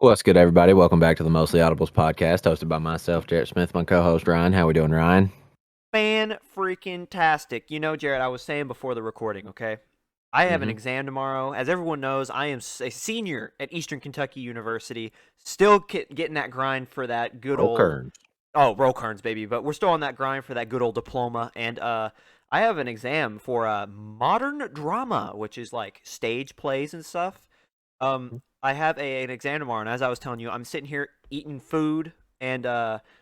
What's good, everybody? Welcome back to the Mostly Audibles podcast, hosted by myself, Jarrett Smith, my co-host Ryan. How we doing, Ryan? Fan-freaking-tastic. Jared, I was saying before the recording, okay? I have an Mm-hmm. exam tomorrow. As everyone knows, I am a senior at Eastern Kentucky University, still getting that grind for that good Roll old, Kerns. oh, roll cards, baby, but we're still on that grind for that good old diploma, and I have an exam for modern drama, which is like stage plays and stuff. I have an exam tomorrow, and as I was telling you, I'm sitting here eating food and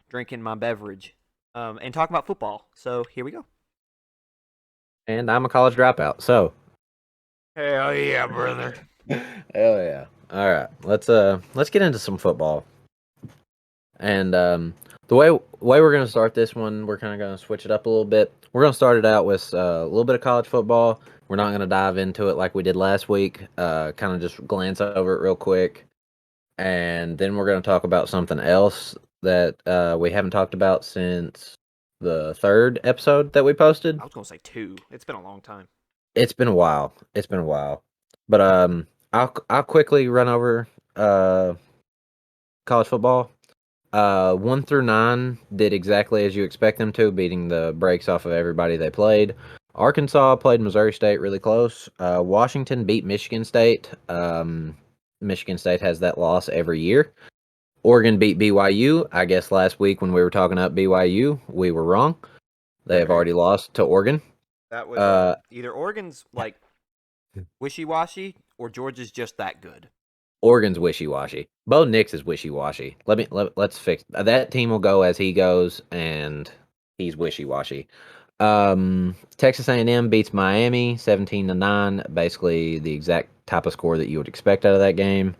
drinking my beverage, and talking about football. So here we go. And I'm a college dropout, so Hell yeah, brother. hell yeah. All right, let's get into some football. And the way we're gonna start this one, we're kind of gonna switch it up a little bit. We're gonna start it out with a little bit of college football. We're not gonna dive into it like we did last week. Kind of just glance over it real quick, and then we're gonna talk about something else that we haven't talked about since the third episode that we posted. I was gonna say two. It's been a long time. It's been a while. It's been a while. But I'll quickly run over college football. 1 through 9 did exactly as you expect them to, beating the brakes off of everybody they played. Arkansas played Missouri State really close. Washington beat Michigan State. Michigan State has that loss every year. Oregon beat BYU. I guess last week when we were talking up BYU, we were wrong. They have already lost to Oregon. That was Uh, either Oregon's like wishy-washy or Georgia's just that good. Oregon's wishy-washy. Bo Nix is wishy-washy. Let's fix that. Team will go as he goes, and he's wishy-washy. Texas A&M beats Miami 17-9. Basically, the exact type of score that you would expect out of that game.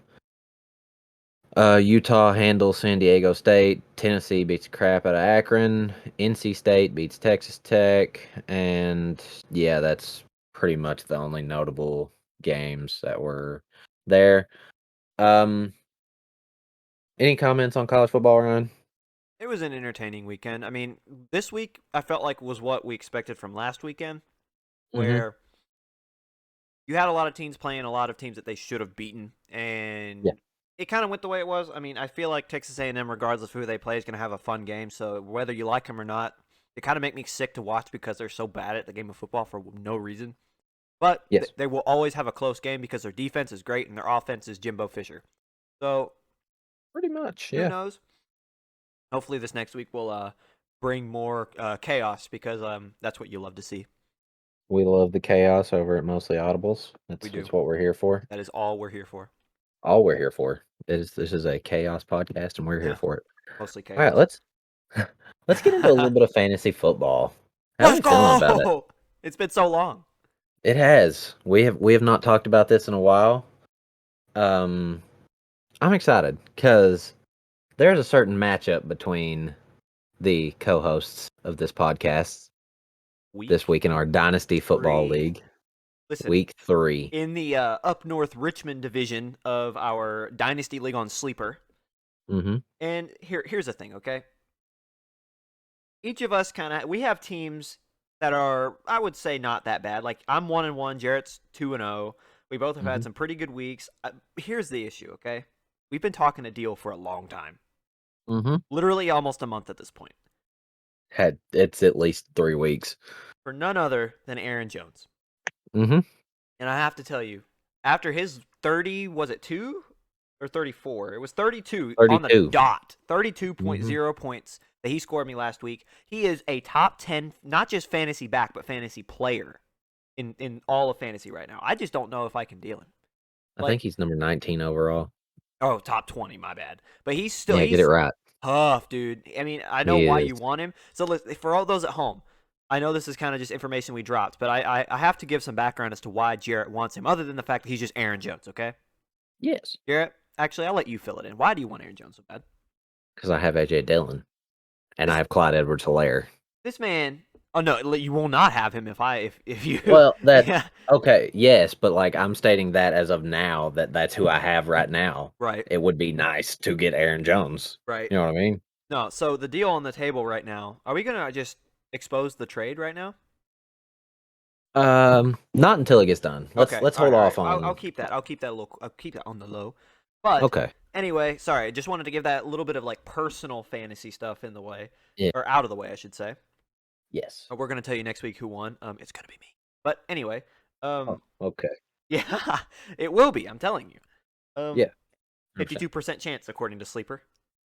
Utah handles San Diego State. Tennessee beats the crap out of Akron. NC State beats Texas Tech, and yeah, that's pretty much the only notable games that were there. Um, any comments on college football, Ryan? It was an entertaining weekend. I mean, this week I felt like was what we expected from last weekend, Mm-hmm. where you had a lot of teams playing a lot of teams that they should have beaten, Yeah. and it kind of went the way it was. I mean, I feel like Texas A&M, regardless of who they play, is going to have a fun game. So whether you like them or not, they kind of make me sick to watch because they're so bad at the game of football for no reason. But Yes. they will always have a close game because their defense is great and their offense is Jimbo Fisher. So Pretty much. who Yeah. knows? Hopefully, this next week will bring more chaos because that's what you love to see. We love the chaos over at Mostly Audibles. We That's do. what we're here for. That is all we're here for. All we're here for is this is a chaos podcast, and we're here Yeah, for it. mostly All right, chaos. let's get into a little bit of fantasy football. How are Let's we feeling about it? go! It's been so long. It has. We have not talked about this in a while. Um, I'm excited because there's a certain matchup between the co-hosts of this podcast this Week week in our Dynasty Football 3. League, Listen, week 3. in the up north Richmond division of our Dynasty League on Sleeper. Mm-hmm. And here's the thing, okay? Each of us we have teams that are, I would say, not that bad. Like I'm 1-1, Jarrett's 2-0. We both have Mm-hmm. had some pretty good weeks. Here's the issue, okay? We've been talking a deal for a long time. Mm-hmm. Literally almost a month at this point. It's at least 3 weeks. For none other than Aaron Jones. Mm-hmm. And I have to tell you, after his 30, was it 2 or 34? It was 32 on the 32. dot. Mm-hmm. 32.0 points that he scored me last week. He is a top 10, not just fantasy back, but fantasy player in all of fantasy right now. I just don't know if I can deal him. I Like, think he's number 19 overall. oh, top 20, my bad. But Yeah, get it he's right. tough, dude. I mean, I know He why is. you want him. So for all those at home, I know this is kind of just information we dropped, but I have to give some background as to why Jarrett wants him, other than the fact that he's just Aaron Jones, okay? Yes. Jarrett, actually, I'll let you fill it in. Why do you want Aaron Jones so bad? Because I have AJ Dillon and I This have Clyde Edwards-Helaire. this man. Oh no, you will not have him if you. Well, Yeah, okay, yes, but like I'm stating that as of now, that's who I have right now. right, It would be nice to get Aaron Jones. right. You know what I mean? No, so the deal on the table right now. Are we gonna just expose the trade right now? Not until it gets done. Let's Okay, let's all right, hold all off right. I'll on. keep that. I'll keep that a little. I'll keep that on the low. But Okay. Anyway, sorry, I just wanted to give that little bit of like personal fantasy stuff in the way, Yeah. or out of the way, I should say. Yes. We're gonna tell you next week who won. It's gonna be me. But anyway, Oh, um, okay. yeah, it will be. I'm telling you. Yeah. 100%. 52% chance according to Sleeper.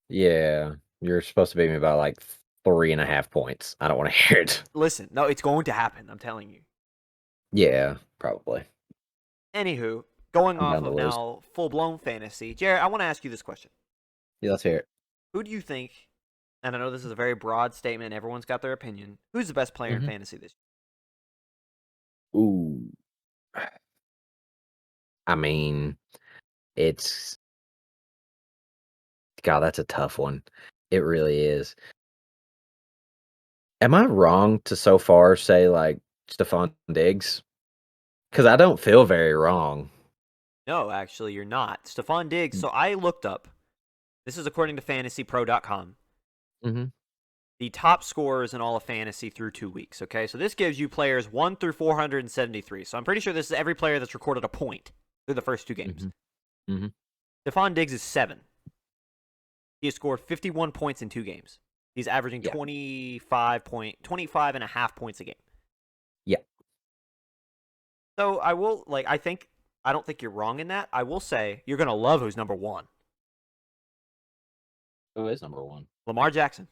Yeah. You're supposed to beat me by like 3.5 points. I don't want to hear it. Listen, no, it's going to happen. I'm telling you. Yeah, probably. Anywho, going I'm off bound to of lose. now full blown fantasy, Jared, I want to ask you this question: Yeah, let's hear it. Who do you think? And I know this is a very broad statement. Everyone's got their opinion. Who's the best player in Hmm. fantasy this Ooh. I mean, it's God, that's a tough one. It really is. Am I wrong to so far say like Stephon Diggs? Because I don't feel very wrong. year? No, actually, you're not. Stephon Diggs. So I looked up. This is according to FantasyPro.com. Mm-hmm. The top scorers in all of fantasy through 2 weeks. Okay, so this gives you players 1 through 473. So I'm pretty sure this is every player that's recorded a point through the first two games. Mm-hmm. Mm-hmm. Stephon Diggs is 7. He has scored 51 points in 2 games. He's averaging Yeah. 25 and a half points a game. Yeah. So I don't think you're wrong in that. I will say you're gonna love who's number one. Who is number one? Lamar Jackson.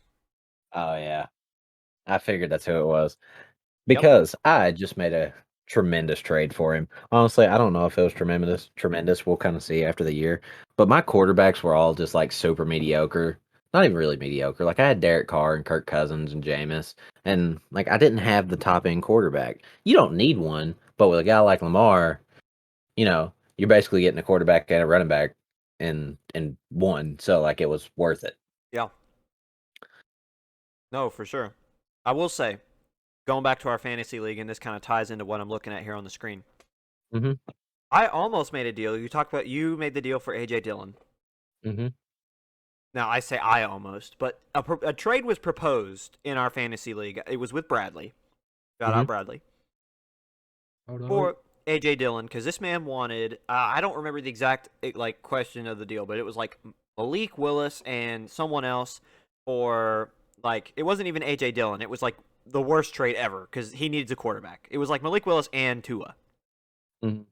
Oh yeah. I figured that's who it was. Yep. Because I just made a tremendous trade for him. Honestly, I don't know if it was tremendous. Tremendous. We'll kind of see after the year. But my quarterbacks were all just like super mediocre. Not even really mediocre. Like I had Derek Carr and Kirk Cousins and Jameis, and like I didn't have the top end quarterback. You don't need one, but with a guy like Lamar, you're basically getting a quarterback and a running back in one. So like it was worth it. Yeah. No, for sure. I will say, going back to our fantasy league, and this kind of ties into what I'm looking at here on the screen. Mm-hmm. I almost made a deal. You made the deal for AJ Dillon. Mm-hmm. Now I say I almost, but a trade was proposed in our fantasy league. It was with Bradley. Shout Mm-hmm. out Bradley Oh no. for AJ Dillon because this man wanted. I don't remember the exact like question of the deal, but it was like Malik Willis and someone else for like it wasn't even AJ Dillon. It was like the worst trade ever because he needs a quarterback. It was like Malik Willis and Tua. Mm-hmm.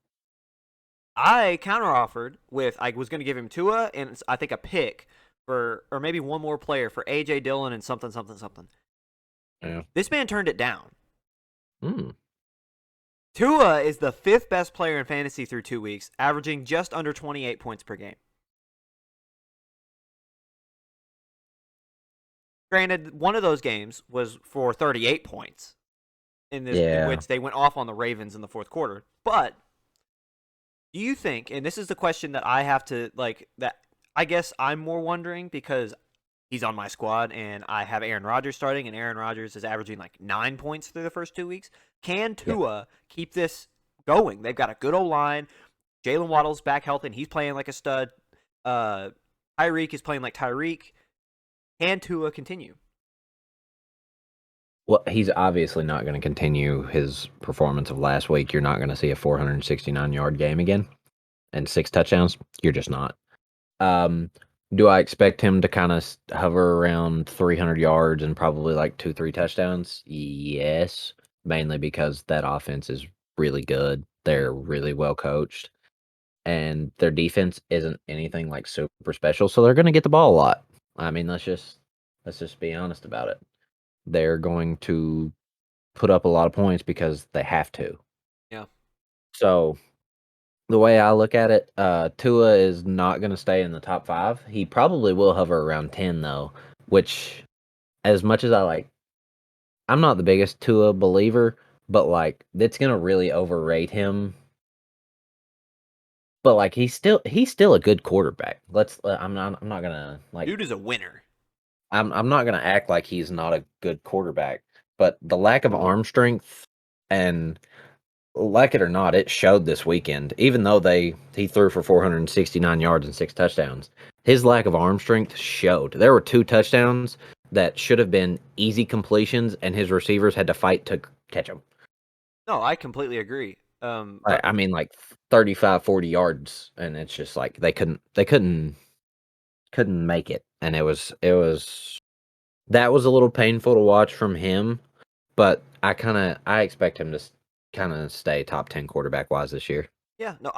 I counteroffered with I was going to give him Tua and I think a pick for or maybe one more player for AJ Dillon and something something something. Yeah. This man turned it down. Mm. Tua is the 5th best player in fantasy through 2 weeks, averaging just under 28 points per game. Granted, one of those games was for 38 points in Yeah. which they went off on the Ravens in the fourth quarter. But do you think, and this is the question that I have to like that I guess I'm more wondering because he's on my squad and I have Aaron Rodgers starting and Aaron Rodgers is averaging like 9 points through the first 2 weeks. Can Yeah. Tua keep this going? They've got a good old line. Jalen Waddle's back healthy and he's playing like a stud. Uh, Tyreek is playing like Tyreek. Can Tua continue? Well, he's obviously not going to continue his performance of last week. You're not going to see a 469-yard game again and 6 touchdowns. You're just not. Um, do I expect him to kind of hover around 300 yards and probably like 2, 3 touchdowns? Yes, mainly because that offense is really good. They're really well coached, and their defense isn't anything like super special, so they're going to get the ball a lot. I mean, let's just be honest about it. They're going to put up a lot of points because they have to. Yeah. So the way I look at it, Tua is not going to stay in the top 5. He probably will hover around 10 though, which as much as I'm not the biggest Tua believer, but like that's going to really overrate him. But like he's still a good quarterback. I'm not going to like Dude is a winner. I'm not going to act like he's not a good quarterback, but the lack of arm strength and like it or not, it showed this weekend. Even though he threw for 469 yards and 6 touchdowns, his lack of arm strength showed. There were 2 touchdowns that should have been easy completions, and his receivers had to fight to catch them. No, I completely agree. I mean, like 35, 40 yards, and it's just like they couldn't. couldn't make it, and it was that was a little painful to watch from him. But I expect him to kind of stay top 10 quarterback wise this year. Yeah, no,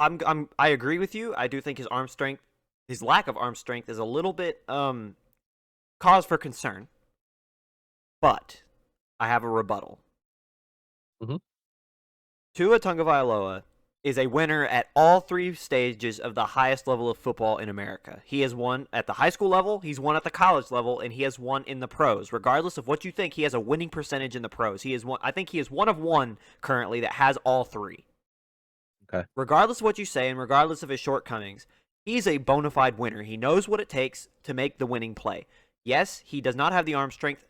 I agree with you. I do think his lack of arm strength is a little bit cause for concern. But I have a rebuttal. Mm-hmm. Tua Tagovailoa is a winner at all three stages of the highest level of football in America. He has won at the high school level, he's won at the college level, and he has won in the pros. Regardless of what you think, he has a winning percentage in the pros. I think he is one of one currently that has all three. Okay. Regardless of what you say and regardless of his shortcomings, he's a bona fide winner. He knows what it takes to make the winning play. Yes, he does not have the arm strength.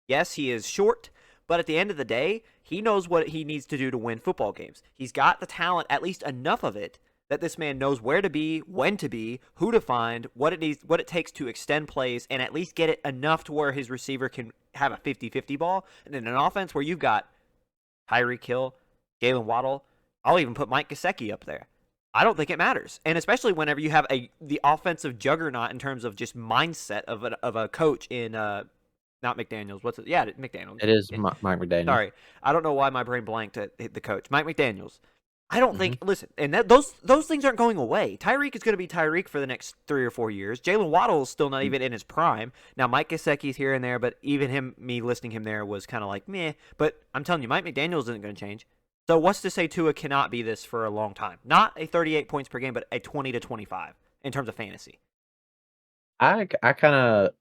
Yes, he is short, but at the end of the day, he knows what he needs to do to win football games. He's got the talent, at least enough of it, that this man knows where to be, when to be, who to find, what it takes to extend plays, and at least get it enough to where his receiver can have a 50-50 ball. And in an offense where you've got Tyreek Hill, Jalen Waddle, I'll even put Mike Gesicki up there. I don't think it matters, and especially whenever you have the offensive juggernaut in terms of just mindset of a coach in not McDaniels. What's it? Yeah, McDaniels. It is Mike McDaniel. Sorry, I don't know why my brain blanked at the coach, Mike McDaniels. I don't think. Mm-hmm. Listen, and those things aren't going away. Tyreek is going to be Tyreek for the next 3 or 4 years. Jalen Waddle is still not even in his prime. Now Mike Gesicki's here and there, but even me listing him there was kind of like meh. But I'm telling you, Mike McDaniels isn't going to change. So what's to say Tua cannot be this for a long time? Not a 38 points per game, but a 20 to 25 in terms of fantasy. I kind of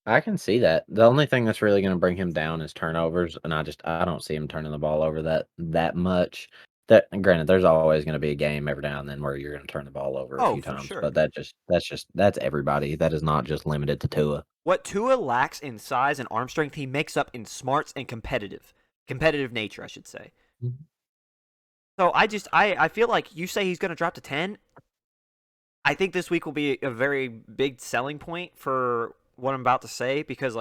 I can see that. The only thing that's really going to bring him down is turnovers, and I don't see him turning the ball over that much. That granted, there's always going to be a game every now and then where you're going to turn the ball over a Oh, few for times, sure. but that's everybody. That is not just limited to Tua. What Tua lacks in size and arm strength, he makes up in smarts and competitive nature, I should say. Mhm. So I feel like you say he's going to drop to 10. I think this week will be a very big selling point for what I'm about to say because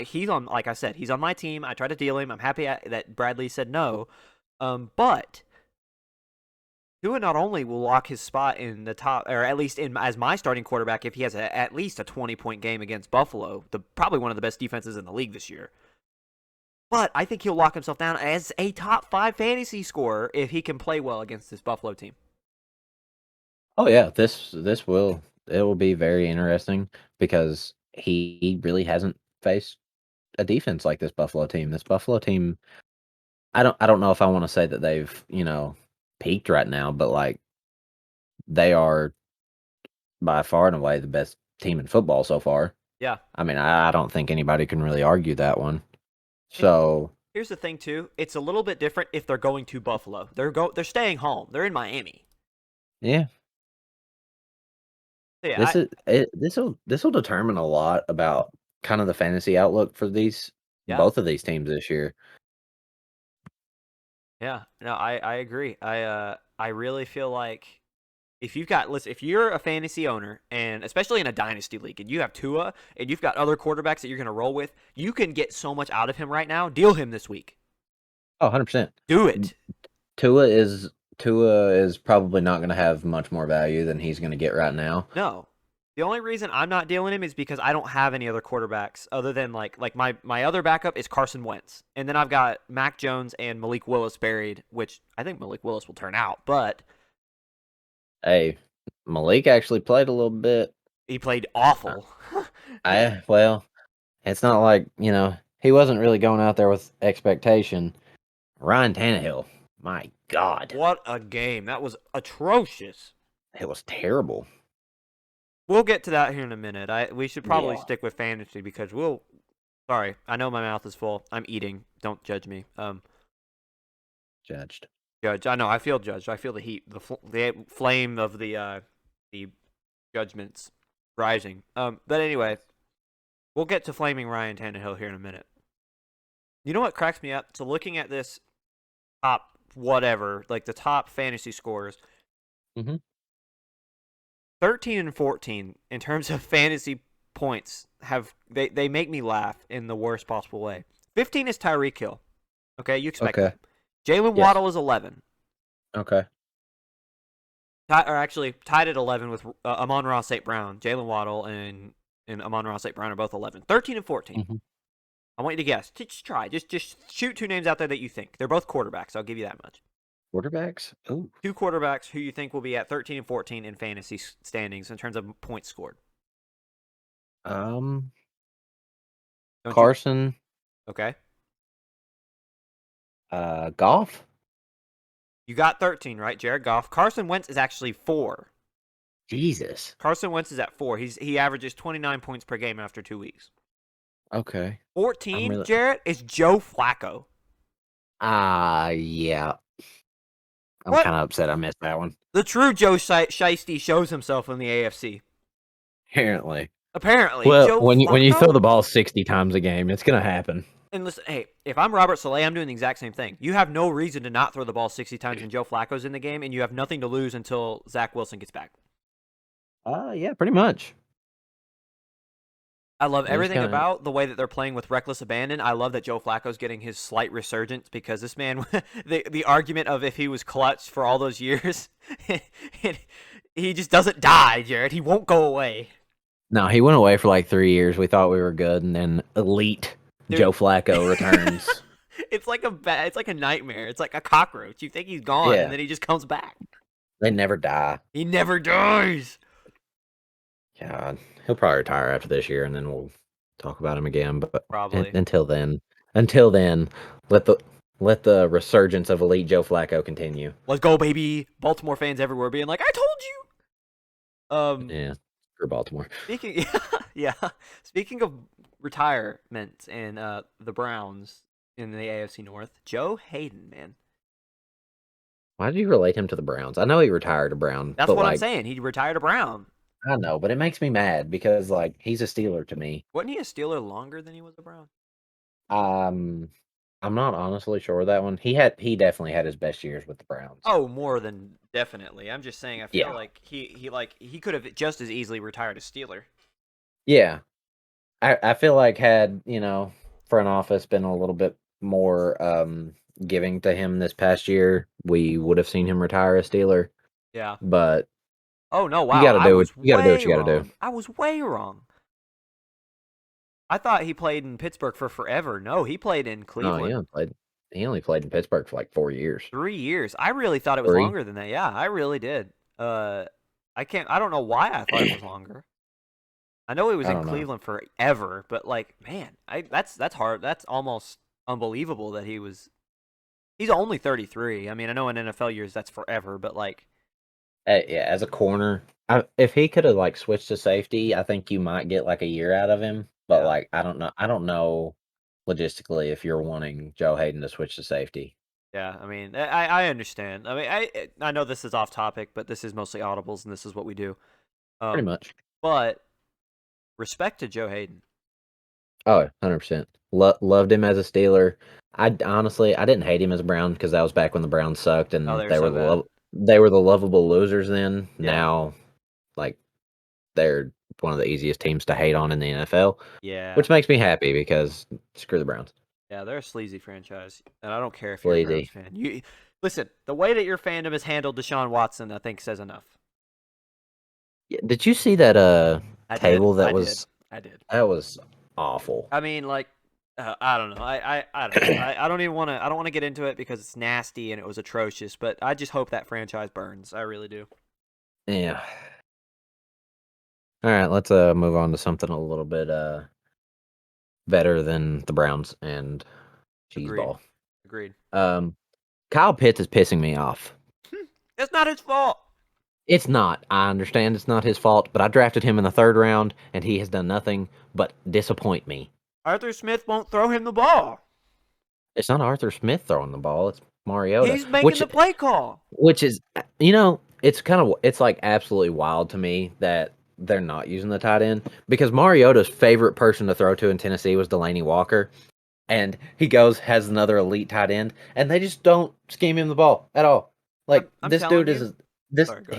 he's on, like I said, he's on my team. I tried to deal him. I'm happy that Bradley said no. But Tua not only will lock his spot in the top, or at least as my starting quarterback, if he has at least a 20-point game against Buffalo, probably one of the best defenses in the league this year. But I think he'll lock himself down as a top 5 fantasy scorer if he can play well against this Buffalo team. Oh yeah, this will it will be very interesting because he really hasn't faced a defense like this Buffalo team. This Buffalo team, I don't know if I want to say that they've, peaked right now, but like they are by far and away the best team in football so far. Yeah. I mean, I don't think anybody can really argue that one. And So, here's the thing too, it's a little bit different if they're going to Buffalo. They're staying home. They're in Miami. yeah, So yeah, this will determine a lot about kind of the fantasy outlook for these yeah. both of these teams this year. Yeah. No, I agree. I really feel like if you're a fantasy owner and especially in a dynasty league and you have Tua and you've got other quarterbacks that you're going to roll with, you can get so much out of him right now. Deal him this week. Oh, 100%. Do it. Tua is Tua is probably not going to have much more value than he's going to get right now. No. The only reason I'm not dealing him is because I don't have any other quarterbacks other than like my other backup is Carson Wentz. And then I've got Mac Jones and Malik Willis buried, which I think Malik Willis will turn out, but Hey, Malik actually played a little bit. he played Uh, awful. well, it's not like, he wasn't really going out there with expectation. Ryan Tannehill, my God, What a game. That was atrocious. it was terrible. We'll get to that here in a minute. We should probably Yeah. stick with fantasy because sorry, I know my mouth is full. I'm eating. Don't judge me. Judged. Judge. I know. I feel judged. I feel the heat, the flame of the judgments rising. But anyway, we'll get to flaming Ryan Tannehill here in a minute. You know what cracks me up? So looking at this top whatever, like the top fantasy scores, Mm-hmm. 13 and 14 in terms of fantasy points they make me laugh in the worst possible way. 15 is Tyreek Hill. Okay, you expect Okay. that. Jalen Yes. Waddle is 11. Okay. Or actually tied at 11 with Amon-Ra St. Brown, Jalen Waddle, and Amon-Ra St. Brown are both 11. 13 and 14. Mhm. I want you to guess. Just try. Just shoot two names out there that you think. They're both quarterbacks. I'll give you that much. Quarterbacks? Oh, Two quarterbacks who you think will be at 13 and 14 in fantasy standings in terms of points scored. um, Don't you? Carson, Okay. Goff. You got 13, right? Jared Goff. Carson Wentz is actually 4. Jesus. Carson Wentz is at 4. He averages 29 points per game after 2 weeks. Okay. 14, Jarrett, is Joe Flacco. Yeah. I'm What? kind of upset I missed that one. The true Joe Shiesty shows himself in the AFC. Apparently. Apparently, Well, Joe when you throw Flacco. the ball 60 times a game, it's gonna happen. And listen, hey, if I'm Robert Saleh, I'm doing the exact same thing. You have no reason to not throw the ball 60 times when Joe Flacco's in the game, and you have nothing to lose until Zach Wilson gets back. Yeah, pretty much. I love You just everything kind of about the way that they're playing with reckless abandon. I love that Joe Flacco's getting his slight resurgence because this man, the argument of if he was clutch for all those years, he just doesn't die, Jared. He won't go away. No, he went away for like 3 years. We thought we were good, and then elite Dude. Joe Flacco returns. It's like a nightmare. It's like a cockroach. You think he's gone, Yeah. and then he just comes back. They never die. He never dies. God, he'll probably retire after this year, and then we'll talk about him again. But Probably. until then, let the resurgence of elite Joe Flacco continue. Let's go, baby. Baltimore fans everywhere being like, I told you. Yeah, for Baltimore. Yeah. Speaking of retirement and the Browns in the AFC North, Joe Hayden, man. Why do you relate him to the Browns? I know he retired a Brown. That's but what I'm saying. He retired a Brown. I know, but it makes me mad because like he's a Steeler to me. Wasn't he a Steeler longer than he was a Brown? I'm not honestly sure that one. He definitely had his best years with the Browns. Oh, more than definitely. I'm just saying. I feel Yeah. like he could have just as easily retired a Steeler. Yeah. I feel like had, front office been a little bit more giving to him this past year, we would have seen him retire a Steeler. Yeah. But Oh no! Wow, you gotta do what you way gotta do. wrong. I was way wrong. I thought he played in Pittsburgh for forever. No, he played in No, Cleveland. he only played in Pittsburgh for like 4 years. 3 years. I really thought it was 3. longer than that. Yeah, I really did. I don't know why I thought it was longer. I know he was I in don't know. Cleveland forever, but like, man, that's hard. That's almost unbelievable that he's only 33. I mean, I know in NFL years that's forever, but like, Yeah, as a corner, if he could have like switched to safety, I think you might get like a year out of him. But Yeah. like, I don't know logistically if you're wanting Joe Hayden to switch to safety. yeah, I mean, I understand. I mean, I know this is off topic, but this is mostly audibles, and this is what we do. Pretty much. But respect to Joe Hayden. Oh, 100%. Loved him as a Steeler. I honestly, I didn't hate him as a Brown because that was back when the Browns sucked and Oh, they were they so were bad. they were the lovable losers then. Yeah. Now, like, they're one of the easiest teams to hate on in the NFL, Yeah. which makes me happy because screw the Browns. Yeah, they're a sleazy franchise, and I don't care if you're a Sleazy. Browns fan. You listen, the way that your fandom has handled Deshaun Watson, I think says enough. Yeah, did you see that table that was I did. that was awful? I mean, like, I don't know. I don't know. I don't even want to. I don't want to get into it because it's nasty and it was atrocious. But I just hope that franchise burns. I really do. Yeah. All right, let's move on to something a little bit better than the Browns and cheeseball. Agreed. Kyle Pitts is pissing me off. It's not his fault. It's not. I understand it's not his fault, but I drafted him in the 3rd round, and he has done nothing but disappoint me. Arthur Smith won't throw him the ball. It's not Arthur Smith throwing the ball; it's Mariota. He's making the play call. Which is, it's like absolutely wild to me that they're not using the tight end because Mariota's favorite person to throw to in Tennessee was Delaney Walker, and he has another elite tight end, and they just don't scheme him the ball at all. Like I'm this telling dude you.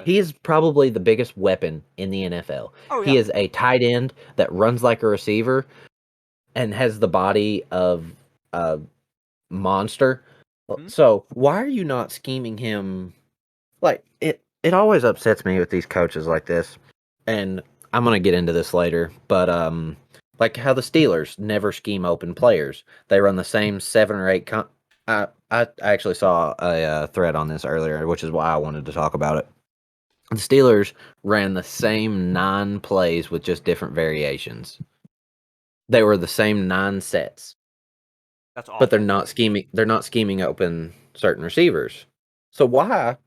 He is probably the biggest weapon in the NFL. Oh, He yeah. is a tight end that runs like a receiver and has the body of a monster. Mhm. So why are you not scheming him? Like it always upsets me with these coaches like this, and I'm gonna get into this later, but like how the Steelers never scheme open players. They run the same 7 or 8. I actually saw a thread on this earlier, which is why I wanted to talk about it. The Steelers ran the same 9 plays with just different variations. They were the same 9 sets, That's but they're awful. not scheming. They're not scheming open certain receivers. So why?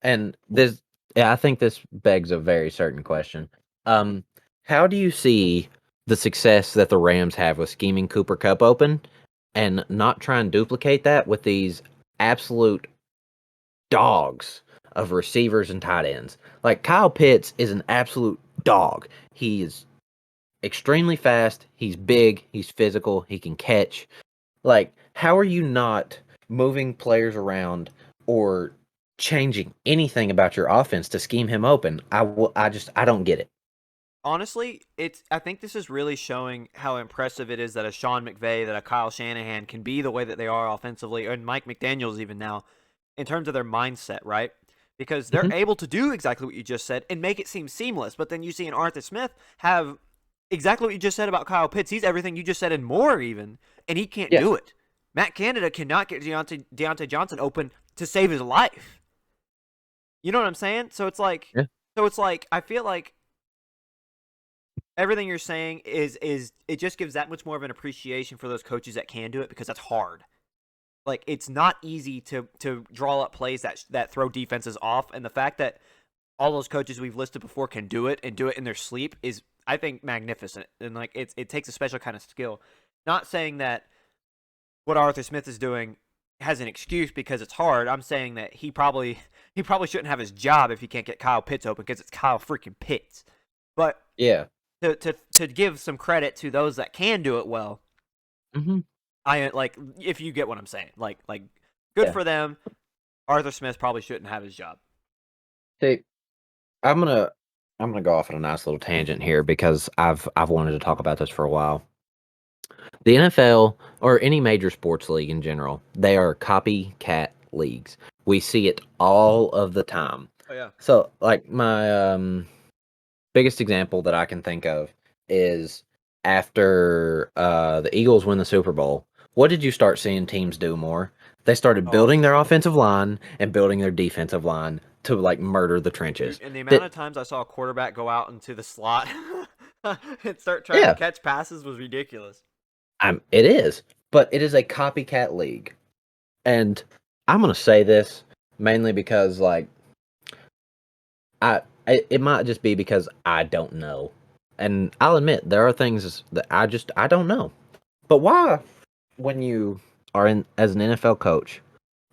And this, yeah, I think this begs a very certain question. Um, how do you see the success that the Rams have with scheming Cooper Cup open, and not try and duplicate that with these absolute dogs of receivers and tight ends? Like Kyle Pitts is an absolute dog. He is extremely fast. He's big. He's physical. He can catch. Like, how are you not moving players around or changing anything about your offense to scheme him open? I don't get it. Honestly, I think this is really showing how impressive it is that a Sean McVay, that a Kyle Shanahan can be the way that they are offensively, and Mike McDaniels even now, in terms of their mindset, right? Because they're Mhm. able to do exactly what you just said and make it seem seamless. But then you see an Arthur Smith have exactly what you just said about Kyle Pitts. He's everything you just said and more even, and he can't Yeah. do it. Matt Canada cannot get Deontay Johnson open to save his life. You know what I'm saying? Yeah. So it's like I feel like everything you're saying is it just gives that much more of an appreciation for those coaches that can do it, because that's hard. Like, it's not easy to draw up plays that throw defenses off, and the fact that all those coaches we've listed before can do it and do it in their sleep is, I think, magnificent. And like, it takes a special kind of skill. Not saying that what Arthur Smith is doing has an excuse because it's hard. I'm saying that he probably shouldn't have his job if he can't get Kyle Pitts open, because it's Kyle freaking Pitts. But Yeah. to give some credit to those that can do it well, Hmm. I like, if you get what I'm saying. Like good Yeah. for them. Arthur Smith probably shouldn't have his job. See, I'm gonna I'm gonna go off on a nice little tangent here because I've wanted to talk about this for a while. The NFL or any major sports league in general, they are copycat leagues. We see it all of the time. Oh yeah. So, like my biggest example that I can think of is after the Eagles win the Super Bowl. What did you start seeing teams do more? They started Oh, building their offensive line and building their defensive line to like murder the dude, trenches. and the amount That of times I saw a quarterback go out into the slot and start trying to yeah, catch passes was ridiculous. it is, but it is a copycat league, and I'm gonna say this mainly because like it might just be because I don't know, and I'll admit there are things that I don't know. But why, when you are in as an NFL coach,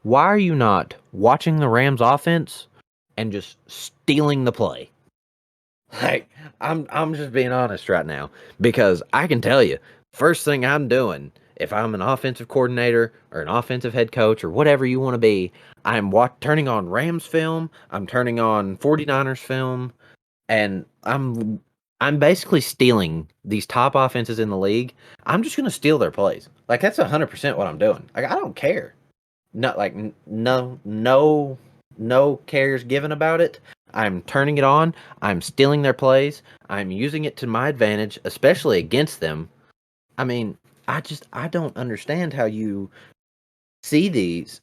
why are you not watching the Rams offense and just stealing the play? Like I'm just being honest right now because I can tell you, first thing I'm doing if I'm an offensive coordinator or an offensive head coach or whatever you want to be, turning on Rams film, I'm turning on 49ers film, and I'm basically stealing these top offenses in the league. I'm just gonna steal their plays. Like that's 100% what I'm doing. Like I don't care. Not like no cares given about it. I'm turning it on. I'm stealing their plays. I'm using it to my advantage, especially against them. I mean, I don't understand how you see these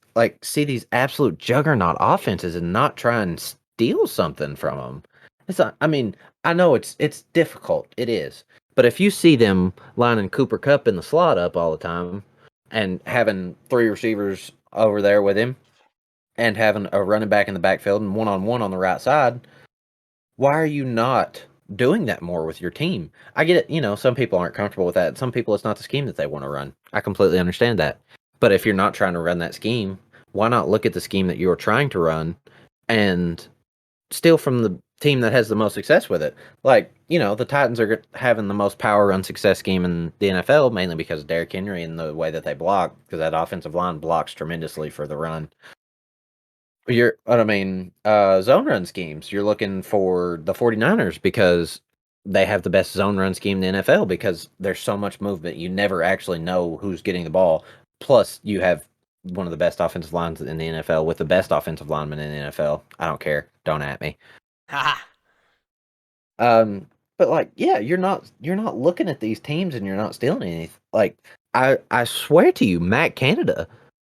absolute juggernaut offenses and not try and steal something from them. It's not, I mean, I know it's difficult. It is. But if you see them lining Cooper Cup in the slot up all the time and having 3 receivers over there with him and having a running back in the backfield and one on the right side, why are you not doing that more with your team? I get it, some people aren't comfortable with that. Some people it's not the scheme that they want to run. I completely understand that. But if you're not trying to run that scheme, why not look at the scheme that you're trying to run and steal from the team that has the most success with it? Like, the Titans are having the most power run success scheme in the NFL, mainly because of Derrick Henry and the way that they block, because that offensive line blocks tremendously for the run. Zone run schemes. You're looking for the 49ers because they have the best zone run scheme in the NFL because there's so much movement. You never actually know who's getting the ball. Plus, you have one of the best offensive lines in the NFL with the best offensive lineman in the NFL. I don't care. Don't at me. Ha! But like, yeah, you're not looking at these teams and you're not stealing anything. Like, I swear to you, Matt Canada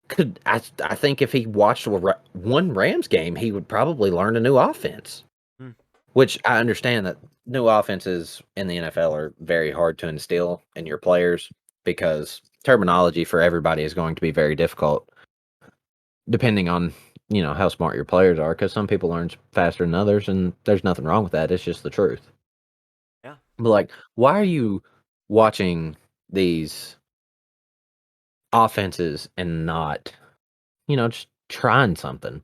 could. I think if he watched one Rams game, he would probably learn a new offense. Hmm. Which I understand that new offenses in the NFL are very hard to instill in your players because terminology for everybody is going to be very difficult, depending on how smart your players are. Because some people learn faster than others, and there's nothing wrong with that. It's just the truth. Yeah. But like, why are you watching these offenses and not, just trying something?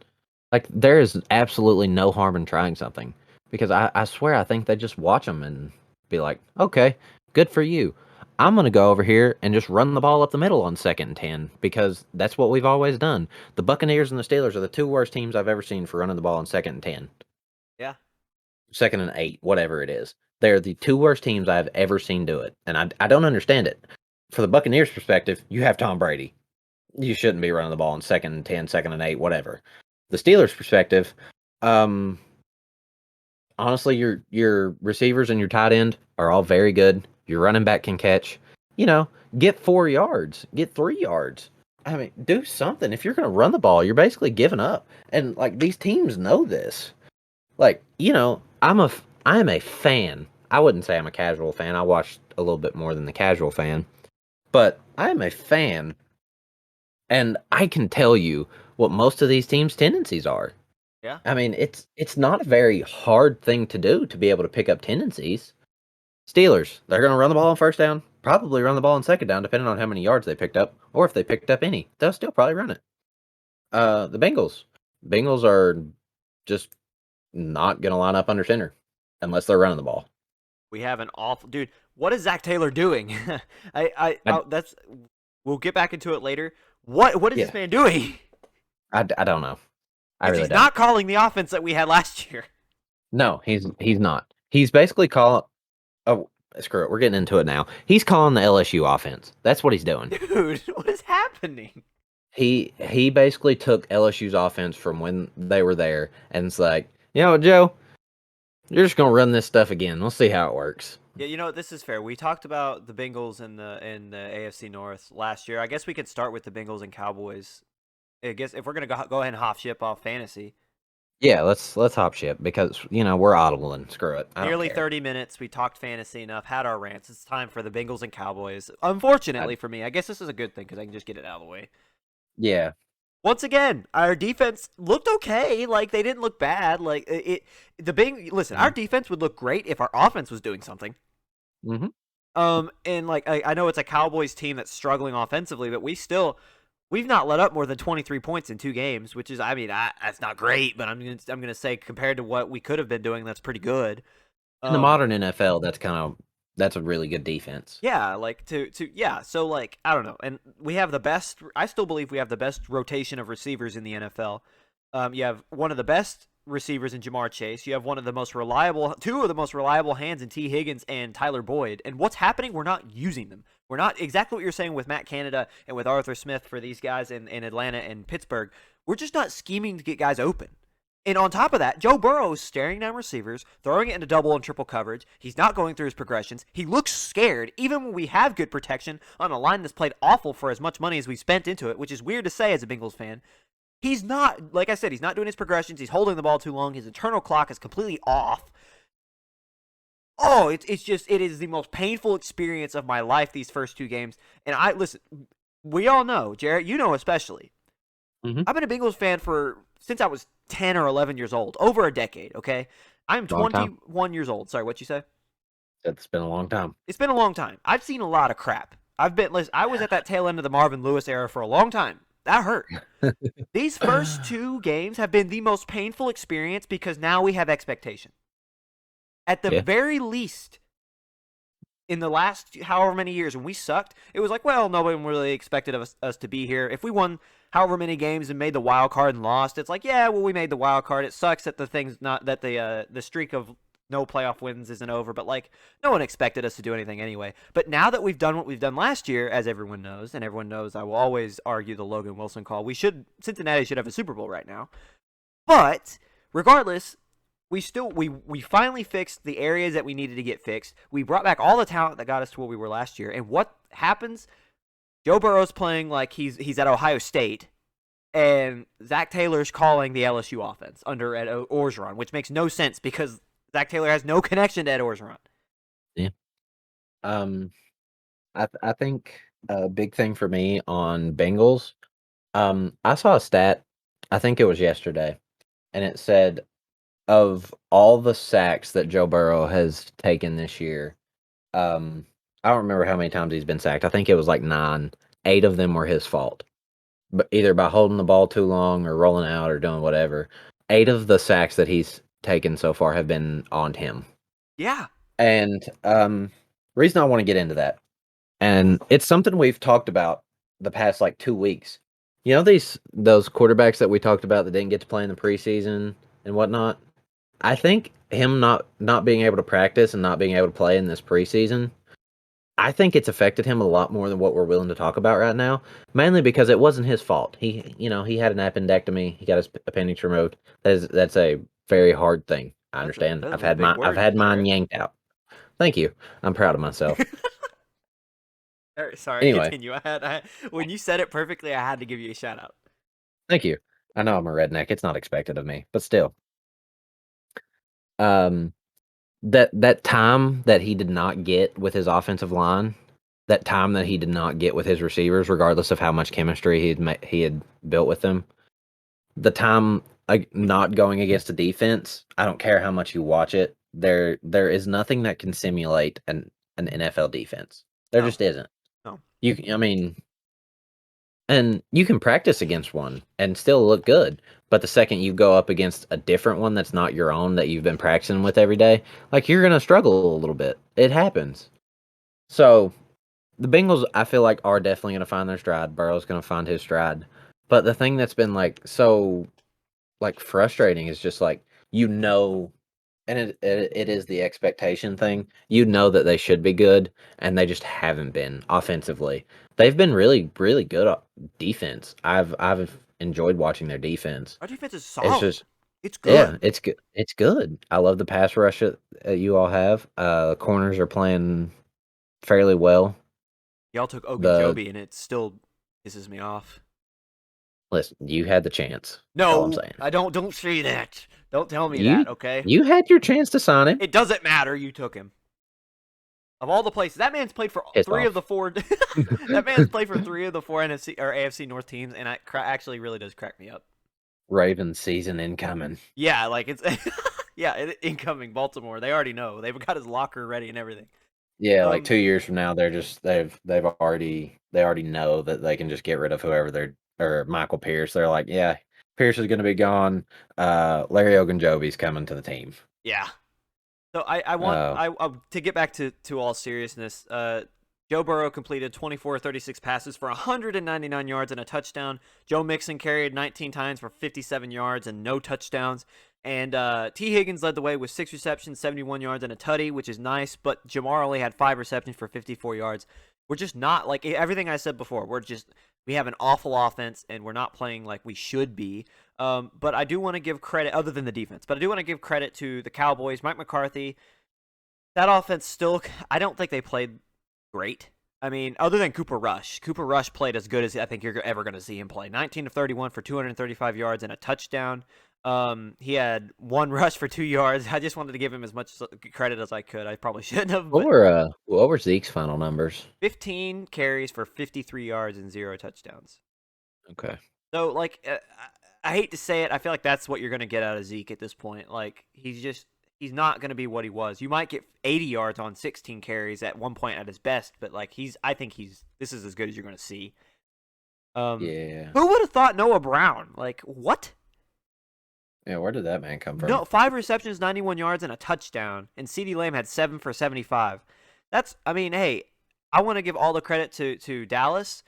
Like, there is absolutely no harm in trying something because I swear I think they just watch them and be like, okay, good for you. I'm going to go over here and just run the ball up the middle on 2nd and 10 because that's what we've always done. The Buccaneers and the Steelers are the two worst teams I've ever seen for running the ball on 2nd and 10. Yeah. 2nd and 8, whatever it is. They're the two worst teams I've ever seen do it. And I don't understand it. For the Buccaneers' perspective, you have Tom Brady. You shouldn't be running the ball on 2nd and 10, 2nd and 8, whatever. The Steelers' perspective, honestly, your receivers and your tight end are all very good. Your running back can catch. Get 4 yards, get 3 yards. I mean, do something. If you're going to run the ball, you're basically giving up. And like these teams know this. Like, I am a fan. I wouldn't say I'm a casual fan. I watch a little bit more than the casual fan. But I am a fan, and I can tell you what most of these teams' tendencies are. Yeah. I mean, it's not a very hard thing to do to be able to pick up tendencies. Steelers, they're going to run the ball on 1st down, probably run the ball on 2nd down, depending on how many yards they picked up, or if they picked up any, they'll still probably run it. The Bengals are just not going to line up under center unless they're running the ball. We have an awful dude. What is Zach Taylor doing? I, That's. We'll get back into it later. What is yeah, this man doing? I don't know. I Because really he's don't. not calling the offense that we had last year. No, he's not. He's basically calling. Oh, screw it. We're getting into it now. He's calling the LSU offense. That's what he's doing. Dude, what is happening? He basically took LSU's offense from when they were there and it's like, Joe, you're just gonna run this stuff again. Let's see how it works. Yeah, this is fair. We talked about the Bengals in the AFC North last year. I guess we could start with the Bengals and Cowboys. I guess if we're gonna go ahead and hop ship off fantasy. Yeah, let's hop ship because we're audible and screw it. I don't Nearly care. 30 minutes. We talked fantasy enough. Had our rants. It's time for the Bengals and Cowboys. Unfortunately for me, I guess this is a good thing because I can just get it out of the way. Yeah. Once again, our defense looked okay. Like they didn't look bad. Like listen, our defense would look great if our offense was doing something. Mm-hmm. And like I know it's a Cowboys team that's struggling offensively, but we've not let up more than 23 points in 2 games, which is that's not great, but I'm gonna say compared to what we could have been doing, that's pretty good. In the modern NFL, that's a really good defense. Yeah, like yeah. So like I don't know, and we have the best. I still believe we have the best rotation of receivers in the NFL. You have one of the best receivers in Jamar Chase. You have two of the most reliable hands in T. Higgins and Tyler Boyd. And what's happening? We're not using them. We're not exactly what you're saying with Matt Canada and with Arthur Smith for these guys in Atlanta and Pittsburgh. We're just not scheming to get guys open. And on top of that, Joe Burrow is staring down receivers, throwing it into double and triple coverage. He's not going through his progressions. He looks scared, even when we have good protection on a line that's played awful for as much money as we spent into it, which is weird to say as a Bengals fan. He's not, like I said, he's not doing his progressions. He's holding the ball too long. His internal clock is completely off. Oh, it is the most painful experience of my life these first 2 games. And listen, we all know, Jarrett, you know especially. Mm-hmm. I've been a Bengals fan since I was 10 or 11 years old, over a decade, okay? I'm 21 years old. Sorry, what'd you say? It's been a long time. It's been a long time. I've seen a lot of crap. I was at that tail end of the Marvin Lewis era for a long time. That hurt. These first 2 games have been the most painful experience because now we have expectation. At the very least, in the last however many years when we sucked, it was like, well, nobody really expected us to be here. If we won however many games and made the wild card and lost, it's like, yeah, well, we made the wild card. It sucks that the streak of no playoff wins isn't over, but like no one expected us to do anything anyway. But now that we've done what we've done last year, as everyone knows, and everyone knows, I will always argue the Logan Wilson call. Cincinnati should have a Super Bowl right now. But regardless, we finally fixed the areas that we needed to get fixed. We brought back all the talent that got us to where we were last year. And what happens? Joe Burrow's playing like he's at Ohio State, and Zach Taylor's calling the LSU offense under Ed Orgeron, which makes no sense because Zach Taylor has no connection to Ed Orgeron. Yeah. I think a big thing for me on Bengals. I saw a stat. I think it was yesterday, and it said of all the sacks that Joe Burrow has taken this year, I don't remember how many times he's been sacked. I think it was like 9. 8 of them were his fault, but either by holding the ball too long or rolling out or doing whatever. 8 of the sacks that he's taken so far have been on him. Yeah. And reason I want to get into that, and it's something we've talked about the past like 2 weeks. You know those quarterbacks that we talked about that didn't get to play in the preseason and whatnot. I think him not being able to practice and not being able to play in this preseason, I think it's affected him a lot more than what we're willing to talk about right now. Mainly because it wasn't his fault. He had an appendectomy. He got his appendix removed. That's a very hard thing. I understand. Those I've are had big I've words, had mine Jarrett. yanked out. Thank you. I'm proud of myself. Sorry, Anyway, continue. When you said it perfectly, I had to give you a shout out. thank you. I know I'm a redneck. It's not expected of me, but still. Um, that time that he did not get with his offensive line, that time that he did not get with his receivers, regardless of how much chemistry he had built with them, the time not going against a defense, I don't care how much you watch it, there is nothing that can simulate an NFL defense. There No, just isn't. no. I mean, and you can practice against one and still look good, but the second you go up against a different one that's not your own that you've been practicing with every day, like you're gonna struggle a little bit. It happens. So the Bengals, I feel like, are definitely gonna find their stride. Burrow's gonna find his stride. But the thing that's been like so like frustrating is just like and it is the expectation thing. You know that they should be good, and they just haven't been offensively. They've been really, really good at defense. I've enjoyed watching their defense. Our defense is It's solid. just It's yeah, good. it's good. It's good. I love the pass rush that you all have. Corners are playing fairly well. Y'all took The Ogunjobi, and it still pisses me off. Listen, you had the chance. That's all I'm No, saying. I don't say that. Don't tell me You that, okay? you had your chance to sign him. It doesn't matter. You took him. Of all the places, that man's played for Pissed three of off. the four. That man's played for three of the four NFC or AFC North teams, and it actually really does crack me up. Ravens season incoming. Yeah, like it's incoming Baltimore. They already know. They've got his locker ready and everything. Yeah, like 2 years from now, they already know that they can just get rid of whoever they're or Michael Pierce. They're like, yeah, Pierce is going to be gone. Larry Ogunjobi's coming to the team. Yeah. So I want Uh, to get back to all seriousness. Joe Burrow completed 24 36 passes for 199 yards and a touchdown. Joe Mixon carried 19 times for 57 yards and no touchdowns. And T. Higgins led the way with 6 receptions, 71 yards, and a tutty, which is nice. But Jamar only had 5 receptions for 54 yards. We're just not like everything I said before. We have an awful offense, and we're not playing like we should be. But I do want to give credit, other than the defense, but I do want to give credit to the Cowboys, Mike McCarthy. That offense still, I don't think they played great. I mean, other than Cooper Rush. Cooper Rush played as good as I think you're ever going to see him play. 19 of 31 for 235 yards and a touchdown. He had 1 rush for 2 yards. I just wanted to give him as much credit as I could. I probably shouldn't have, but what were Zeke's final numbers? 15 carries for 53 yards and 0 touchdowns. Okay. So, like, I hate to say it. I feel like that's what you're going to get out of Zeke at this point. Like, he's not going to be what he was. You might get 80 yards on 16 carries at one point at his best, but like this is as good as you're going to see. Yeah. Who would have thought Noah Brown? Like, what? Yeah, where did that man come from? No, 5 receptions, 91 yards, and a touchdown. And CeeDee Lamb had 7 for 75. I mean, hey, I want to give all the credit to Dallas.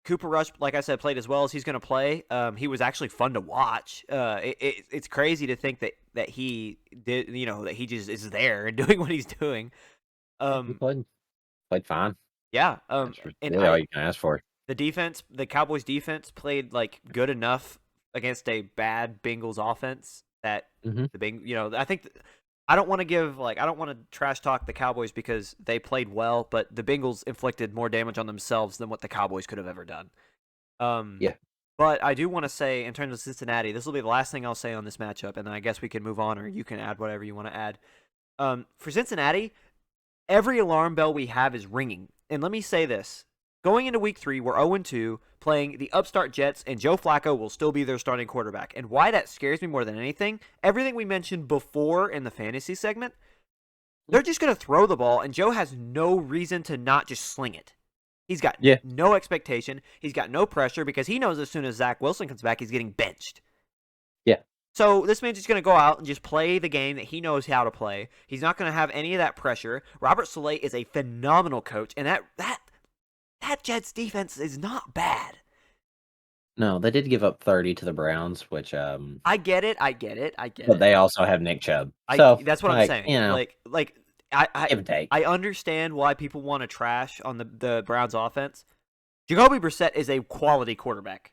Cooper Rush, like I said, played as well as he's going to play. He was actually fun to watch. It's crazy to think that he did, that he just is there and doing what he's doing. He Um, played fine. yeah. That's And really all you can ask for. the Cowboys defense played like good enough against a bad Bengals offense that Hmm. I think I don't want to I don't want to trash talk the Cowboys because they played well, but the Bengals inflicted more damage on themselves than what the Cowboys could have ever done. Um, Yeah. but I do want to say, in terms of Cincinnati, this will be the last thing I'll say on this matchup, and then I guess we can move on, or you can add whatever you want to add. For Cincinnati, every alarm bell we have is ringing. And let me say this. Going into week 3, we're 0-2, playing the upstart Jets, and Joe Flacco will still be their starting quarterback. And why that scares me more than anything, everything we mentioned before in the fantasy segment, they're just going to throw the ball, and Joe has no reason to not just sling it. He's got Yeah. no expectation. He's got no pressure because he knows as soon as Zach Wilson comes back, he's getting benched. Yeah. So this man's just going to go out and just play the game that he knows how to play. He's not going to have any of that pressure. Robert Saleh is a phenomenal coach, and that Jets defense is not bad. No, they did give up 30 to the Browns, which I get it. but they also have Nick Chubb. I So, That's what I'm like, saying. Like give and take. I understand why people want to trash on the Browns offense. Jacoby Brissett is a quality quarterback.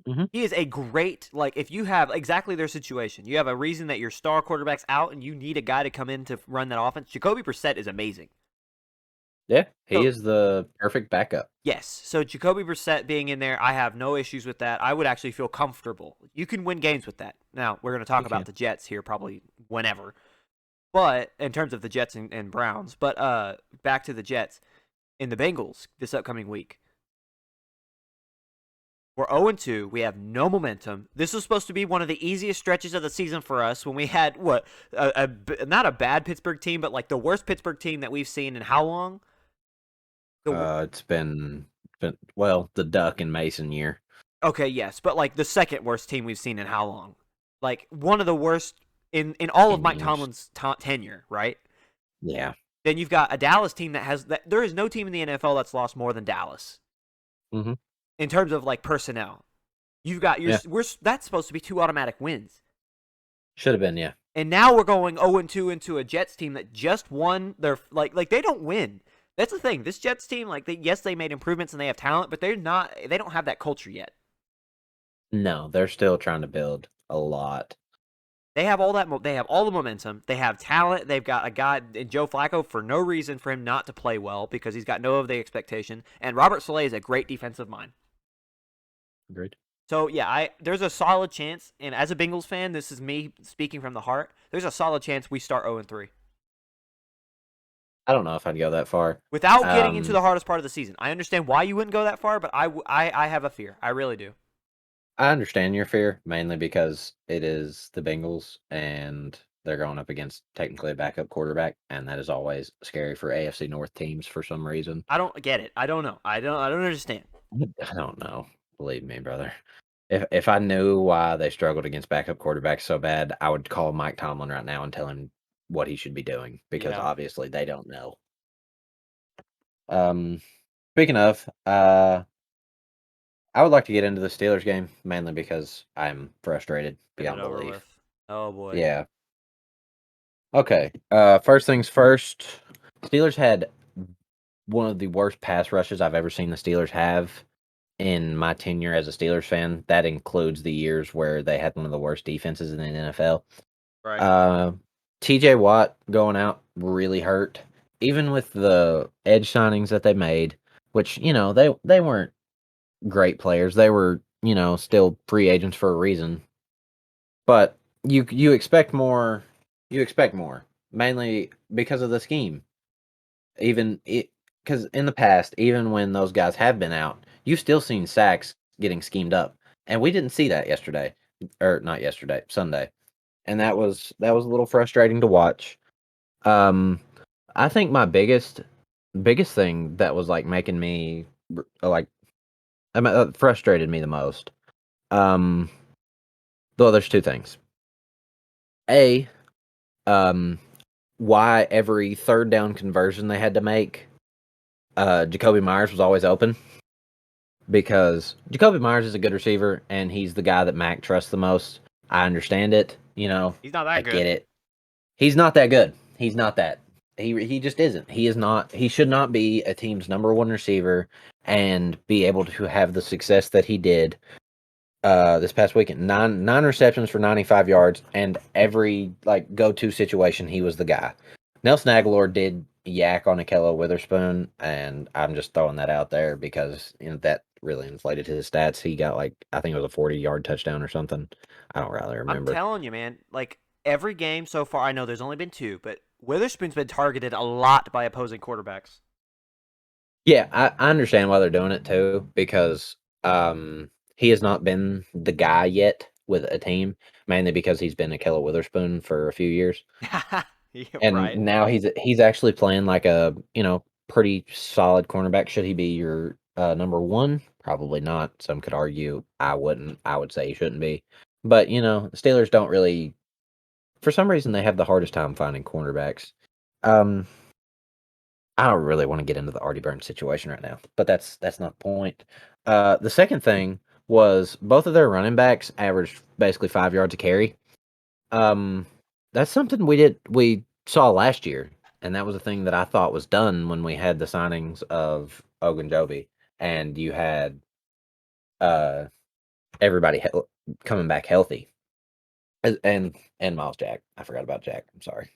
Hmm. He is a great, if you have exactly their situation, you have a reason that your star quarterback's out and you need a guy to come in to run that offense. Jacoby Brissett is amazing. Yeah, he So, is the perfect backup. yes. So Jacoby Brissett being in there, I have no issues with that. I would actually feel comfortable. You can win games with that. Now, we're going to talk You about can. the Jets here probably whenever. But in terms of the Jets and Browns, but back to the Jets in the Bengals this upcoming week. We're 0-2. We have no momentum. This was supposed to be one of the easiest stretches of the season for us when we had not a bad Pittsburgh team, but like the worst Pittsburgh team that we've seen in how long? It's been well, the Duck and Mason year. Okay, yes, but like the second worst team we've seen in how long? Like one of the worst in all of 10 Mike years. Tomlin's tenure, right? Yeah. Then you've got a Dallas team that there is no team in the NFL that's lost more than Dallas Hmm. in terms of like personnel. You've got Yeah. that's supposed to be 2 automatic wins. Should have been, yeah. And now we're going 0-2 into a Jets team that just won their like they don't win. That's the thing. This Jets team, yes, they made improvements and they have talent, but they don't have that culture yet. No, they're still trying to build a lot. They have all that. They have all the momentum. They have talent. They've got a guy in Joe Flacco for no reason for him not to play well because he's got no of the expectation. And Robert Saleh is a great defensive mind. Agreed. So yeah, there's a solid chance. And as a Bengals fan, this is me speaking from the heart. There's a solid chance we start 0-3 I don't know if I'd go that far. without getting into the hardest part of the season. I understand why you wouldn't go that far, but I have a fear. I really do. I understand your fear, mainly because it is the Bengals and they're going up against technically a backup quarterback, and that is always scary for AFC North teams for some reason. I don't get it. I don't know. I don't understand. I don't know. Believe me, brother. If I knew why they struggled against backup quarterbacks so bad, I would call Mike Tomlin right now and tell him what he should be doing because Yeah. obviously they don't know. Um, speaking of, I would like to get into the Steelers game mainly because I'm frustrated Get it beyond over belief. with. Oh boy. Yeah. Okay. First things first. Steelers had one of the worst pass rushes I've ever seen the Steelers have in my tenure as a Steelers fan. That includes the years where they had one of the worst defenses in the NFL. Right. TJ Watt going out really hurt. Even with the edge signings that they made, which, they weren't great players. They were, still free agents for a reason. But you expect more. You expect more, mainly because of the scheme. Even it, because in the past, even when those guys have been out, you've still seen sacks getting schemed up, and we didn't see that yesterday, or not yesterday, Sunday, and that was a little frustrating to watch. Um, I think my biggest thing that was like making me like frustrated me the most. Um, though there's two things. A, um, why every third down conversion they had to make, Jacoby Myers was always open. because Jacoby Myers is a good receiver and he's the guy that Mac trusts the most. I understand it. He's not I that get good. it. He's not that good. He's not that. He just isn't. He is not. He should not be a team's number one receiver and be able to have the success that he did this past weekend. Nine receptions for 95 yards, and every like go to situation he was the guy. Nelson Aguilar did yak on Akello Witherspoon, and I'm just throwing that out there because that really inflated his stats. He got like I think it was a 40-yard touchdown or something. I don't really I'm remember. telling you, man. Like every game so far, I know there's only been two, but Witherspoon's been targeted a lot by opposing quarterbacks. Yeah, I understand why they're doing it too, because he has not been the guy yet with a team, mainly because he's been a Akello Witherspoon for a few years. Yeah, And right. now he's actually playing like a, pretty solid cornerback. Should he be your number one? Probably not. Some could argue I wouldn't. I would say he shouldn't be. But, the Steelers don't really, for some reason they have the hardest time finding cornerbacks. Um I don't really want to get into the Artie Burns situation right now, but that's not the point. The second thing was both of their running backs averaged basically 5 yards a carry. Um, that's something we saw last year, and that was a thing that I thought was done when we had the signings of Ogunjobi, and you had uh everybody coming back healthy, and Miles Jack. I forgot about Jack. I'm sorry.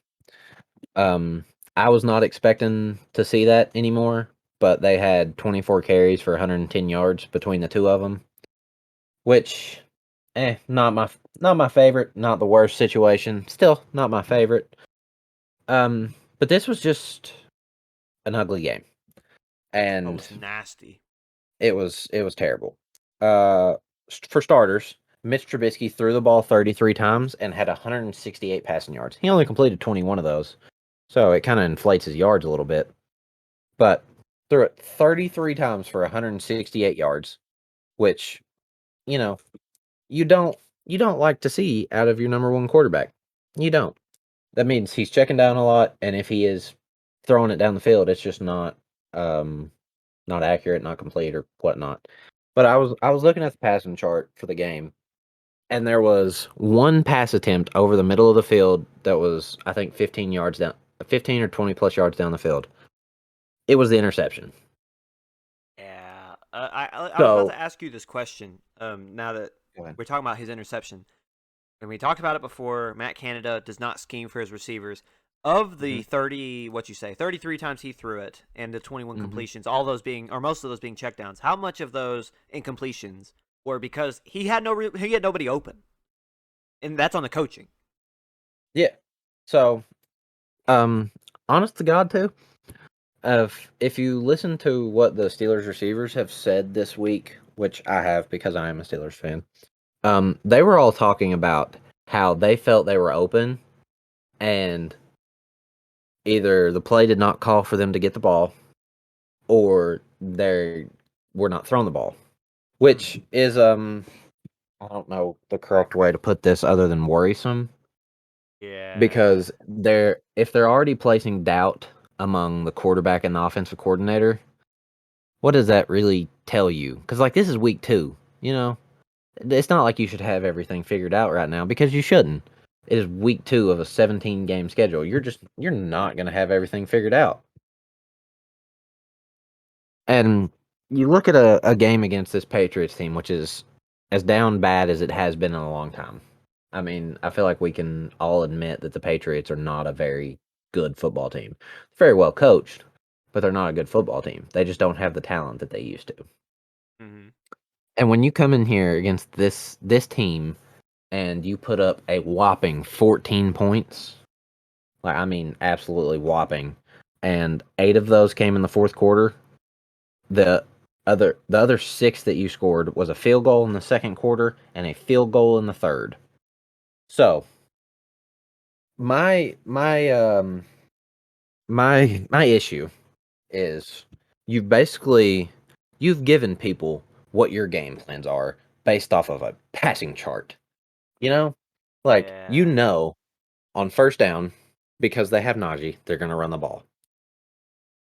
Um, I was not expecting to see that anymore, but they had 24 carries for 110 yards between the two of them, which, not my favorite, not the worst situation. Still not my favorite. But this was just an ugly game, That and was nasty. it was terrible. Uh, for starters, Mitch Trubisky threw the ball 33 times and had 168 passing yards. He only completed 21 of those, so it kind of inflates his yards a little bit. But threw it 33 times for 168 yards, which, you know, you don't you don't like to see out of your number one quarterback. You don't. That means he's checking down a lot, and if he is throwing it down the field, it's just um not accurate, not complete, or whatnot. But I was looking at the passing chart for the game, and there was one pass attempt over the middle of the field that was I think 15 yards down, 15 or 20 plus yards down the field. It was the interception. Yeah. I was about So to ask you this question. Now that go ahead. we're talking about his interception, and we talked about it before, Matt Canada does not scheme for his receivers. Of Hmm. the 33 times he threw it, and the 21 Hmm. completions, all those being, or most of those being checkdowns, how much of those incompletions were because he had he had nobody open, and that's on the coaching. Yeah. So, um, honest to God, too, if you listen to what the Steelers receivers have said this week, which I have because I am a Steelers fan, they were all talking about how they felt they were open, and either the play did not call for them to get the ball, or they were not throwing the ball, Hmm. which is I don't know the correct way to put this other than worrisome. Yeah. Because if they're already placing doubt among the quarterback and the offensive coordinator, what does that really tell you? Because like this is week two, it's not like you should have everything figured out right now because you shouldn't. It is week two of a 17 game schedule. You're not gonna have everything figured out. And you look at a game against this Patriots team, which is as down bad as it has been in a long time. I mean, I feel like we can all admit that the Patriots are not a very good football team. Very well coached, but they're not a good football team. They just don't have the talent that they used to. Hmm. And when you come in here against this team and you put up a whopping 14 points, like I mean absolutely whopping, and 8 of those came in the fourth quarter, the the other 6 that you scored was a field goal in the second quarter and a field goal in the third. So, my issue is you've given people what your game plans are based off of a passing chart. You know? Like, Yeah. on first down, because they have Najee, they're gonna run the ball.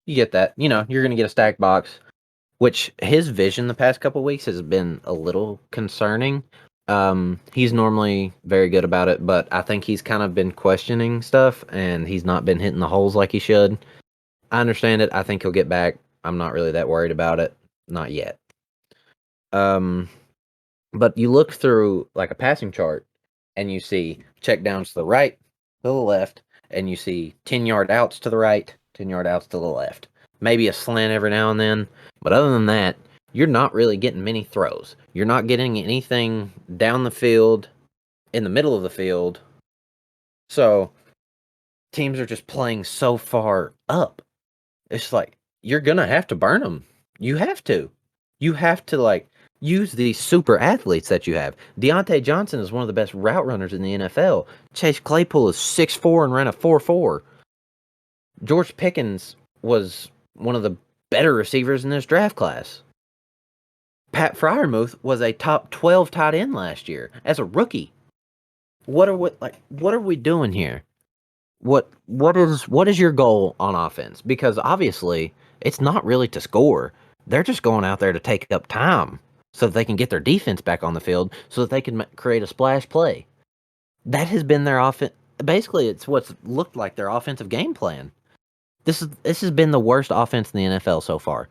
You get that. You're gonna get a stack box. which his vision the past couple weeks has been a little concerning. He's normally very good about it, but I think he's kind of been questioning stuff and he's not been hitting the holes like he should. I understand it. I think he'll get back. I'm not really that worried about it. Not yet. Um, but you look through like a passing chart and you see check downs to the right, to the left, and you see 10-yard outs to the right, 10-yard outs to the left. Maybe a slant every now and then, but other than that, you're not really getting many throws. You're not getting anything down the field, in the middle of the field. So teams are just playing so far up. It's like you're gonna have to burn them. You have to. You have to like use these super athletes that you have. Deontay Johnson is one of the best route runners in the NFL. Chase Claypool is 6'4" and ran a 4.4. George Pickens was one of the better receivers in this draft class. Pat Fryermuth was a top 12 tight end last year as a rookie. What are we doing here? What is your goal on offense? Because obviously it's not really to score. They're just going out there to take up time so that they can get their defense back on the field so that they can create a splash play. That has been their offense. Basically, it's what's looked like their offensive game plan. This has been the worst offense in the NFL so far.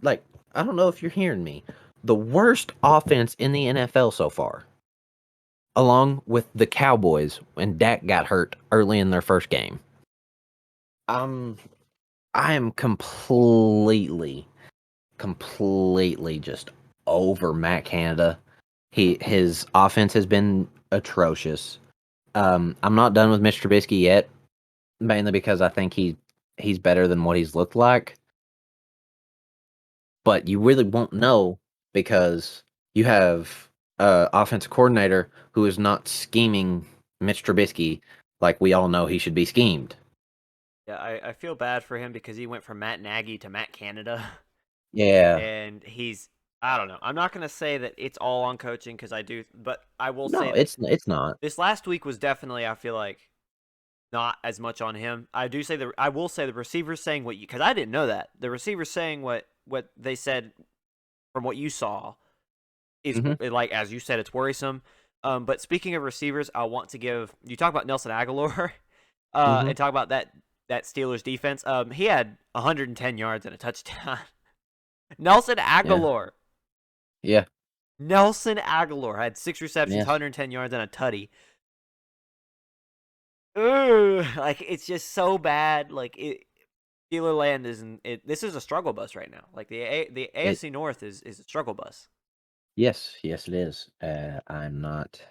Like, I don't know if you're hearing me. The worst offense in the NFL so far, along with the Cowboys when Dak got hurt early in their first game. I am completely just over Matt Canada. His offense has been atrocious. I'm not done with Mitch Trubisky yet, mainly because I think he's better than what he's looked like. But you really won't know because you have an offensive coordinator who is not scheming Mitch Trubisky like we all know he should be schemed. Yeah, I feel bad for him because he went from Matt Nagy to Matt Canada. Yeah. And I don't know. I'm not going to say that it's all on coaching because but I will No, say that it's not. this last week was definitely, I feel like, not as much on him. I will say the receivers saying because I didn't know that. The receivers saying what they said from what you saw is Mhm. like, as you said, it's worrisome. But speaking of receivers, I want to you talk about Nelson Aguilar, Mhm. and talk about that Steelers defense. He had 110 yards and a touchdown. Nelson Yeah. Aguilar. Yeah. Nelson Aguilar had 6 receptions, Yes. 110 yards, and a tutty. Ugh, like it's just so bad. Like Steeler land isn't. This is a struggle bus right now. Like the It AFC North is a struggle bus. yes, yes it is. I'm not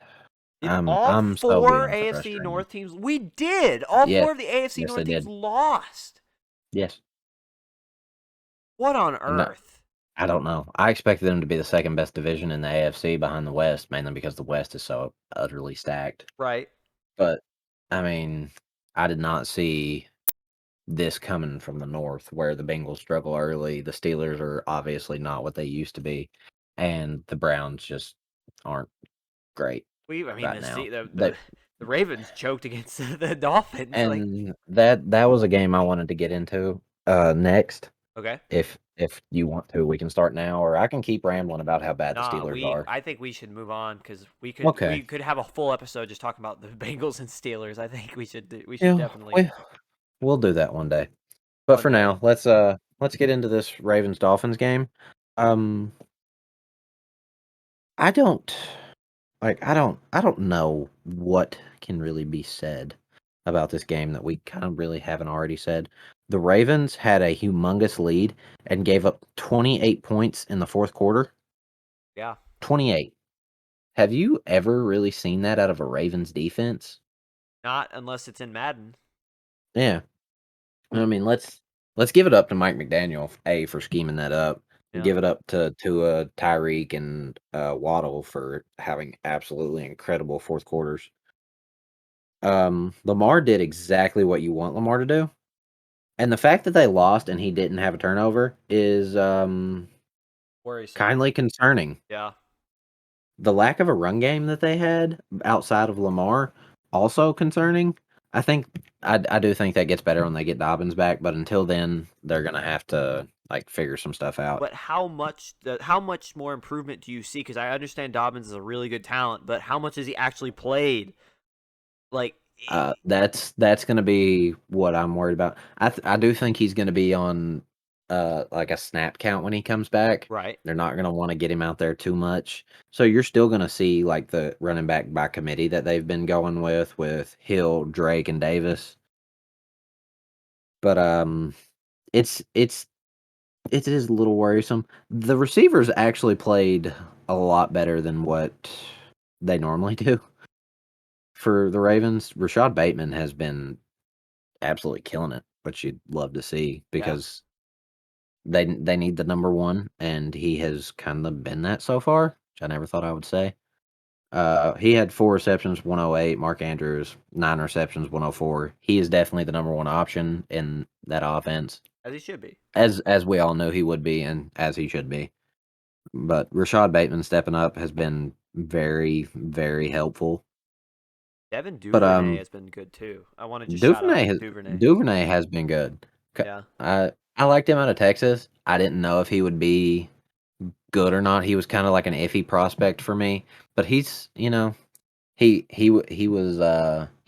Did all I'm so four beyond AFC frustrated. North teams? We did. All Yes. four of the AFC Yes they North teams did. lost. Yes. What on And earth? I don't know. I expected them to be the second best division in the AFC behind the West, mainly because the West is so utterly stacked. Right. But I mean, I did not see this coming from the North, where the Bengals struggle early. The Steelers are obviously not what they used to be, and the Browns just aren't great I mean, right now. the Ravens choked against the Dolphins. Like, And that was a game I wanted to get into next. okay. If you want to, we can start now, or I can keep rambling about how bad the Nah, Steelers are. I think we should move on because we Okay. could have a full episode just talking about the Bengals and Steelers. I think we should Yeah, definitely we'll do that one day. But one for day. now, let's get into this Ravens Dolphins game. Um I don't I don't know what can really be said about this game that we kind of really haven't already said. The Ravens had a humongous lead and gave up 28 points in the fourth quarter. Yeah. 28. Have you ever really seen that out of a Ravens defense? Not unless it's in Madden. Yeah. I mean, let's give it up to Mike McDaniel, for scheming that up. Yeah. Give it up to Tyreek and Waddle for having absolutely incredible fourth quarters. Lamar did exactly what you want Lamar to do. And the fact that they lost and he didn't have a turnover is Worrisome. kindly concerning. Yeah. The lack of a run game that they had outside of Lamar also concerning. I do think that gets better when they get Dobbins back, but until then, they're gonna have to like figure some stuff out. But how much more improvement do you see? Because I understand Dobbins is a really good talent, but how much has he actually played? Like, That's gonna be what I'm worried about. I do think he's gonna be on like a snap count when he comes back. right? They're not gonna want to get him out there too much. So you're still gonna see like the running back by committee that they've been going with Hill, Drake, and Davis. But it's it is a little worrisome. The receivers actually played a lot better than what they normally do for the Ravens. Rashad Bateman has been absolutely killing it, which you'd love to see Yeah, because they need the number one, and he has kind of been that so far, which I never thought I would say. He had 4 receptions, 108. Mark Andrews, 9 receptions, 104. He is definitely the number one option in that offense, as he should be. as we all knew he would be, and as he should be. But Rashad Bateman stepping up has been very, very helpful. Devin But Duvernay has been good too. I want to just shout out Duvernay has Duvernay. Duvernay has been good. Yeah, I liked him out of Texas. I didn't know if he would be good or not. He was kind of like an iffy prospect for me, but he's he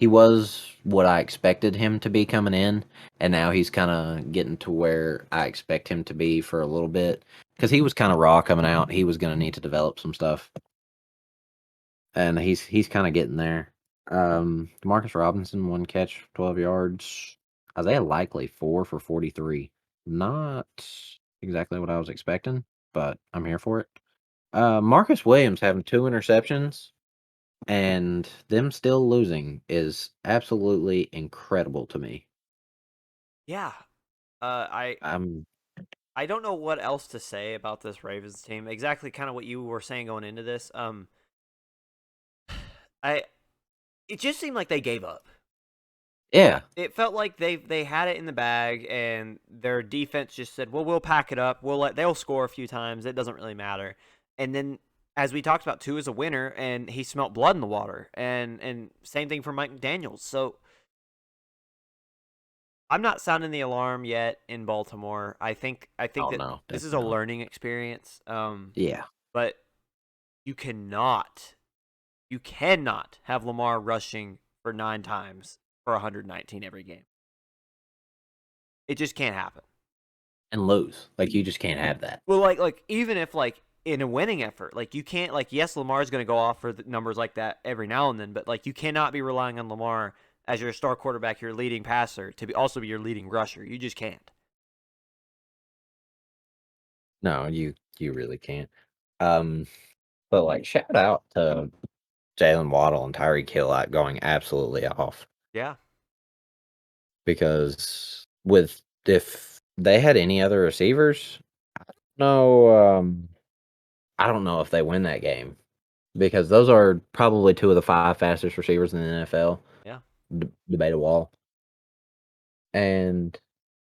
was what I expected him to be coming in, and now he's kind of getting to where I expect him to be for a little bit because he was kind of raw coming out. He was going to need to develop some stuff, and he's kind of getting there. Demarcus Robinson, 1 catch, 12 yards. Isaiah Likely, 4 for 43. Not exactly what I was expecting, but I'm here for it. Marcus Williams having 2 interceptions and them still losing is absolutely incredible to me. yeah. I I'm I don't know what else to say about this Ravens team. Exactly, kind of what you were saying going into this. I it just seemed like they gave up. yeah, It felt like they had it in the bag, and their defense just said, "Well, we'll pack it up. They'll score a few times. It doesn't really matter." And then, as we talked about, Tua is a winner, and he smelt blood in the water. And same thing for Mike Daniels. So I'm not sounding the alarm yet in Baltimore. I think oh that no, this is definitely a not. learning experience. Yeah, But you cannot you cannot have Lamar rushing for 9 times for 119 every game. It just can't happen. and lose. Like you just can't have that. Well, like even if like in a winning effort, like you can't like yes, Lamar's going to go off for the numbers like that every now and then, but like you cannot be relying on Lamar as your star quarterback, your leading passer, to be your leading rusher. You just can't. No, you really can't. Um, but like shout out to Jalen Waddle and Tyreek Hill out going absolutely off Yeah, because with if they had any other receivers, no, I don't know if they win that game because those are probably 2 of the 5 fastest receivers in the NFL. yeah, Debatable, and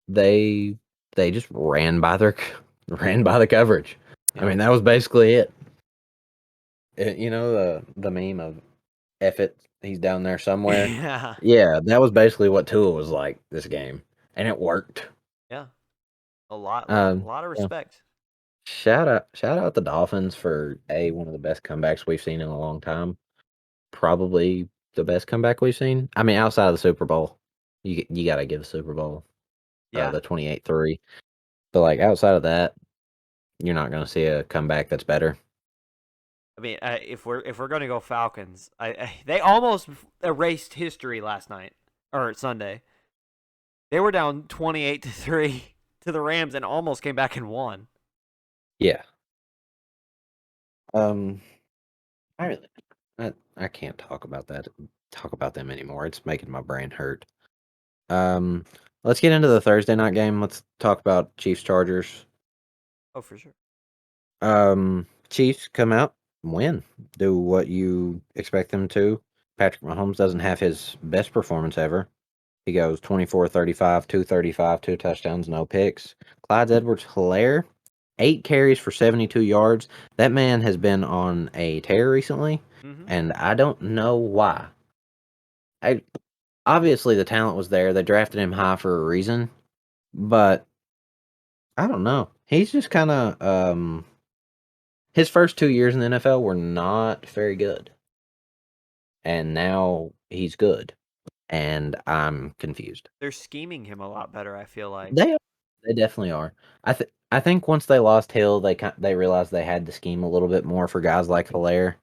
they they just ran by their ran by the coverage. I yeah, mean, that was basically it. You know the meme of F it, he's down there somewhere. yeah, Yeah, that was basically what Tua was like this game, and it worked. yeah. A lot of Yeah. respect. Shout out the Dolphins for one of the best comebacks we've seen in a long time. Probably the best comeback we've seen. I mean, outside of the Super Bowl, you got to give the Super Bowl Yeah, the 28-3. But like outside of that, you're not going to see a comeback that's better. I mean, if we're gonna go Falcons, they almost erased history last night or Sunday. They were down 28-3 to the Rams and almost came back and won. Yeah. Um, I really, I can't talk about them anymore. It's making my brain hurt. Um, let's get into the Thursday night game. Let's talk about Chiefs Chargers. Oh, for sure. Chiefs come out, win, do what you expect them to. Patrick Mahomes doesn't have his best performance ever. He goes 24-35, 235, 2 touchdowns, no picks. Clyde Edwards-Helaire, 8 carries for 72 yards. That man has been on a tear recently, Mm-hmm. and I don't know why. I Obviously the talent was there. They drafted him high for a reason, but I don't know. He's just kind of his first 2 years in the NFL were not very good, and now he's good, and I'm confused. They're scheming him a lot better, I feel like. They they definitely are. I think once they lost Hill, they realized they had to scheme a little bit more for guys like Hilaire.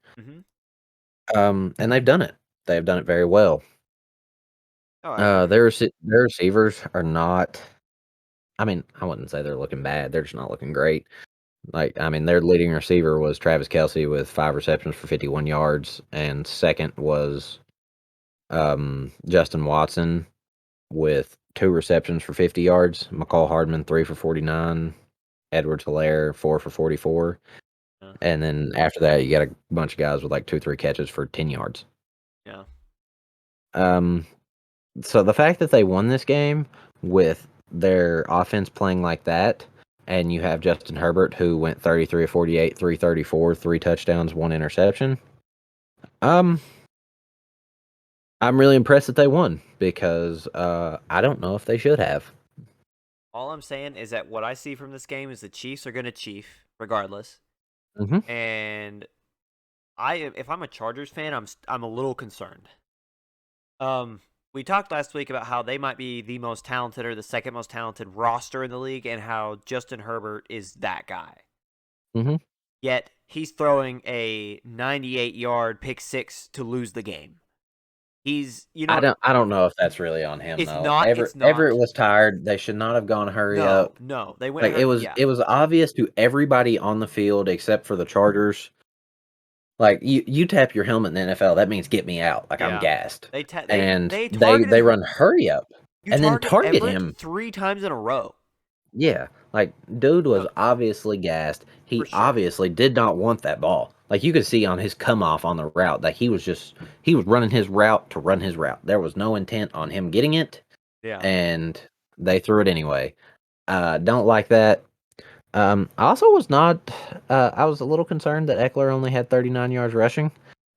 Hmm. And they've done it. They've done it very well. Oh, I agree. Their receivers are not. I mean, I wouldn't say they're looking bad. They're just not looking great. Like, I mean, their leading receiver was Travis Kelsey with 5 receptions for 51 yards, and second was Justin Watson with 2 receptions for 50 yards. McCall Hardman 3 for 49. Edwards Hilaire 4 for 44. Yeah. And then after that, you got a bunch of guys with like 2, 3 catches for 10 yards. Yeah. Um, so the fact that they won this game with their offense playing like that, and you have Justin Herbert who went 33 of 48, 334, 3 touchdowns, 1 interception. Um, I'm really impressed that they won because I don't know if they should have. All I'm saying is that what I see from this game is the Chiefs are going to chief regardless. Hmm. And if I'm a Chargers fan, I'm a little concerned. We talked last week about how they might be the most talented or the second most talented roster in the league, and how Justin Herbert is that guy. Hmm. Yet he's throwing a 98-yard pick six to lose the game. He's, you know, I don't know if that's really on him it's though. not. It's Everett not. was tired. They should not have gone hurry No, up. no, they went Like hurt. Yeah, it was obvious to everybody on the field except for the Chargers. Like you tap your helmet in the NFL, that means get me out. Like I'm yeah. gassed. They ta- And they they targeted run hurry up you and then target target Everett him. 3 times in a row. Yeah. Like dude was No, obviously gassed. for He sure. obviously did not want that ball. Like you could see on his come off on the route that he was running his route to run his route. There was no intent on him getting it Yeah. and they threw it anyway. Don't like that. I also was not. I was a little concerned that Eckler only had 39 yards rushing,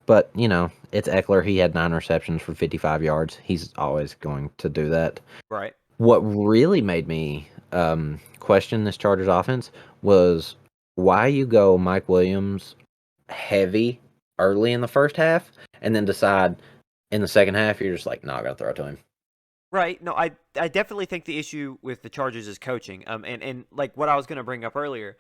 but it's Eckler. He had 9 receptions for 55 yards. He's always going to do that. Right. What really made me question this Chargers offense was why you go Mike Williams heavy early in the first half and then decide in the second half you're just like not gonna throw it to him. Right. No, I definitely think the issue with the Chargers is coaching. And like what I was going to bring up earlier,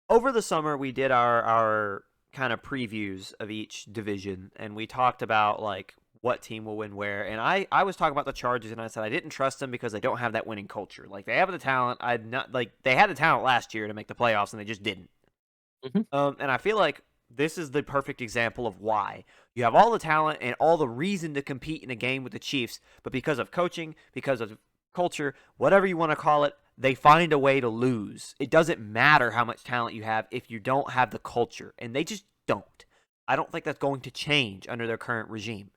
over the summer we did our kind of previews of each division, and we talked about like what team will win where. And I was talking about the Chargers, and I said I didn't trust them because they don't have that winning culture. Like they have the talent. I'd not like they had the talent last year to make the playoffs, and they just didn't. Hmm. And I feel like this is the perfect example of why. You have all the talent and all the reason to compete in a game with the Chiefs, but because of coaching, because of culture, whatever you want to call it, they find a way to lose. It doesn't matter how much talent you have if you don't have the culture, and they just don't. I don't think that's going to change under their current regime.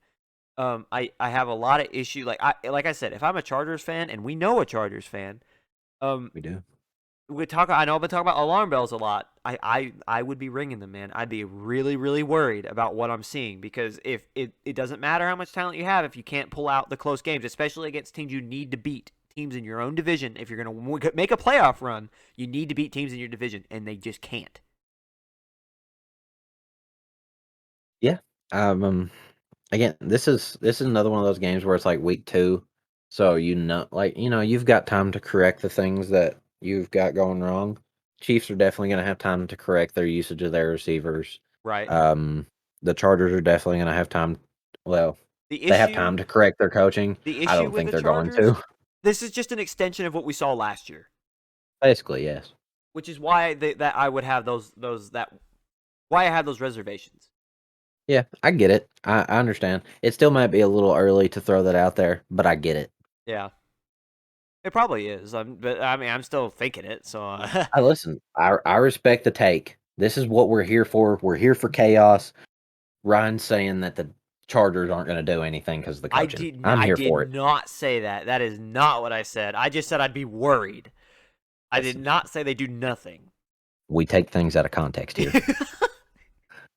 I have a lot of issue. Like I said, if I'm a Chargers fan, and we know a Chargers fan, um, We do. we talk. I know I've been talking about alarm bells a lot. I would be ringing them, man. I'd be really really worried about what I'm seeing, because if it doesn't matter how much talent you have if you can't pull out the close games, especially against teams you need to beat, teams in your own division. If you're gonna make a playoff run, you need to beat teams in your division, and they just can't. Yeah. Um, Again, this is another one of those games where it's like week 2, so you've got time to correct the things that you've got going wrong. Chiefs are definitely going to have time to correct their usage of their receivers. Right. Um, the Chargers are definitely going to have time. Well, The they have issue time to correct their coaching. the I issue don't with think the they're going Chargers, to. this is just an extension of what we saw last year, Basically, yes. which is why that I would have why I have those reservations. Yeah, I get it. I understand. It still might be a little early to throw that out there, but I get it. Yeah. It probably is. But I mean, I'm still thinking it. So I listen. I respect the take. This is what we're here for. We're here for chaos. Ryan's saying that the Chargers aren't going to do anything because of the coaching. I'm I here did for it. not say that. That is not what I said. I just said I'd be worried. I did Listen, not say they do nothing. we take things out of context here.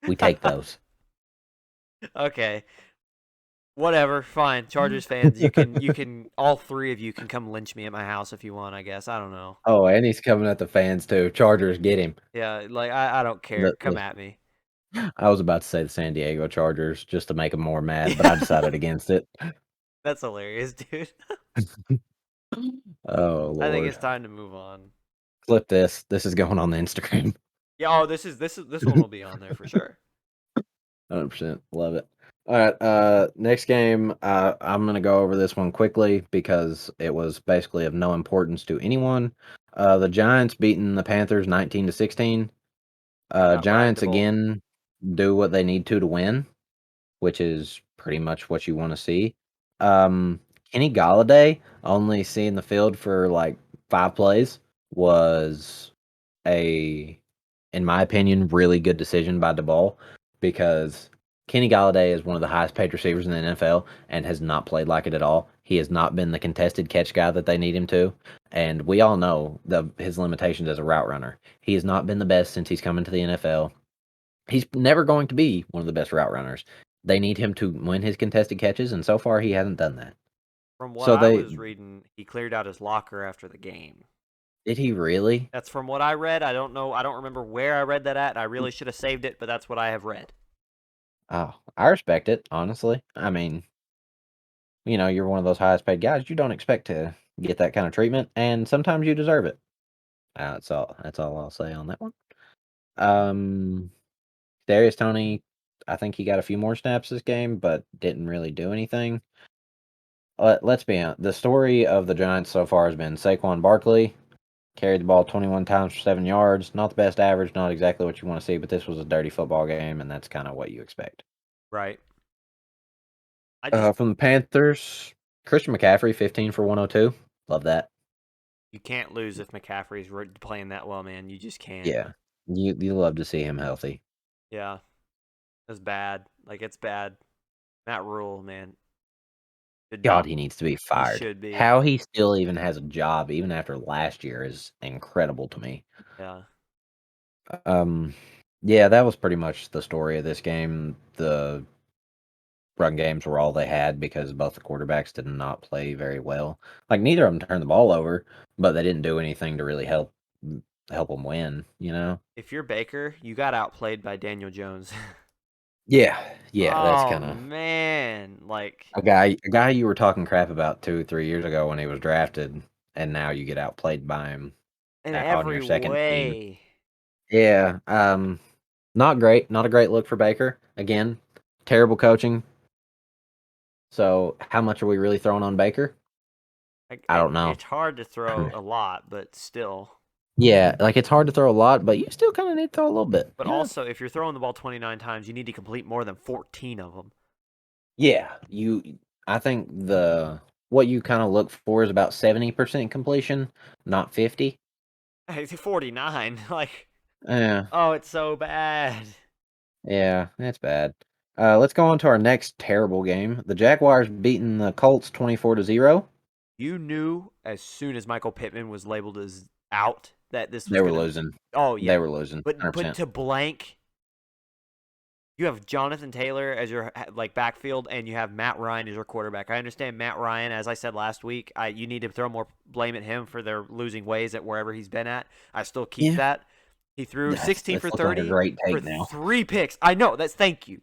We take those. Okay. Whatever, fine. Chargers fans, you can all three of you can come lynch me at my house if you want, I guess. I don't know. Oh, and he's coming at the fans too. Chargers, get him. Yeah, like I don't care. Come at me. I was about to say the San Diego Chargers just to make them more mad, but I Yeah. decided against it. That's hilarious, dude. Oh I think Lord. it's time to move on. Clip this. This is going on the Instagram. Yeah, oh, this one will be on there for sure. 100%. Love it. All right. Next game. I'm gonna go over this one quickly because it was basically of no importance to anyone. The Giants beating the Panthers 19-16. How about Ryan Giants DeBolt? again do what they need to win, which is pretty much what you want to see. Um, Kenny Galladay only seeing the field for like 5 plays was a, in my opinion, really good decision by DeBall because Kenny Galladay is one of the highest paid receivers in the NFL and has not played like it at all. He has not been the contested catch guy that they need him to. And we all know his limitations as a route runner. He has not been the best since he's come into the NFL. He's never going to be one of the best route runners. They need him to win his contested catches, and so far he hasn't done that. From what So I they was reading, he cleared out his locker after the game. did he really? That's from what I read. I don't know. I don't remember where I read that at. And I really should have saved it, but that's what I have read. Oh, I respect it, honestly. I mean, you're one of those highest paid guys. You don't expect to get that kind of treatment, and sometimes you deserve it. That's all I'll say on that one. Um, Darius Toney, I think he got a few more snaps this game, but didn't really do anything. Let's be honest. The story of the Giants so far has been Saquon Barkley carried the ball 21 times for 7 yards. Not the best average, not exactly what you want to see, but this was a dirty football game, and that's kind of what you expect. Right. I just From the Panthers, Christian McCaffrey, 15 for 102. Love that. You can't lose if McCaffrey's playing that well, man. You just can't. Yeah, you love to see him healthy. Yeah, it's bad. Like it's bad. Matt Rule, man, did God, not. he needs to be He fired. should be. How he still even has a job, even after last year, is incredible to me. Yeah. Um, yeah, that was pretty much the story of this game. The run games were all they had because both the quarterbacks did not play very well. Like neither of them turned the ball over, but they didn't do anything to really help them win. If you're Baker, you got outplayed by Daniel Jones. Yeah, that's Oh kind of man, like a guy you were talking crap about 2 3 years ago when he was drafted, and now you get outplayed by him in on every your second team. way. Yeah, not great, not a great look for Baker. Again, terrible coaching. So how much are we really throwing on Baker? Like I don't know. it's hard to throw a lot, but still. Yeah, like it's hard to throw a lot, but you still kind of need to throw a little bit. But also, if you're throwing the ball 29 times, you need to complete more than 14 of them. Yeah, I think what you kind of look for is about 70% completion, not 50. 49, like, Yeah, oh, it's so bad. yeah, that's bad. Let's go on to our next terrible game. The Jaguars beating the Colts 24-0. You knew as soon as Michael Pittman was labeled as out that this was They were gonna. losing. Oh They yeah, were losing, but 100%. to blank, you have Jonathan Taylor as your like backfield, and you have Matt Ryan as your quarterback. I understand Matt Ryan, as I said last week. You need to throw more blame at him for their losing ways at wherever he's been at. I still keep Yeah, that. He threw that's 16 that's for looking like a 30 great for take now. 3 picks. I know that's thank you.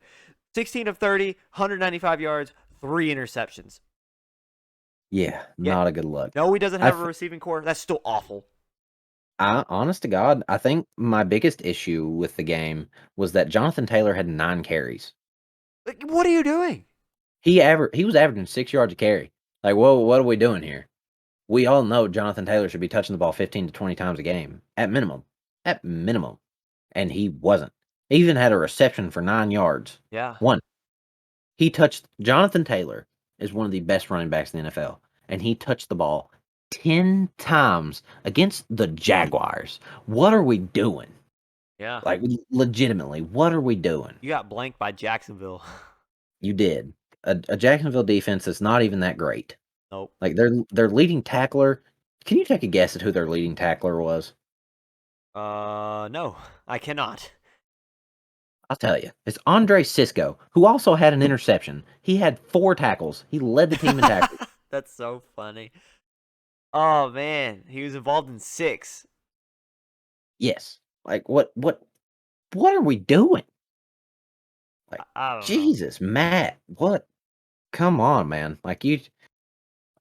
16 of 30, 195 yards, 3 interceptions. Yeah, Yeah, not a good look. no, he doesn't I, have a receiving core. That's still awful. honest to God, I think my biggest issue with the game was that Jonathan Taylor had 9 carries. Like, what are you doing? He was averaging 6 yards a carry. Like, whoa, what are we doing here? We all know Jonathan Taylor should be touching the ball 15 to 20 times a game at minimum, and he wasn't. He even had a reception for 9 yards. Yeah, One, he touched Jonathan Taylor is one of the best running backs in the NFL, and he touched the ball 10 times against the Jaguars. What are we doing? yeah. Like, legitimately, what are we doing? You got blanked by Jacksonville. You did. A Jacksonville defense that's not even that great. Nope. Like, their leading tackler. Can you take a guess at who their leading tackler was? No, I cannot. I'll tell you, it's Andre Cisco, who also had an interception. He had 4 tackles. He led the team in tackles. That's so funny. Oh man, he was involved in 6. Yes. Like what are we doing? Like I don't know. Jesus, Matt, what? Come on, man. Like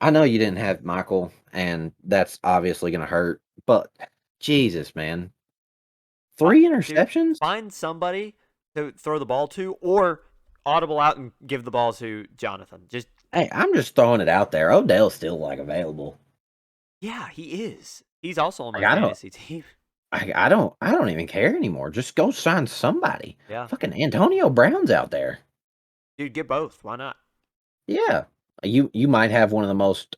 I know you didn't have Michael, and that's obviously going to hurt, but Jesus, man. 3 Dude, interceptions? find somebody to throw the ball to, or audible out and give the ball to Jonathan. Just Hey, I'm just throwing it out there. Odell's still like available. yeah, he is. He's also on Like my fantasy team. I don't even care anymore. Just go sign somebody. Yeah, Fucking Antonio Brown's out there. dude, get both. Why not? Yeah. You might have one of the most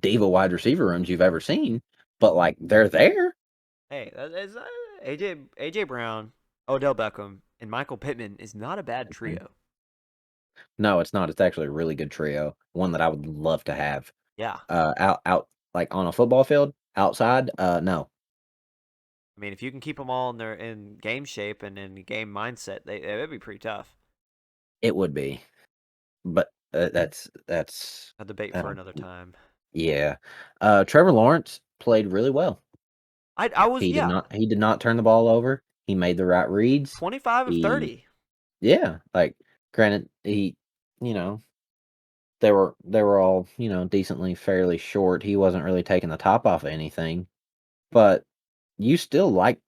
diva wide receiver rooms you've ever seen, but like they're there. Hey, that is AJ Brown, Odell Beckham, and Michael Pittman is not a bad Mhm. trio. No, it's not. It's actually a really good trio. One that I would love to have. Yeah, Out like on a football field, outside, no. I mean, if you can keep them all in their in game shape and in game mindset, that'd be pretty tough. It would be. But that's A debate for um, another time. yeah. Trevor Lawrence played really well. I was yeah, He did not turn the ball over. He made the right reads. 25 of He 30. Yeah, like granted you know, they were all, decently fairly short. He wasn't really taking the top off of anything, but you still like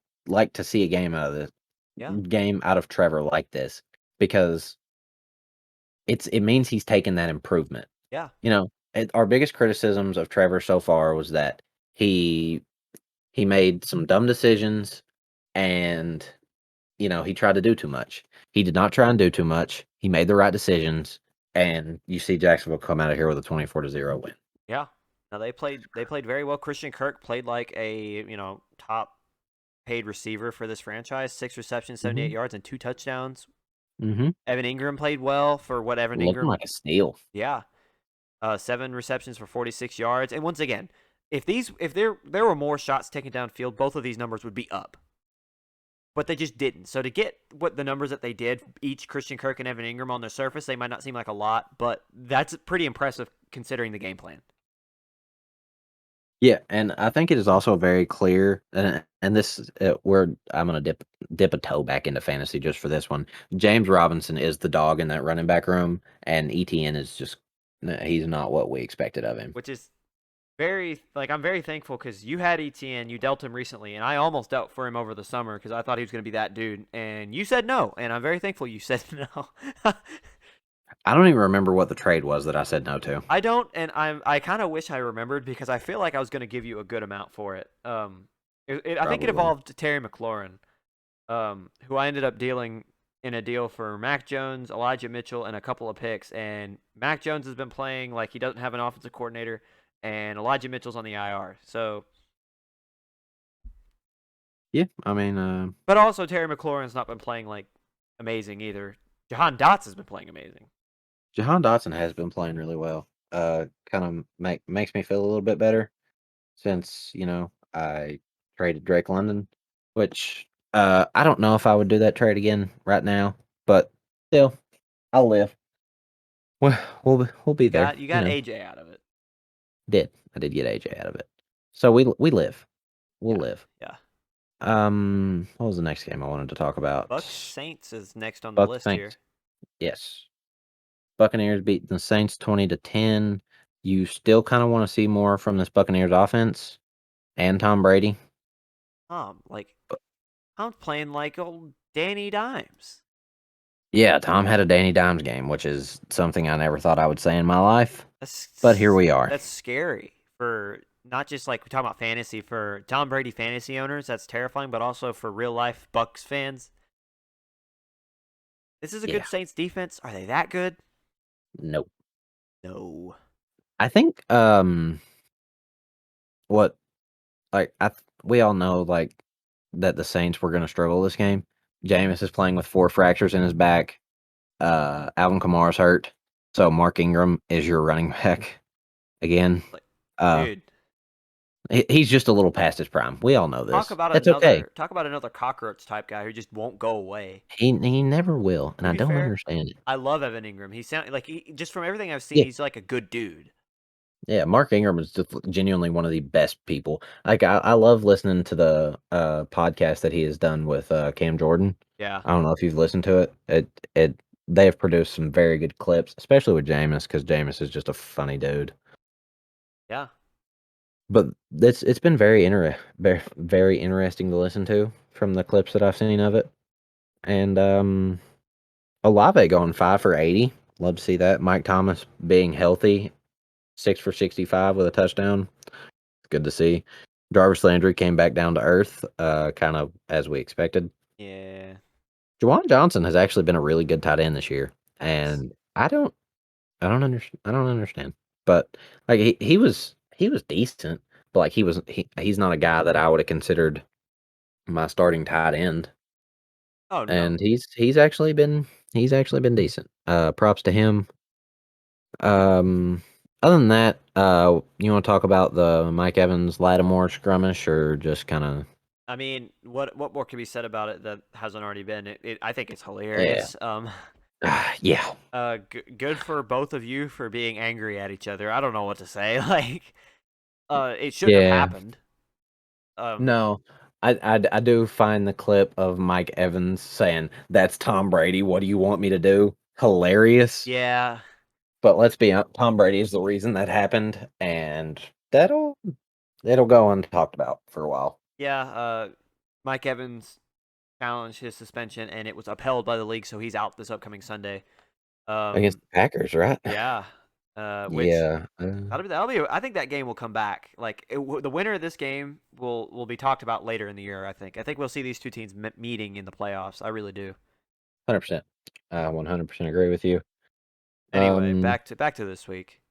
to see a Yeah, game out of Trevor like this because it means he's taken that improvement. yeah, Our biggest criticisms of Trevor so far was that he he made some dumb decisions and he tried to do too much. He did not try and do too much. He made the right decisions, and you see Jacksonville come out of here with a 24-0 win. yeah. Now they played very well. Christian Kirk played like a top paid receiver for this franchise. 6 receptions, 78 Mhm, yards, and 2 touchdowns. mhm. Evan Ingram played well for what Evan Looking Ingram. like a steal. Yeah, 7 receptions for 46 yards. And once again, if there were more shots taken downfield, both of these numbers would be up. But they just didn't. So to get what the numbers that they did, each Christian Kirk and Evan Ingram on their surface, they might not seem like a lot, but that's pretty impressive considering the game plan. Yeah, and I think it is also very clear, and this where I'm gonna dip a toe back into fantasy just for this one. James Robinson is the dog in that running back room, and ETN is just he's not what we expected of him. Which is I'm very thankful because you had ETN, you dealt him recently, and I almost dealt for him over the summer because I thought he was going to be that dude, and you said no, and I'm very thankful you said no. I don't even remember what the trade was that I said no to. I don't, and I kind of wish I remembered because I feel like I was going to give you a good amount for it. I think it Probably. involved Terry McLaurin, who I ended up dealing in a deal for Mac Jones, Elijah Mitchell, and a couple of picks. And Mac Jones has been playing like he doesn't have an offensive coordinator, and Elijah Mitchell's on the IR. So, Yeah, I mean, but also Terry McLaurin's not been playing like amazing either. Jahan Dotz has been playing amazing. Jahan Dotson has been playing really well. Kind of makes me feel a little bit better since I traded Drake London, which I don't know if I would do that trade again right now, but still, I'll live. Well, we'll be You there. got you got AJ out of it. I did get AJ out of it, so we live. We'll Yeah, live. yeah. What was the next game I wanted to talk about? Bucks Saints is next on the Bucks list here. Saints. Yes. Buccaneers beat the Saints 20-10. You still kind of want to see more from this Buccaneers offense and Tom Brady. Like I'm playing like old Danny Dimes. Yeah, Tom had a Danny Dimes game, which is something I never thought I would say in my life, but here That's we are. that's scary for not just like we talk about fantasy for Tom Brady fantasy owners. That's terrifying, but also for real life Bucks fans. This is a Yeah, good Saints defense. Are they that good? nope. No. I think what we all know like that the Saints were going to struggle this game. Jameis is playing with 4 fractures in his back. Alvin Kamara's hurt, so Mark Ingram is your running back again. Like, Uh, dude. He's just a little past his prime. We all know this. That's okay. Talk about another cockroach type guy who just won't go away. He never will, and To I be don't fair, understand it. I love Evan Ingram. He sound like just from everything I've seen, Yeah, he's like a good dude. yeah. Mark Ingram is just genuinely one of the best people. Like I love listening to the podcast that he has done with Cam Jordan. Yeah, I don't know if you've listened to it. It they have produced some very good clips, especially with Jameis, because Jameis is just a funny dude. yeah. But it's been very interesting to listen to from the clips that I've seen of it. And Olave going 5 for 80. Love to see that. Mike Thomas being healthy, 6 for 65 with a touchdown. Good to see. Jarvis Landry came back down to earth, kind of as we expected. Yeah. Juwan Johnson has actually been a really good tight end this year, Has. and I don't understand. But like he was decent, but like he's not a guy that I would have considered my starting tight end, Oh and no. he's actually been decent. Props to him. Um, other than that, you want to talk about the Mike Evans Lattimore skirmish, or just kind of I mean, what more can be said about it that hasn't already been? I think it's yeah, hilarious. yeah, Good for both of you for being angry at each other. I don't know what to say. Like, it shouldn't have yeah. happened. Um, No, I do find the clip of Mike Evans saying, "That's Tom Brady. What do you want me to do?" Hilarious. yeah, But let's be honest, Tom Brady is the reason that happened, and that'll it'll go untalked about for a while yeah. Mike Evans challenged his suspension, and it was upheld by the league, so he's out this upcoming Sunday. against Um, the Packers, right? yeah. Which Yeah. that'll be. I think that game will come back. Like the winner of this game will be talked about later in the year. I think. I think we'll see these two teams meeting in the playoffs. I really do. 100%. 100% agree with you. Anyway, Um, back to this week.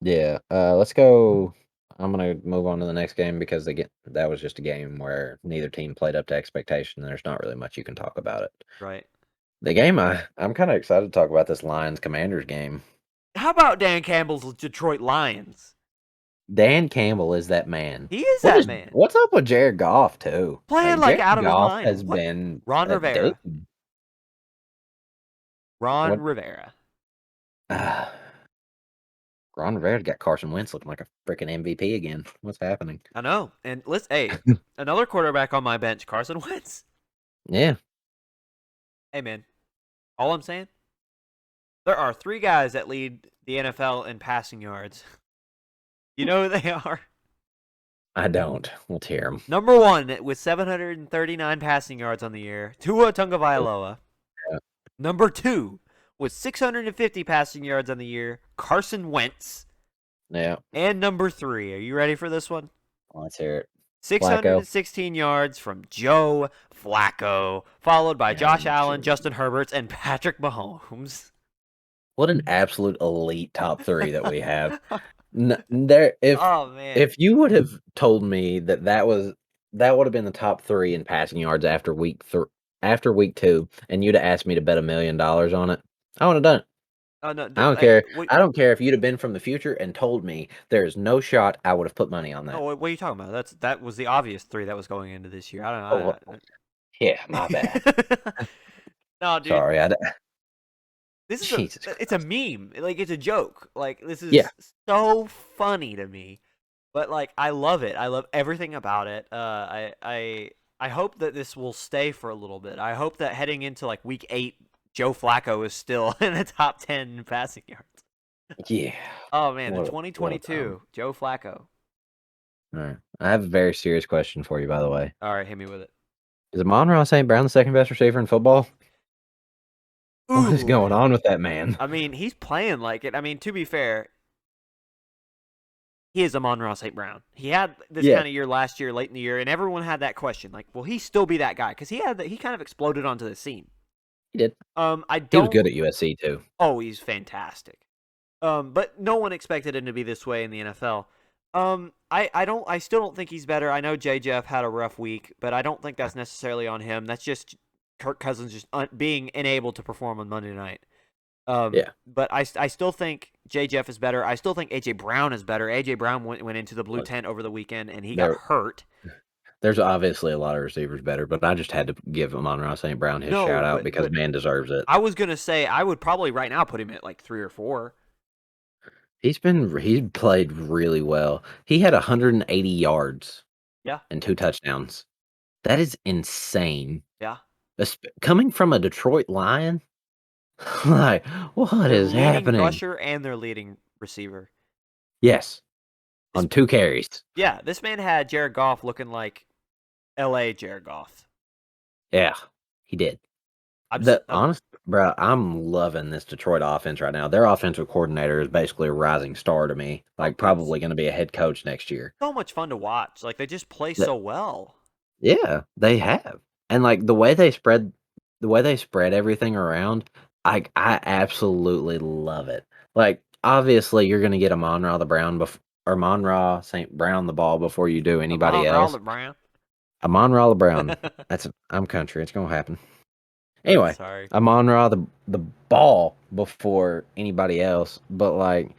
yeah. Let's go. I'm gonna move on to the next game because that was just a game where neither team played up to expectation. There's not really much you can talk about it. Right. The game I'm kind of excited to talk about this Lions Commanders game. How about Dan Campbell's Detroit Lions? Dan Campbell is that man. He is that man. What's up with Jared Goff too? Playing Like like Jared out of his Goff mind. has What? been Ron a dude. Rivera. Ron What? Rivera. Uh, Ron Rivera's got Carson Wentz looking like a freaking MVP again. What's happening? I know. And let's hey, another quarterback on my bench, Carson Wentz. Yeah, Hey man, all I'm saying, there are three guys that lead the NFL in passing yards. You know who they are? I don't. Let's hear him. Number one with 739 passing yards on the year, Tua Tagovailoa. Yeah. Number two with 650 passing yards on the year, Carson Wentz. Yeah. And number three, are you ready for this one? Let's hear it. Flacco. 616 yards from Joe Flacco, followed by Josh Allen, Justin Herbert, and Patrick Mahomes. What an absolute elite top three that we have. There, Oh man. if you would have told me that would have been the top three in passing yards after week 2, and you'd have asked me to bet $1,000,000 on it, I would have done it. Oh no, I don't hey, care. I don't care if you'd have been from the future and told me there is no shot. I would have put money on that. no, what are you talking about? That was the obvious three that was going into this year. Oh, yeah, my bad. No, dude, Sorry, this is Jesus it's a Christ. meme. Like it's a joke. Like this Yeah, is so funny to me. But like I love it. I love everything about it. I hope that this will stay for a little bit. I hope that heading into like week 8, Joe Flacco is still in the top 10 in passing yards. yeah. Oh man, the What a time. 2022 Joe Flacco. All right. I have a very serious question for you, by the way. All right, hit me with it. Is Amon-Ra St. Brown the second best receiver in football? What is Ooh, going on with that man? I mean, he's playing like it. I mean, to be fair, he is Amon-Ra St. Brown. He had this Yeah, kind of year last year, late in the year, and everyone had that question, like, will he still be that guy? Because he kind of exploded onto the scene. he did. I He was don't. good at USC too. Oh, he's fantastic. But no one expected him to be this way in the NFL. I still don't think he's better. I know J. Jeff had a rough week, but I don't think that's necessarily on him. That's just Kirk Cousins just being unable to perform on Monday night. Yeah. But I still think J. Jeff is better. I still think AJ Brown is better. AJ Brown went into the blue Look, tent over the weekend and he got there hurt. there's obviously a lot of receivers better, but I just had to give Amon-Ra St. Brown his No, shout out but because but man deserves it. I was gonna say I would probably right now put him at like 3 or 4. He's played really well. He had 180 yards Yeah, and 2 touchdowns. That is insane. yeah. Coming from a Detroit Lion, like, what Their is leading happening? rusher and their leading receiver. Yes, This on 2 carries. Yeah, this man had Jared Goff looking like L.A. Jared Goff. Yeah, he did. I'm s- The honest, bro, I'm loving this Detroit offense right now. Their offensive coordinator is basically a rising star to me. oh, Like, it's probably going to be a head coach next year. so much fun to watch. Like they just play That so well. Yeah, they have. And like the way they spread everything around, I absolutely love it. Like obviously you're gonna get Amon-Ra the Brown or Amon-Ra St. Brown the ball before you do Come anybody on, else. Robert Brown. Amon-Ra the Brown. I'm country. It's gonna happen. Anyway, Sorry. Amon-Ra the ball before anybody else. But like,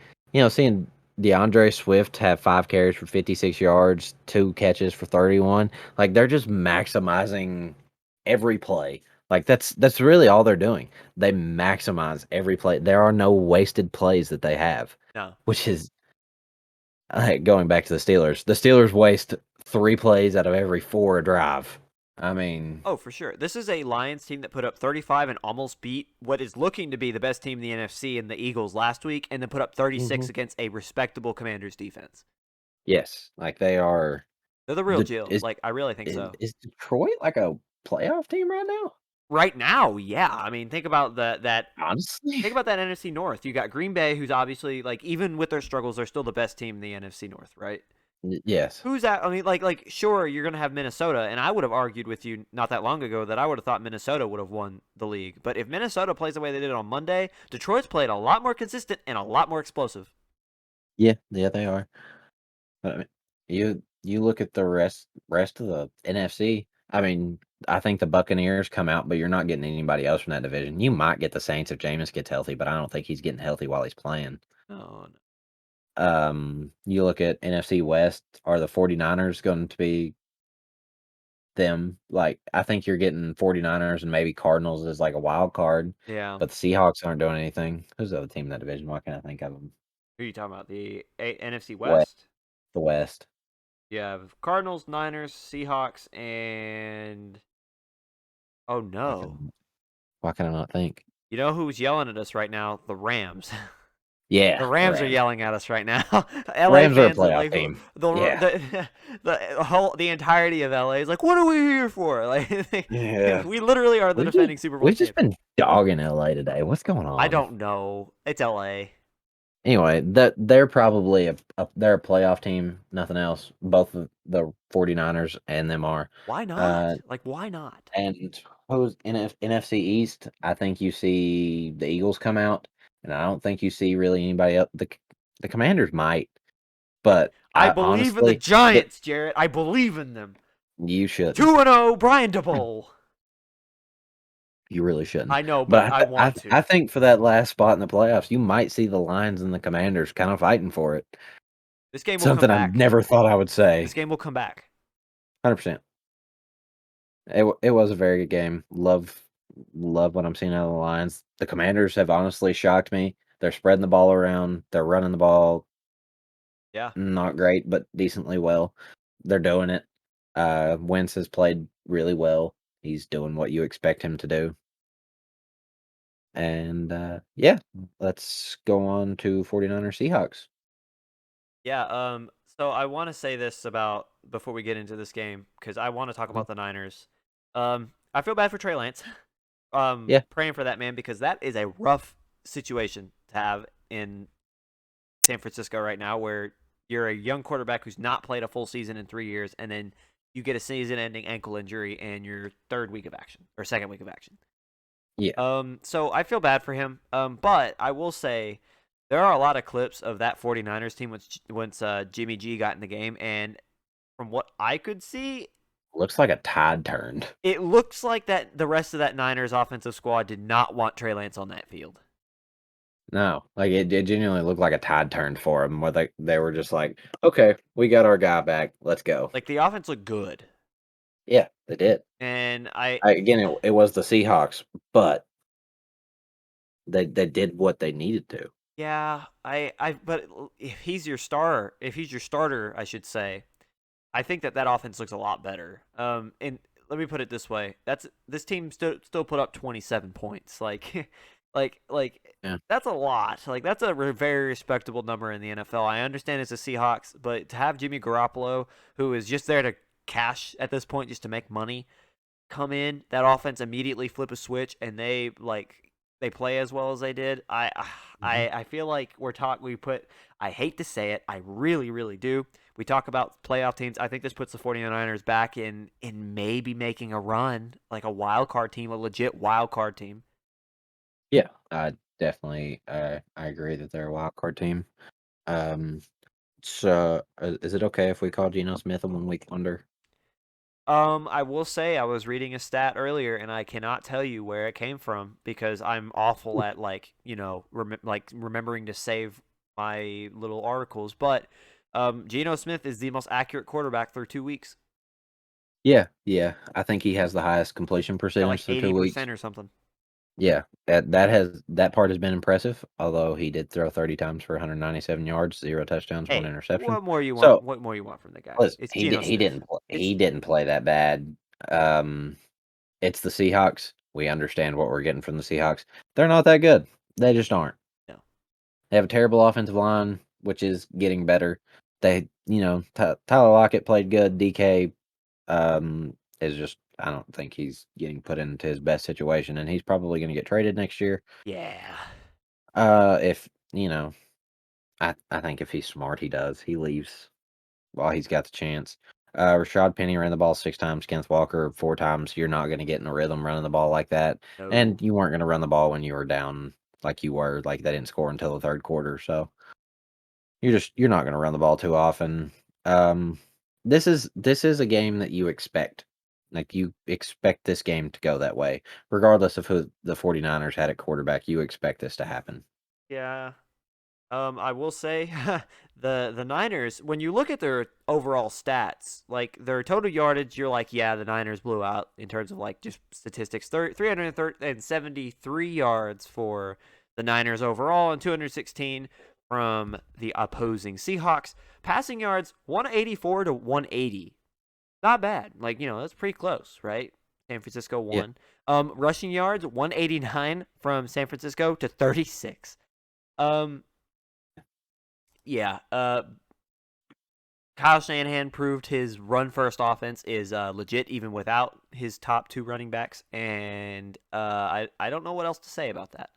seeing DeAndre Swift have 5 carries for 56 yards, 2 catches for 31, like they're just maximizing every play. Like that's really all they're doing. They maximize every play. There are no wasted plays that they have, No. which is going back to the Steelers. The Steelers waste 3 plays out of every 4 a drive. I mean, Oh, for sure. This is a Lions team that put up 35 and almost beat what is looking to be the best team in the NFC in the Eagles last week, and then put up 36 mhm. against a respectable Commanders defense. Yes, like they are. They're the real The deal. is Like I really think is so. is Detroit like a playoff team right now? Right now, yeah. I mean, think about that. Honestly? Think about that NFC North. You got Green Bay, who's obviously like even with their struggles, they're still the best team in the NFC North, right? Yes. Who's that? I mean, sure, you're gonna have Minnesota, and I would have argued with you not that long ago that I would have thought Minnesota would have won the league. But if Minnesota plays the way they did on Monday, Detroit's played a lot more consistent and a lot more explosive. Yeah, yeah, they are. But, I mean, you look at the rest of the NFC, I mean, I think the Buccaneers come out, but you're not getting anybody else from that division. You might get the Saints if Jameis gets healthy, but I don't think he's getting healthy while he's playing. Oh, no. You look at NFC West, are the 49ers going to be them? Like, I think you're getting 49ers and maybe Cardinals as like a wild card, Yeah. but the Seahawks aren't doing anything. Who's the other team in that division? Why can't I think of them? Who are you talking about? The NFC West, West? the West. You have Cardinals, Niners, Seahawks, and oh Why no. can why can I not think? You know who's yelling at us right now? The Rams. The Yeah, the Rams are Rams. yelling at us right now. LA Rams are a fans are playoff like team. the Yeah. the entirety of LA is like, what are we here for? Like Yeah. we literally are the We've just defending Super Bowl we've just champions. been dogging LA today. What's going I on? don't know. It's LA. Anyway, they're probably they're a playoff team, nothing else. Both of the 49ers and them are. Why not? Uh Like why not? and who's NFC East, I think you see the Eagles come out, and I don't think you see really anybody else. The Commanders might, but I I believe in the honestly the Giants, Jarrett. I believe in them. you shouldn't. 2-0 Brian DeBowl. You really shouldn't. I know, but But I want I to. think for that last spot in the playoffs, you might see the Lions and the Commanders kind of fighting for it. This game will come Something I back. never thought I would This say. game will come back. 100%. It was a very good game. Love what I'm seeing out of the Lions. The Commanders have honestly shocked me. They're spreading the ball around. They're running the ball Yeah. not great, but decently well. They're doing it. Wentz has played really well. He's doing what you expect him to do. And yeah, let's go on to 49ers Seahawks. Yeah, so I want to say this about before we get into this game because I want to talk Mhm. about the Niners. I feel bad for Trey Lance. Yeah, Praying for that man because that is a rough situation to have in San Francisco right now, where you're a young quarterback who's not played a full season in 3 years, and then you get a season-ending ankle injury in your third week of action or second week of action. yeah. So I feel bad for him. But I will say there are a lot of clips of that 49ers team once Jimmy G got in the game, and from what I could see, Looks like a tide turned. it looks like that the rest of that Niners offensive squad did not want Trey Lance on that field. No, like it genuinely looked like a tide turned for them, where they were just like, okay, we got our guy back, let's go. Like the offense looked good, Yeah, they did. and Again, it was the Seahawks, but they did what they needed to. yeah, but if he's your starter, I should say, I think that offense looks a lot better. And let me put it this way: this team still put up 27 points. Like, like Yeah. that's a lot. Like that's a very respectable number in the NFL. I understand it's the Seahawks, but to have Jimmy Garoppolo, who is just there to cash at this point, just to make money, come in, that offense immediately flip a switch, and they play as well as they did. Mhm. I feel like we put. I hate to say it, I really do. We talk about playoff teams. I think this puts the 49ers back in maybe making a run, like a wild card team, a legit wild card team. Yeah, I definitely I agree that they're a wild card team. Um, so is it okay if we call Geno Smith a 1 week wonder? I will say I was reading a stat earlier, and I cannot tell you where it came from because I'm awful at remembering to save my little articles. But Geno Smith is the most accurate quarterback through 2 weeks. Yeah, yeah. I think he has the highest completion Yeah, like percentage through 2 weeks. 80% or something. Yeah, that part has been impressive. Although he did throw 30 times for 197 yards, 0 touchdowns, 1 interception. What So more you want from the guy? listen, It's Geno Smith. he didn't play that bad. Um, it's the Seahawks. We understand what we're getting from the Seahawks. They're not that good. They just aren't. No. They have a terrible offensive line, which is getting better. Tyler Lockett played good. DK is just I don't think he's getting put into his best situation, and he's probably going to get traded next year. Yeah. If I think if he's smart, he does. He leaves while he's got the chance. Rashad Penny ran the ball 6 times. Kenneth Walker 4 times. You're not going to get in a rhythm running the ball like that, No. and you weren't going to run the ball when you were down like you were. Like they didn't score until the third quarter, so you're not going to run the ball too often. Um, this is a game that you expect. Like you expect this game to go that way, regardless of who the 49ers had at quarterback. You expect this to happen. Yeah. I will say the Niners, when you look at their overall stats, like their total yardage, you're like, yeah, the Niners blew out in terms of like just statistics. 373 yards for the Niners overall and 216 from the opposing Seahawks. Passing yards 184 to 180. Not bad. Like, that's pretty close, right? San Francisco Yeah, won. Rushing yards 189 from San Francisco to 36. Um yeah, Kyle Shanahan proved his run first offense is legit even without his top two running backs, and I don't know what else to say about that.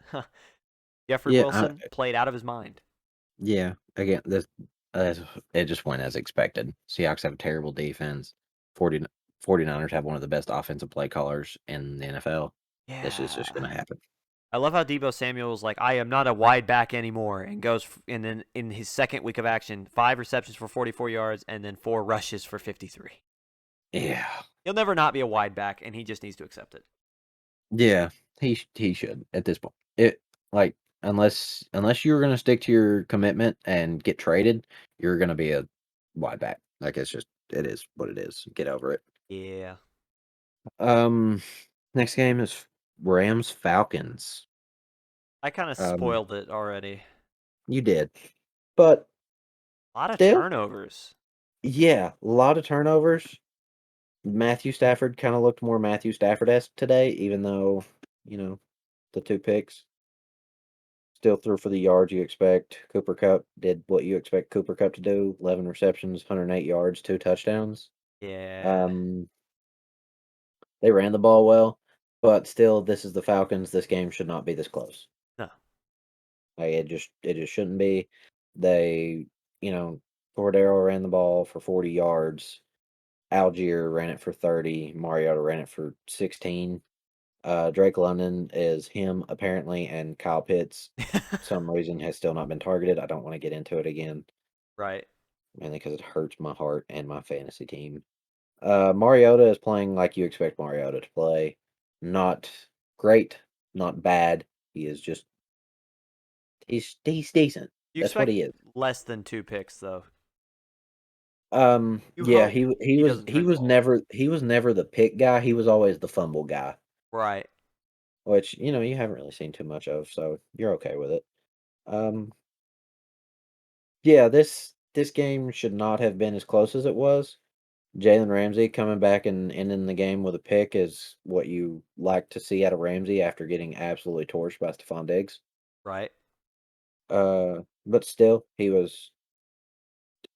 Jeffrey yeah, Wilson played out of his mind. yeah. Again, uh, it just went as expected. Seahawks have a terrible defense. 40, 49ers have one of the best offensive play callers in the NFL. This is just Yeah, going to happen. I love how Debo Samuel was like, "I am not a wide back anymore," and and then in his second week of action, 5 receptions for 44 yards and then 4 rushes for 53. Yeah, He'll never not be a wide back, and he just needs to accept it. yeah. He should at this point. It like unless you're going to stick to your commitment and get traded, you're going to be a wide back. Like it is what it is. Get over it. Yeah, Um, next game is Rams Falcons. I kind of Um, spoiled it already. you did, but A lot of still, turnovers. yeah, a lot of turnovers. Matthew Stafford kind of looked more Matthew Stafford-esque today, even though you know the 2 picks. Still threw for the yards you expect. Cooper Cup did what you expect Cooper Cup to do: 11 receptions, 108 yards, 2 touchdowns. Yeah. Um, they ran the ball well, but still, this is the Falcons. This game should not be this close. No. Like it just shouldn't be. They, you know, Cordero ran the ball for 40 yards. Algier ran it for 30. Mariota ran it for 16. Drake London is him apparently, and Kyle Pitts, some reason, has still not been targeted. I don't want to get into it again, Right. mainly because it hurts my heart and my fantasy team. Mariota is playing like you expect Mariota to play. Not great, not bad. He is just He's decent. You That's what expect he is. less than 2 picks, though. You Yeah, hope he he was doesn't turn the ball over. he was never the pick guy. He was always the fumble guy, Right. which you haven't really seen too much of, so you're okay with it. Um, yeah, this game should not have been as close as it was. Jalen Ramsey coming back and ending the game with a pick is what you like to see out of Ramsey after getting absolutely torched by Stephon Diggs. Right. But still,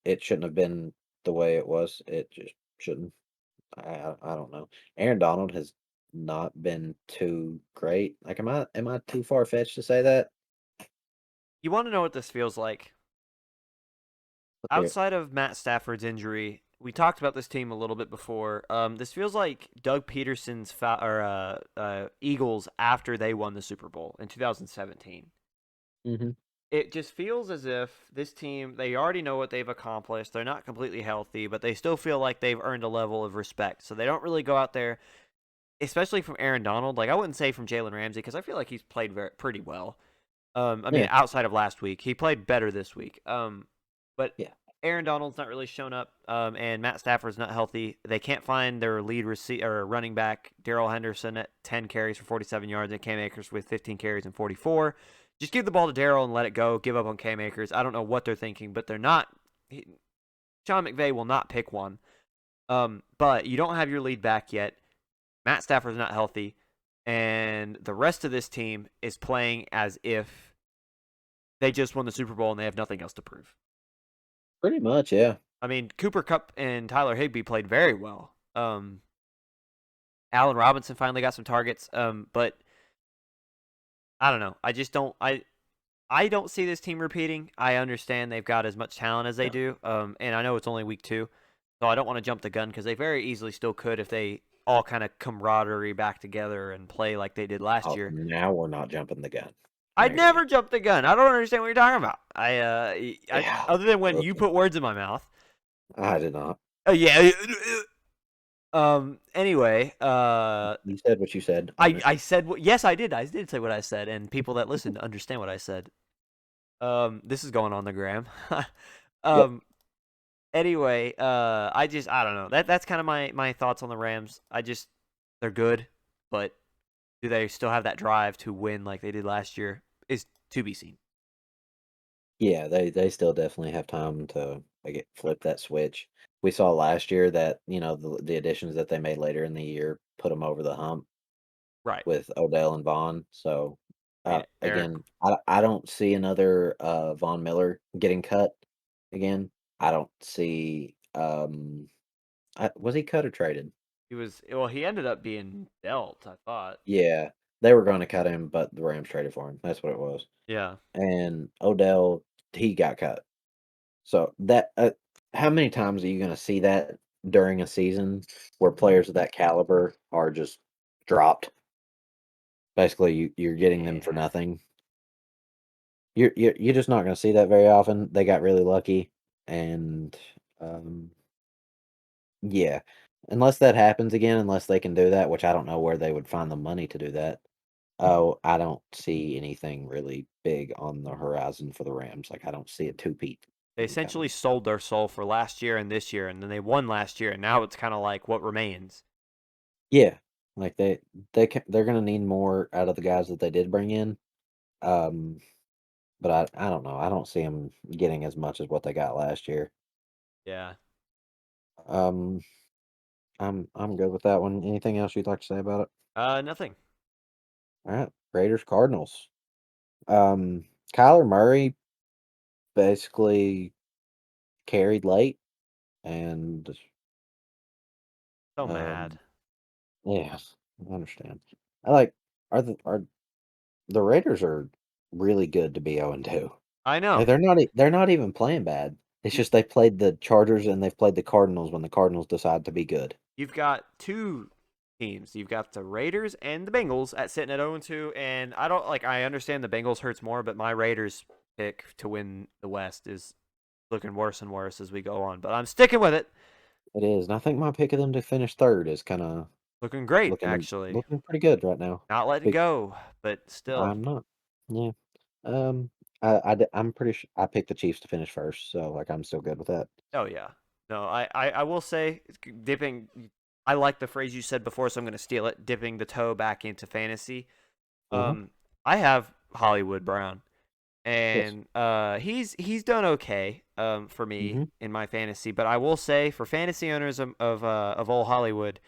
it shouldn't have been the way it was. It just shouldn't. I don't know. Aaron Donald has not been too great. Like, am I too far fetched to say that? You want to know what this feels like? Let's hear it. Outside of Matt Stafford's injury, we talked about this team a little bit before. This feels like Doug Peterson's Eagles after they won the Super Bowl in 2017. Hmm. It just feels as if this team, they already know what they've accomplished. They're not completely healthy, but they still feel like they've earned a level of respect. So they don't really go out there, especially from Aaron Donald. Like, I wouldn't say from Jalen Ramsey because I feel like he's played pretty well. I mean, Yeah, outside of last week, he played better this week. But yeah. Aaron Donald's not really shown up, and Matt Stafford's not healthy. They can't find their lead receiver or running back, Darrell Henderson, at 10 carries for 47 yards, and Cam Akers with 15 carries and 44. Just give the ball to Darrell and let it go. Give up on Cam Akers. I don't know what they're thinking, but they're not. Sean McVay will not pick one. But you don't have your lead back yet. Matt Stafford's not healthy, and the rest of this team is playing as if they just won the Super Bowl and they have nothing else to prove. Pretty much, yeah. I mean, Cooper Kupp and Tyler Higbee played very well. Allen Robinson finally got some targets, but I don't know. I just don't. I don't see this team repeating. I understand they've got as much talent as they No. do, and I know it's only week 2, so I don't want to jump the gun because they very easily still could if they all kind of camaraderie back together and play like they did last Oh, year. now we're not jumping the gun. I'd There you go. never jump the gun. I don't understand what you're talking about. Yeah. Other than when you Okay. put words in my mouth. I did not. Oh yeah. Anyway, You said what you said. I Understood. said what? Yes, I did. I did say what I said, and people that listen understand what I said. This is going on the gram. Yep. um. Anyway, I don't know. That's kind of my thoughts on the Rams. They're good, but do they still have that drive to win like they did last year? Is to be seen. Yeah, they still definitely have time to flip that switch. We saw last year that the additions that they made later in the year put them over the hump Right. with Odell and Vaughn. So I mean, Eric. again, I don't see another Von Miller getting cut again. I don't see was he cut or traded? He ended up being dealt, I thought. Yeah, they were going to cut him, but the Rams traded for him. That's what it was. Yeah. And Odell, he got cut. So how many times are you going to see that during a season where players of that caliber are just dropped? Basically, you're getting them for Yeah. nothing. You're just not going to see that very often. They got really lucky, and um, yeah, unless that happens again, unless they can do that, which I don't know where they would find the money to do that. Oh, I don't see anything really big on the horizon for the Rams. Like, I don't see a two-peat They thing essentially coming. sold their soul for last year and this year, and then they won last year, and now it's kind of like what remains. Yeah, like they're gonna need more out of the guys that they did bring in. Um, but I don't know. I don't see them getting as much as what they got last year. Yeah. Um, I'm good with that one. Anything else you'd like to say about it? Nothing. All right, Raiders Cardinals. Um, Kyler Murray basically carried late, and So um, mad. yeah, I understand. I like are the Raiders are really good to be 0-2. I Like, know. they're not even playing bad. It's You just they played the Chargers and they've played the Cardinals when the Cardinals decide to be good. you've got two teams. You've got the Raiders and the Bengals at sitting at 0-2, and I don't like. I understand the Bengals hurts more, but my Raiders pick to win the West is looking worse and worse as we go on. But I'm sticking with it. It is, and I think my pick of them to finish third is kind of Looking great, looking actually. looking pretty good right now. Not letting Big, go, but still. I'm not. Yeah. Um. I'm pretty sure I picked the Chiefs to finish first, so like I'm still good with that. Oh yeah. No, I will say dipping. I like the phrase you said before, so I'm going to steal it. Dipping the toe back into fantasy. Uh-huh. Um, I have Hollywood Brown, Yes. and he's done okay for me Mm-hmm. in my fantasy. But I will say for fantasy owners of old Hollywood,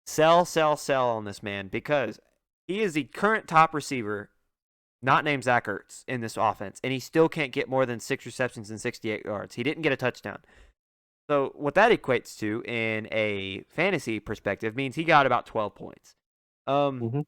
sell, sell, sell on this man because he is the current top receiver, not named Zach Ertz, in this offense, and he still can't get more than 6 receptions and 68 yards. He didn't get a touchdown. So what that equates to in a fantasy perspective means he got about 12 points, Mm-hmm.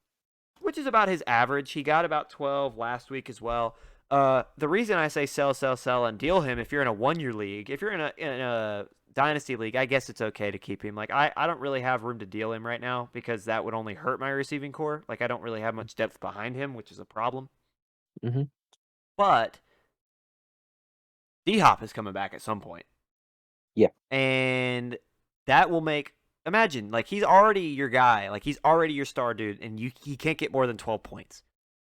which is about his average. He got about 12 last week as well. The reason I say sell, sell, sell, and deal him if you're in a 1 year league, if you're in a dynasty league, I guess it's okay to keep him. Like I don't really have room to deal him right now because that would only hurt my receiving core. Like I don't really have much depth behind him, which is a problem. Mm-hmm. But D Hop is coming back at some point. Yeah. And that will make imagine like he's already your guy, like he's already your star dude, and he can't get more than 12 points.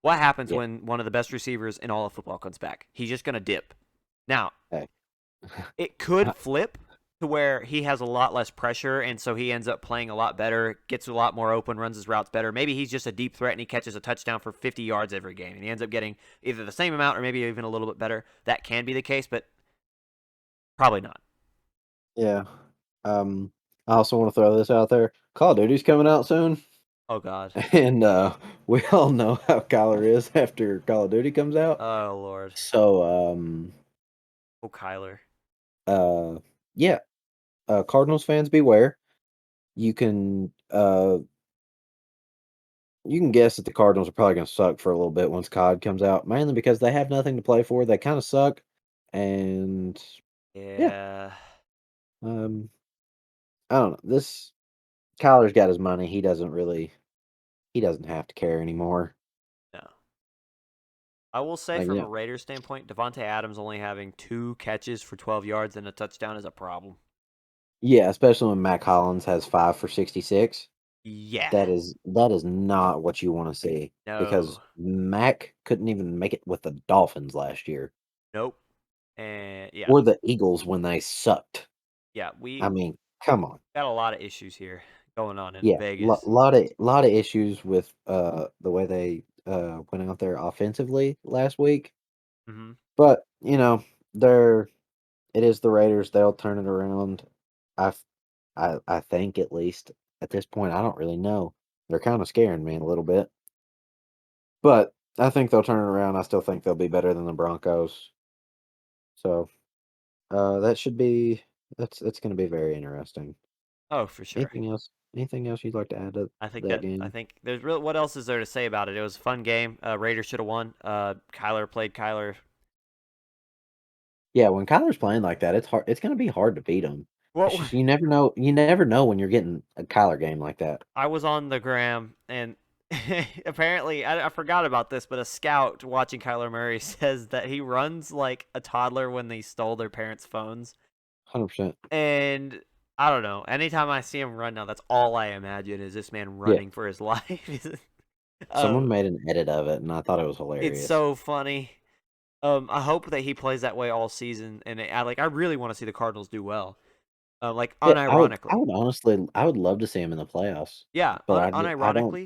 What happens Yeah. when one of the best receivers in all of football comes back? He's just gonna dip. Now Hey. it could Uh, flip to where he has a lot less pressure, and so he ends up playing a lot better, gets a lot more open, runs his routes better. Maybe he's just a deep threat and he catches a touchdown for 50 yards every game, and he ends up getting either the same amount or maybe even a little bit better. That can be the case, but probably not. yeah. I also want to throw this out there. Call of Duty's coming out soon, Oh God. and we all know how Kyler is after Call of Duty comes out. Oh Lord. So Oh Kyler. uh yeah, Cardinals fans beware. You can uh you can guess that the Cardinals are probably going to suck for a little bit once COD comes out, mainly because they have nothing to play for. They kind of suck, and yeah, Yeah. um, I don't know. This Kyler's got his money. He doesn't have to care anymore. No. I will say Like from yeah, a Raiders standpoint, Devontae Adams only having 2 catches for 12 yards and a touchdown is a problem. yeah, especially when Mac Hollins has 5 for 66. Yeah. That is not what you want to see because No. Mac couldn't even make it with the Dolphins last year Nope. And yeah. or the Eagles when they sucked. Yeah, I we mean, come on. got a lot of issues here going on in Yeah, Vegas. lot of issues with the way they went out there offensively last week. Mhm. But, they're it is the Raiders, they'll turn it around. I f- I think at least at this point, I don't really know. They're kind of scaring me a little bit. But I think they'll turn it around. I still think they'll be better than the Broncos. So, that should be that's going to be very interesting. Oh, for sure. Anything else? Anything else you'd like to add to that I game? think there's real what else is there to say about it? It was a fun game. Raiders should have won. Kyler played Kyler. Yeah, when Kyler's playing like that, it's gonna be hard to beat him. It's What just you never know when you're getting a Kyler game like that. I was on the gram and apparently I forgot about this, but a scout watching Kyler Murray says that he runs like a toddler when they stole their parents' phones. 100%. And I don't know. Anytime I see him run now, that's all I imagine is this man Yeah, running for his life. someone um, made an edit of it, and I thought it was it's hilarious. so funny. I hope that he plays that way all season, and I really want to see the Cardinals do well. Like Yeah, I unironically, would honestly I would love to see him in the playoffs, yeah, but I don't unironically,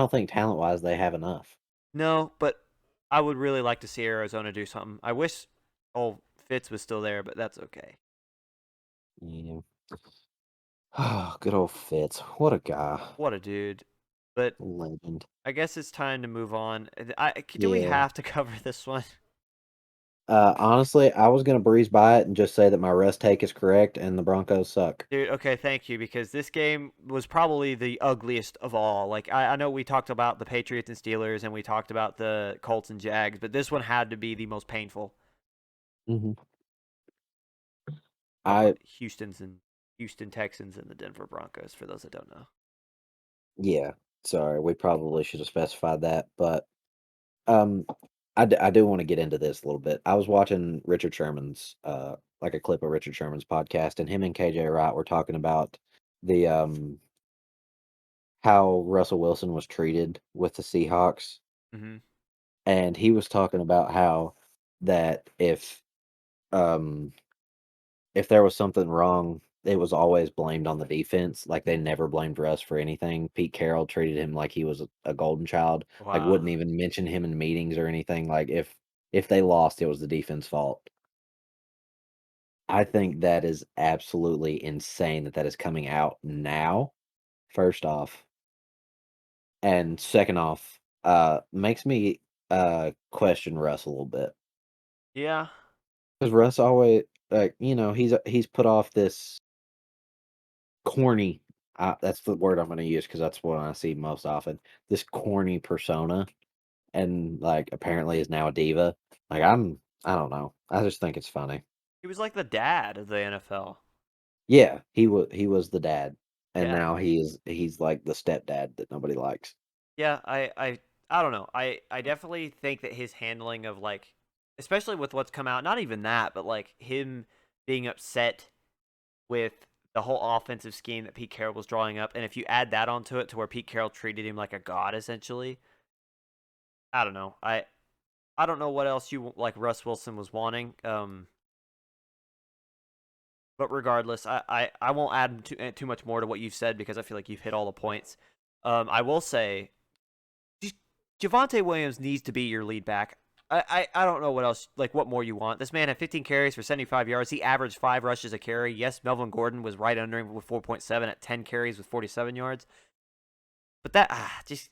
think talent-wise they have enough. no, but I would really like to see Arizona do something. I wish old Fitz was still there, but that's okay. Yeah. Oh, good old Fitz. What a guy. What a dude. But Legend. I guess it's time to move on. Do we Yeah. have to cover this one? Honestly, I was gonna breeze by it and just say that my rest take is correct and the Broncos suck. Dude, okay, thank you, because this game was probably the ugliest of all. Like, I know we talked about the Patriots and Steelers, and we talked about the Colts and Jags, but this one had to be the most painful. Mhm. Talking about I Houston Texans and the Denver Broncos, for those that don't know. Yeah, sorry, we probably should have specified that, but, um, I do wanna get into this a little bit. I was watching Richard Sherman's, like, a clip of Richard Sherman's podcast, and him and KJ Wright were talking about the, how Russell Wilson was treated with the Seahawks, Hmm. and he was talking about how that um if there was something wrong, it was always blamed on the defense. Like they never blamed Russ for anything. Pete Carroll treated him like he was a golden child. Like Wow. wouldn't even mention him in meetings or anything. Like if they lost, it was the defense fault. I think that is absolutely insane that that is coming out now. First off, and second off, makes me question Russ a little bit Yeah. because Russ always he's put off this corny. That's the word I'm going to use because that's what I see most often. This corny persona, and like apparently is now a diva. Like I don't know. I just think it's funny. He was like the dad of the NFL. Yeah, he was the dad, and Yeah. now he's like the stepdad that nobody likes. Yeah, I don't know. I definitely think that his handling of like, especially with what's come out, not even that, but like him being upset with the whole offensive scheme that Pete Carroll was drawing up, and if you add that onto it to where Pete Carroll treated him like a god essentially, I don't know. I don't know what else you like Russ Wilson was wanting. But regardless, I won't add too much more to what you've said because I feel like you've hit all the points. I will say Javonte Williams needs to be your lead back. I don't know what else, like what more you want. This man had 15 carries for 75 yards. He averaged 5 rushes a carry. Yes, Melvin Gordon was right under him with 4.7 at 10 carries with 47 yards. But that just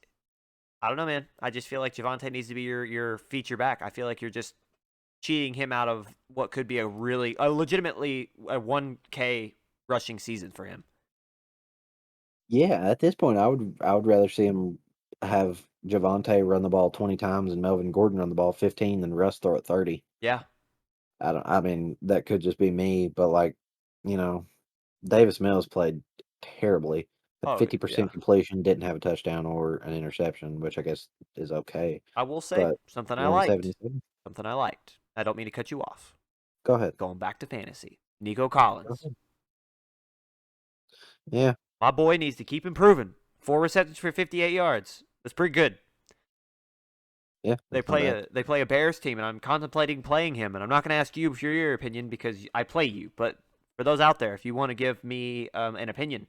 I don't know, man. I just feel like Javonte needs to be your feature back. I feel like you're just cheating him out of what could be a legitimately a 1K rushing season for him. Yeah, at this point, I would rather see him have Javante run the ball 20 times and Melvin Gordon run the ball 15 than Russ throw it 30. Yeah. I mean, that could just be me, but like, you know, Davis Mills played terribly. At Oh, yeah. 50% completion, didn't have a touchdown or an interception, which I guess is okay. I will say But something I liked. 177? Something I liked. I don't mean to cut you off. Go ahead. Going back to fantasy. Nico Go Collins. ahead. Yeah, My boy needs to keep improving. 4 receptions for 58 yards. That's pretty good. yeah, They that's not play bad. a they play a Bears team, and I'm contemplating playing him. And I'm not going to ask you for your opinion because I play you. But for those out there, if you want to give me an opinion,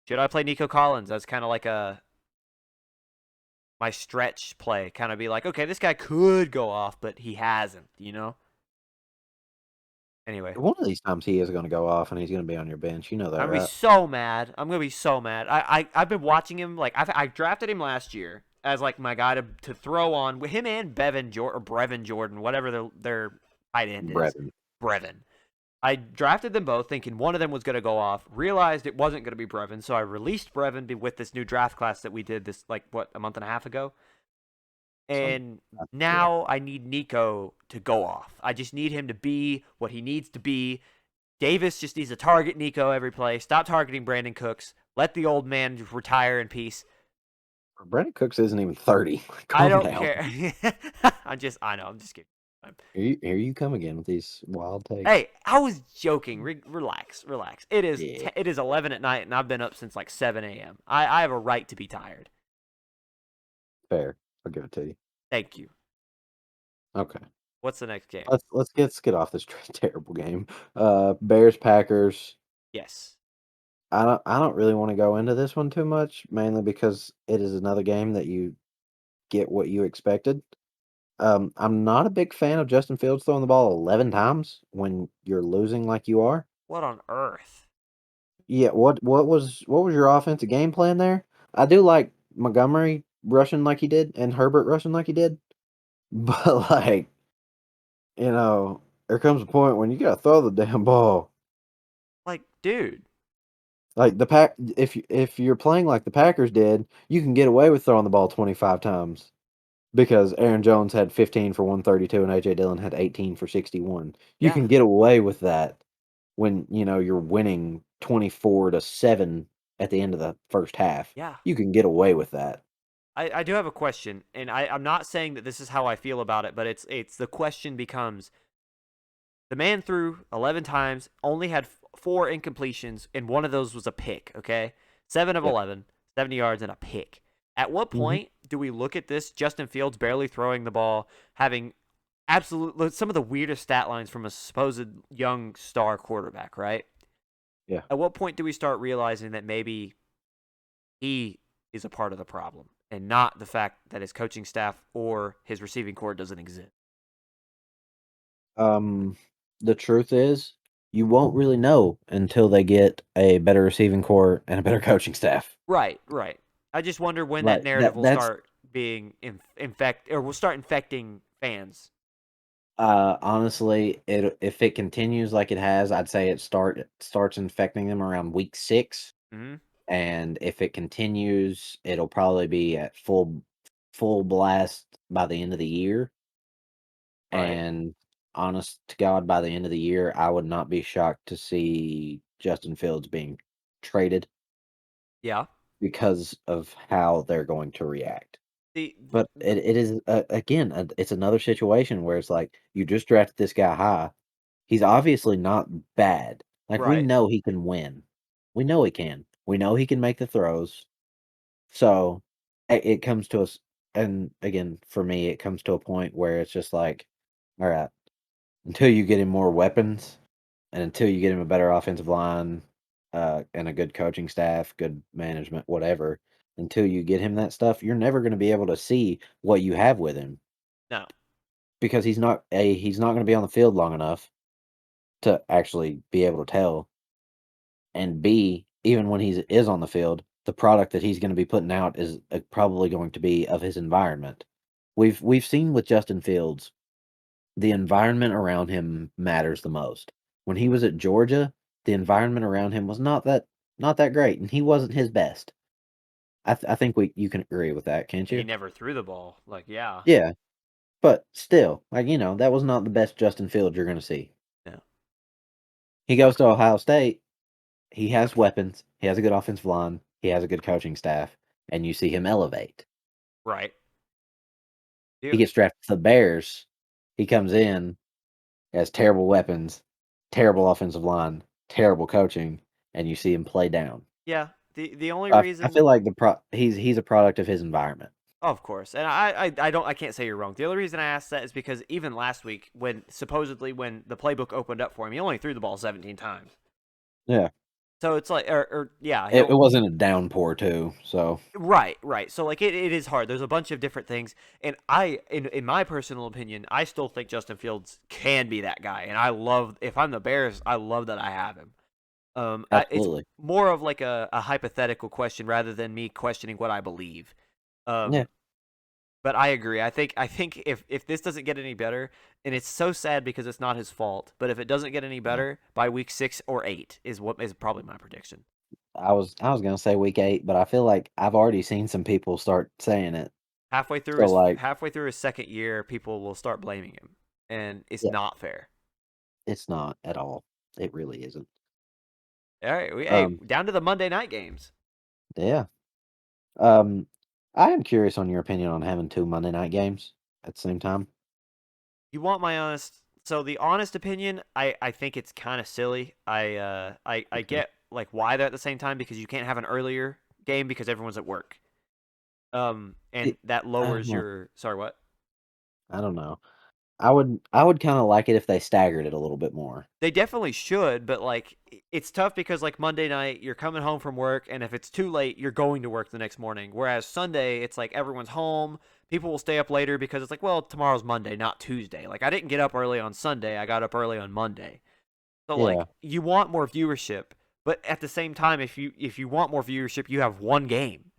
should I play Nico Collins as kind of like a my stretch play? Kind of be like, okay, this guy could go off, but he hasn't. Anyway, One of these times he is going to go off and he's going to be on your bench. You know that, I'm gonna be right? so mad. I'm gonna be so mad. I've been watching him. Like I drafted him last year as like my guy to throw on with him and Brevin Jordan, whatever their tight end is. Brevin. Brevin. I drafted them both thinking one of them was gonna go off. Realized it wasn't gonna be Brevin, so I released Brevin with this new draft class that we did this like what a month and a half ago. Some, And yeah. now I need Nico to go off. I just need him to be what he needs to be. Davis just needs to target Nico every play. Stop targeting Brandon Cooks. Let the old man retire in peace. Brandon Cooks isn't even 30. I Calm don't down. care. I know. I'm just kidding. Here you come again with these wild takes. Hey, I was joking. Relax. It is Yeah, it is 11 at night, and I've been up since like 7 a.m. I have a right to be tired. fair. I'll give it to you. Thank you. Okay. What's the next game? Let's get off this terrible game. Bears Packers. Yes. I don't really want to go into this one too much, mainly because it is another game that you get what you expected. I'm not a big fan of Justin Fields throwing the ball 11 times when you're losing like you are. What on earth? Yeah, what was your offensive game plan there? I do like Montgomery rushing like he did and Herbert rushing like he did, but like, there comes a point when you gotta throw the damn ball. Like, dude. Like if you're playing like the Packers did, you can get away with throwing the ball 25 times because Aaron Jones had 15 for 132 and AJ Dillon had 18 for 61. You Yeah. can get away with that when, you're winning 24-7 at the end of the first half. Yeah. You can get away with that. I do have a question, and I'm not saying that this is how I feel about it, but it's the question becomes the man threw 11 times, only had 4 incompletions, and one of those was a pick, okay? 7 of Yep. 11, 70 yards, and a pick. At what Mhm. point do we look at this? Justin Fields barely throwing the ball, having absolute some of the weirdest stat lines from a supposed young star quarterback, right? Yeah. At what point do we start realizing that maybe he is a part of the problem and not the fact that his coaching staff or his receiving core doesn't exist? Um, the truth is, you won't really know until they get a better receiving core and a better coaching staff. Right, right. I just wonder when that Like narrative will that's start being infect or will start infecting fans. honestly, it if it continues like it has, I'd say starts infecting them around week 6, Hmm. and if it continues, it'll probably be at full blast by the end of the year. Right. And honest to God, by the end of the year, I would not be shocked to see Justin Fields being traded Yeah. because of how they're going to react. But The it is again, it's another situation where it's like you just drafted this guy high. He's obviously not bad. Like we right. know he can win. We know he can. We know he can make the throws. So it comes to us, and again, for me, it comes to a point where it's just like, all right, until you get him more weapons, and until you get him a better offensive line, and a good coaching staff, good management, whatever, until you get him that stuff, you're never gonna be able to see what you have with him No. because he's not gonna be on the field long enough to actually be able to tell, and B, even when he is on the field, the product that he's gonna be putting out is, probably going to be of his environment. We've seen with Justin Fields, the environment around him matters the most. When he was at Georgia, the environment around him was not that great, and he wasn't his best. I think we you can agree with that, can't He you? never threw the ball. Like, yeah. Yeah, but still, like, that was not the best Justin Fields you're gonna see. Yeah. He goes to Ohio State, he has weapons, he has a good offensive line, he has a good coaching staff, and you see him elevate. Right. He Yeah. gets drafted to the Bears, he comes in, has terrible weapons, terrible offensive line, terrible coaching, and you see him play down. Yeah. The only I reason feel like he's a product of his environment. of course. And I can't say you're wrong. The only reason I asked that is because even last week when supposedly when the playbook opened up for him, he only threw the ball 17 times. Yeah. So it's like or yeah, It he'll wasn't a downpour too, so right, right. So like it is hard. There's a bunch of different things, and in my personal opinion, I still think Justin Fields can be that guy. And I love if I'm the Bears, I love that I have him. It's absolutely. more of like a hypothetical question rather than me questioning what I believe. Yeah. Um, but I agree. I think if this doesn't get any better, and it's so sad because it's not his fault, but if it doesn't get any Yeah. better by week 6 or 8 is what is probably my prediction. I was gonna say week 8, but I feel like I've already seen some people start saying it. Halfway through So, his like, halfway through his second year, people will start blaming him, and it's yeah, not fair. it's not at all. It really isn't. All right, hey, Um, down to the Monday night games. yeah. Um, I am curious on your opinion on having 2 Monday night games at the same time. You want my honest? So the honest opinion, I think it's kind of silly. I Okay. get like why they're at the same time because you can't have an earlier game because everyone's at work. And It that lowers well, your sorry what? I don't know. I would kinda like it if they staggered it a little bit more. They definitely should, but like it's tough because like Monday night you're coming home from work and if it's too late you're going to work the next morning. Whereas Sunday it's like everyone's home, people will stay up later because it's like, well, tomorrow's Monday, not Tuesday. Like I didn't get up early on Sunday, I got up early on Monday. So like Yeah. you want more viewership, but at the same time if you want more viewership, you have one game.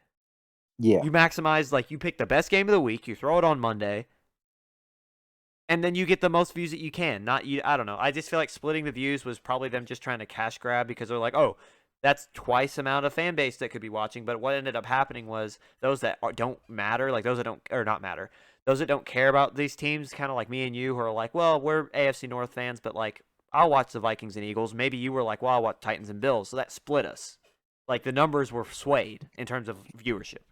Yeah. You maximize like you pick the best game of the week, you throw it on Monday, and then you get the most views that you can. Not you. I don't know. I just feel like splitting the views was probably them just trying to cash grab because they're like, oh, that's twice amount of fan base that could be watching. But what ended up happening was those that don't matter, like those that don't or not matter, those that don't care about these teams, kind of like me and you, who are like, well, we're AFC North fans, but like I'll watch the Vikings and Eagles. Maybe you were like, well, I'll watch Titans and Bills. So that split us. Like the numbers were swayed in terms of viewership.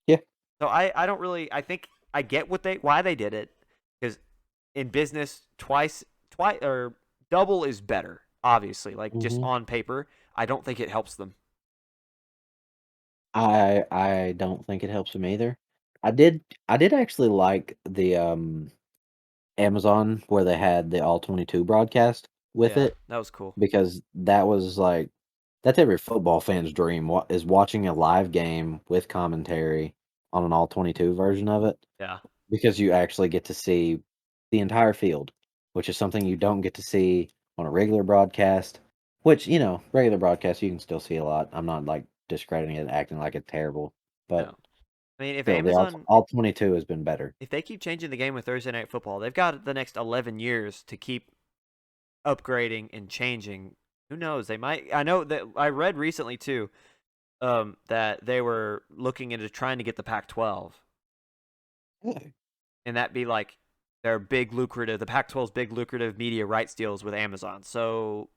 Yeah. So I don't really I think I get what they why they did it because in business twice or double is better obviously like just Mhm. on paper I don't think it helps them. I don't think it helps him either. I did I did actually like the Amazon where they had the all 22 broadcast with Yeah, it that was cool. because that was like that's every football fan's dream is watching a live game with commentary on an all 22 version of it Yeah, because you actually get to see the entire field, which is something you don't get to see on a regular broadcast, which, regular broadcast you can still see a lot. I'm not like discrediting it, acting like it's terrible, but no. I mean, if still the Amazon, all 22 has been better. if they keep changing the game with Thursday Night Football, they've got the next 11 years to keep upgrading and changing. Who knows? They might. I know that I read recently too, that they were looking into trying to get the Pac-12, Yeah, and that be like their big lucrative, the Pac-12's big lucrative media rights deals with Amazon. So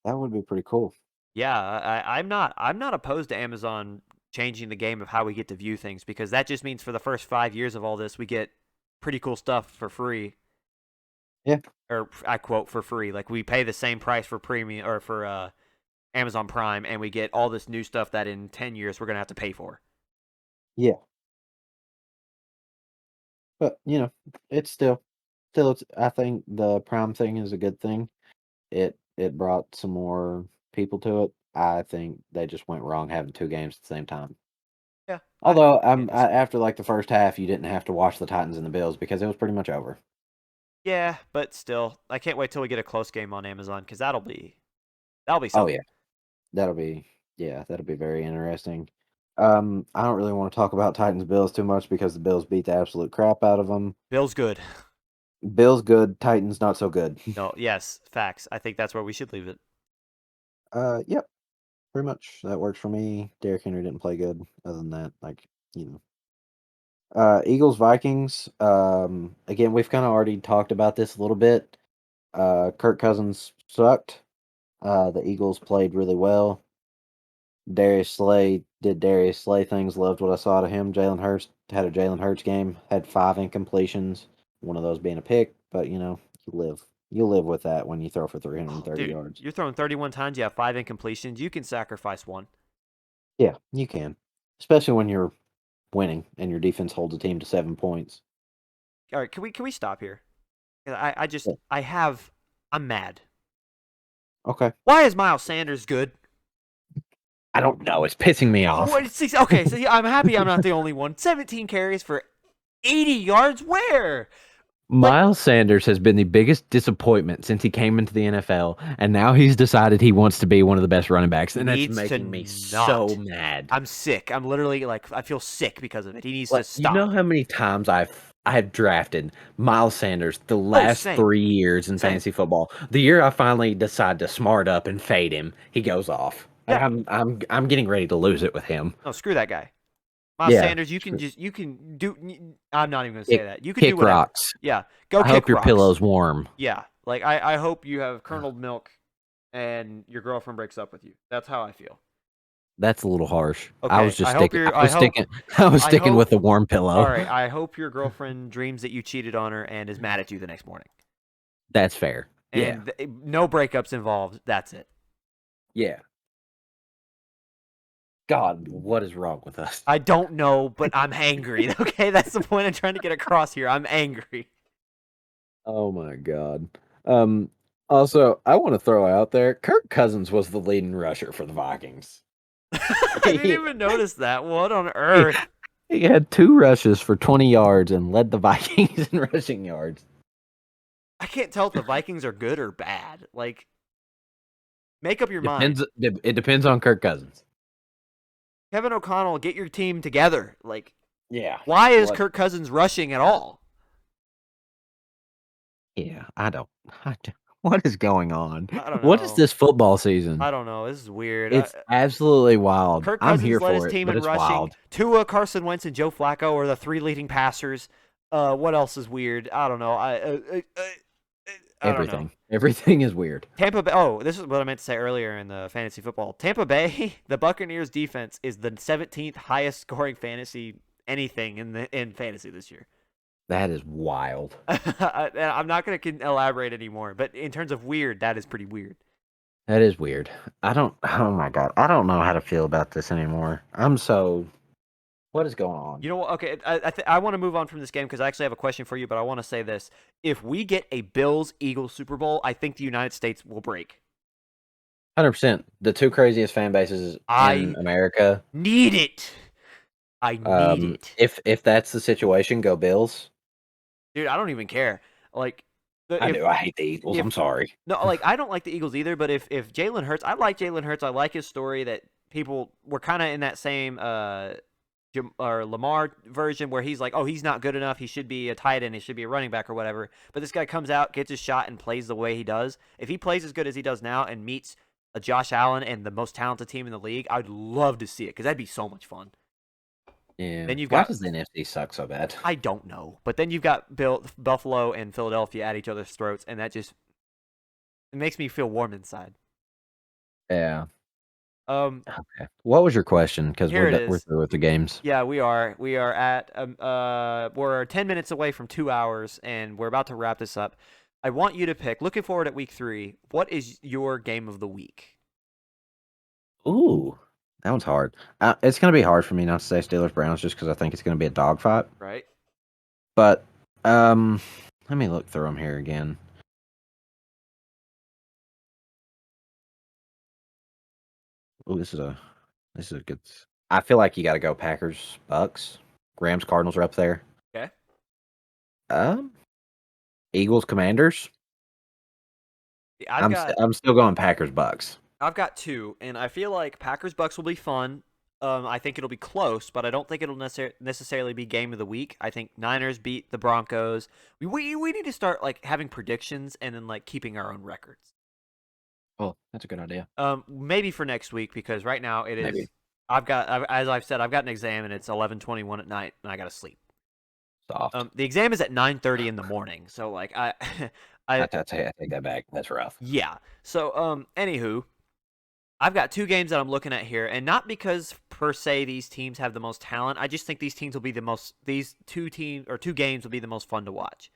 that would be pretty cool. yeah, I'm not opposed to Amazon changing the game of how we get to view things because that just means for the first 5 years of all this, we get pretty cool stuff for free, Yeah, or I quote for free. Like we pay the same price for premium or for Amazon Prime, and we get all this new stuff that in 10 years we're gonna have to pay for. yeah, but it's still I think the Prime thing is a good thing. It brought some more people to it. I think they just went wrong having 2 games at the same time. Yeah, I Although, can't disagree. after, like, the first half, you didn't have to watch the Titans and the Bills because it was pretty much over. Yeah, but still, I can't wait till we get a close game on Amazon because that'll be Oh, yeah. something. That'll be that'll be very interesting. I don't really wanna talk about Titans Bills too much because the Bills beat the absolute crap out of them. Bill's good. Bills good, Titans not so good. No, yes, facts. I think that's where we should leave it. Yep, pretty much. That works for me. Derrick Henry didn't play good. Other than that, like, you know. Eagles, Vikings, again, we've kinda already talked about this a little bit. Kirk Cousins sucked. The Eagles played really well. Darius Slay did Darius Slay things. Loved what I saw to him. Jalen Hurts had a Jalen Hurts game. Had 5 incompletions. One of those being a pick, but you live with that when you throw for 330 Dude, yards. you're throwing 31 times, you have 5 incompletions. You can sacrifice one. Yeah, you can, especially when you're winning and your defense holds a team to 7 points. All right, can we stop here? I just Yeah. I'm mad. Okay, Why is Miles Sanders good? I don't know. It's pissing me off. Okay, so yeah, I'm happy I'm not the only one. 17 carries for 80 yards. Where? Like Miles Sanders has been the biggest disappointment since he came into the NFL, and now he's decided he wants to be one of the best running backs, he and that's needs to making me so not. mad. I'm sick. I'm literally like I feel sick because of it. He needs to Like, you know stop. how many times I've drafted Miles Sanders the Oh, last same. 3 years in Same. fantasy football. The year I finally decide to smart up and fade him, he goes off. Like Yeah. I'm getting ready to lose it with him. No, screw that guy. Miles Yeah, Sanders, you can do. I'm not even gonna say kick, that. You can do kick whatever. rocks. Yeah, go I hope kick your rocks. pillow's warm. Yeah, like I hope you have kerneled milk, and your girlfriend breaks up with you. That's how I feel. That's a little harsh. I was Okay, just I hope sticking. I you're. was sticking. I was I sticking with hope. the warm All pillow. right, I hope your girlfriend dreams that you cheated on her and is mad at you the next morning. That's fair. Yeah, And no breakups involved. That's it. yeah. God, what is wrong with us? I don't know, but I'm angry. Okay, that's the point I'm trying to get across here. I'm angry. Oh my god. Um. Also, I want to throw out there, Kirk Cousins was the leading rusher for the Vikings. I didn't He, even notice that. What on he earth? he had 2 rushes for 20 yards and led the Vikings in rushing yards. I can't tell if the Vikings are good or bad. Like, make up your mind. It depends on Kirk Cousins. Kevin O'Connell, get your team together. Like, Yeah. why is What? Kirk Cousins rushing at all? Yeah, I don't. What is going on? I don't What is know. this football season? I don't know. This is weird. It's absolutely wild. Kirk I'm Cousins here led his for it, team but in it's rushing. wild. Tua, Carson Wentz, and Joe Flacco are the three leading passers. What else is weird? I don't know. I don't know. Everything is weird. Tampa Bay. Oh, this is what I meant to say earlier in the fantasy football. Tampa Bay, the Buccaneers defense is the 17th highest scoring fantasy anything in fantasy this year. That is wild. I'm not going to elaborate anymore, but in terms of weird, that is pretty weird. That is weird. I don't. Oh my god, I don't know how to feel about this anymore. I'm so. What is going on? You know what? Okay, I want to move on from this game because I actually have a question for you, but I want to say this: if we get a Bills Eagles Super Bowl, I think the United States will break. 100%. The two craziest fan bases in I America. need it. I need it, If that's the situation, go Bills. dude. I don't even care. Like, I if do. I hate the Eagles. I'm if sorry. no, like I don't like the Eagles either. But if Jalen Hurts, I like Jalen Hurts. I like his story that people were kind of in that same or Lamar version where he's like, oh, he's not good enough. He should be a tight end. He should be a running back or whatever. But this guy comes out, gets his shot, and plays the way he does. If he plays as good as he does now and meets a Josh Allen and the most talented team in the league, I'd love to see it because that'd be so much fun. Yeah. Then you've Why got, does the NFC suck so bad? I don't know, but then you've got Buffalo and Philadelphia at each other's throats, and that just it makes me feel warm inside. Yeah. Um, Okay. What was your question? Because Here it we're is. through with the games. Yeah, we are. We are at we're 10 minutes away from 2 hours and we're about to wrap this up. I want you to pick, looking forward at week 3, what is your game of the week? Ooh, that one's hard. It's gonna be hard for me not to say Steelers Browns just because I think it's gonna be a dogfight. Right? But um, let me look through them here again. Oh, this is a good. I feel like you got to go Packers, Bucks, Rams, Cardinals are up there. Okay. Um, Eagles, Commanders. I've got I'm still going Packers, Bucks. I've got 2 and I feel like Packers Bucks will be fun. I think it'll be close, but I don't think it'll necessarily be game of the week. I think Niners beat the Broncos. We need to start like having predictions and then like keeping our own records. Oh, that's a good idea. Maybe for next week because right now it is. Maybe As I've said, I've got an exam and it's 11:21 at night and I gotta sleep. soft. The exam is at 9:30 in the morning, so like I take that back. That's rough. yeah. So anywho, I've got 2 games that I'm looking at here, and not because per se these teams have the most talent. I just think these teams will be the most. These 2 games will be the most fun to watch.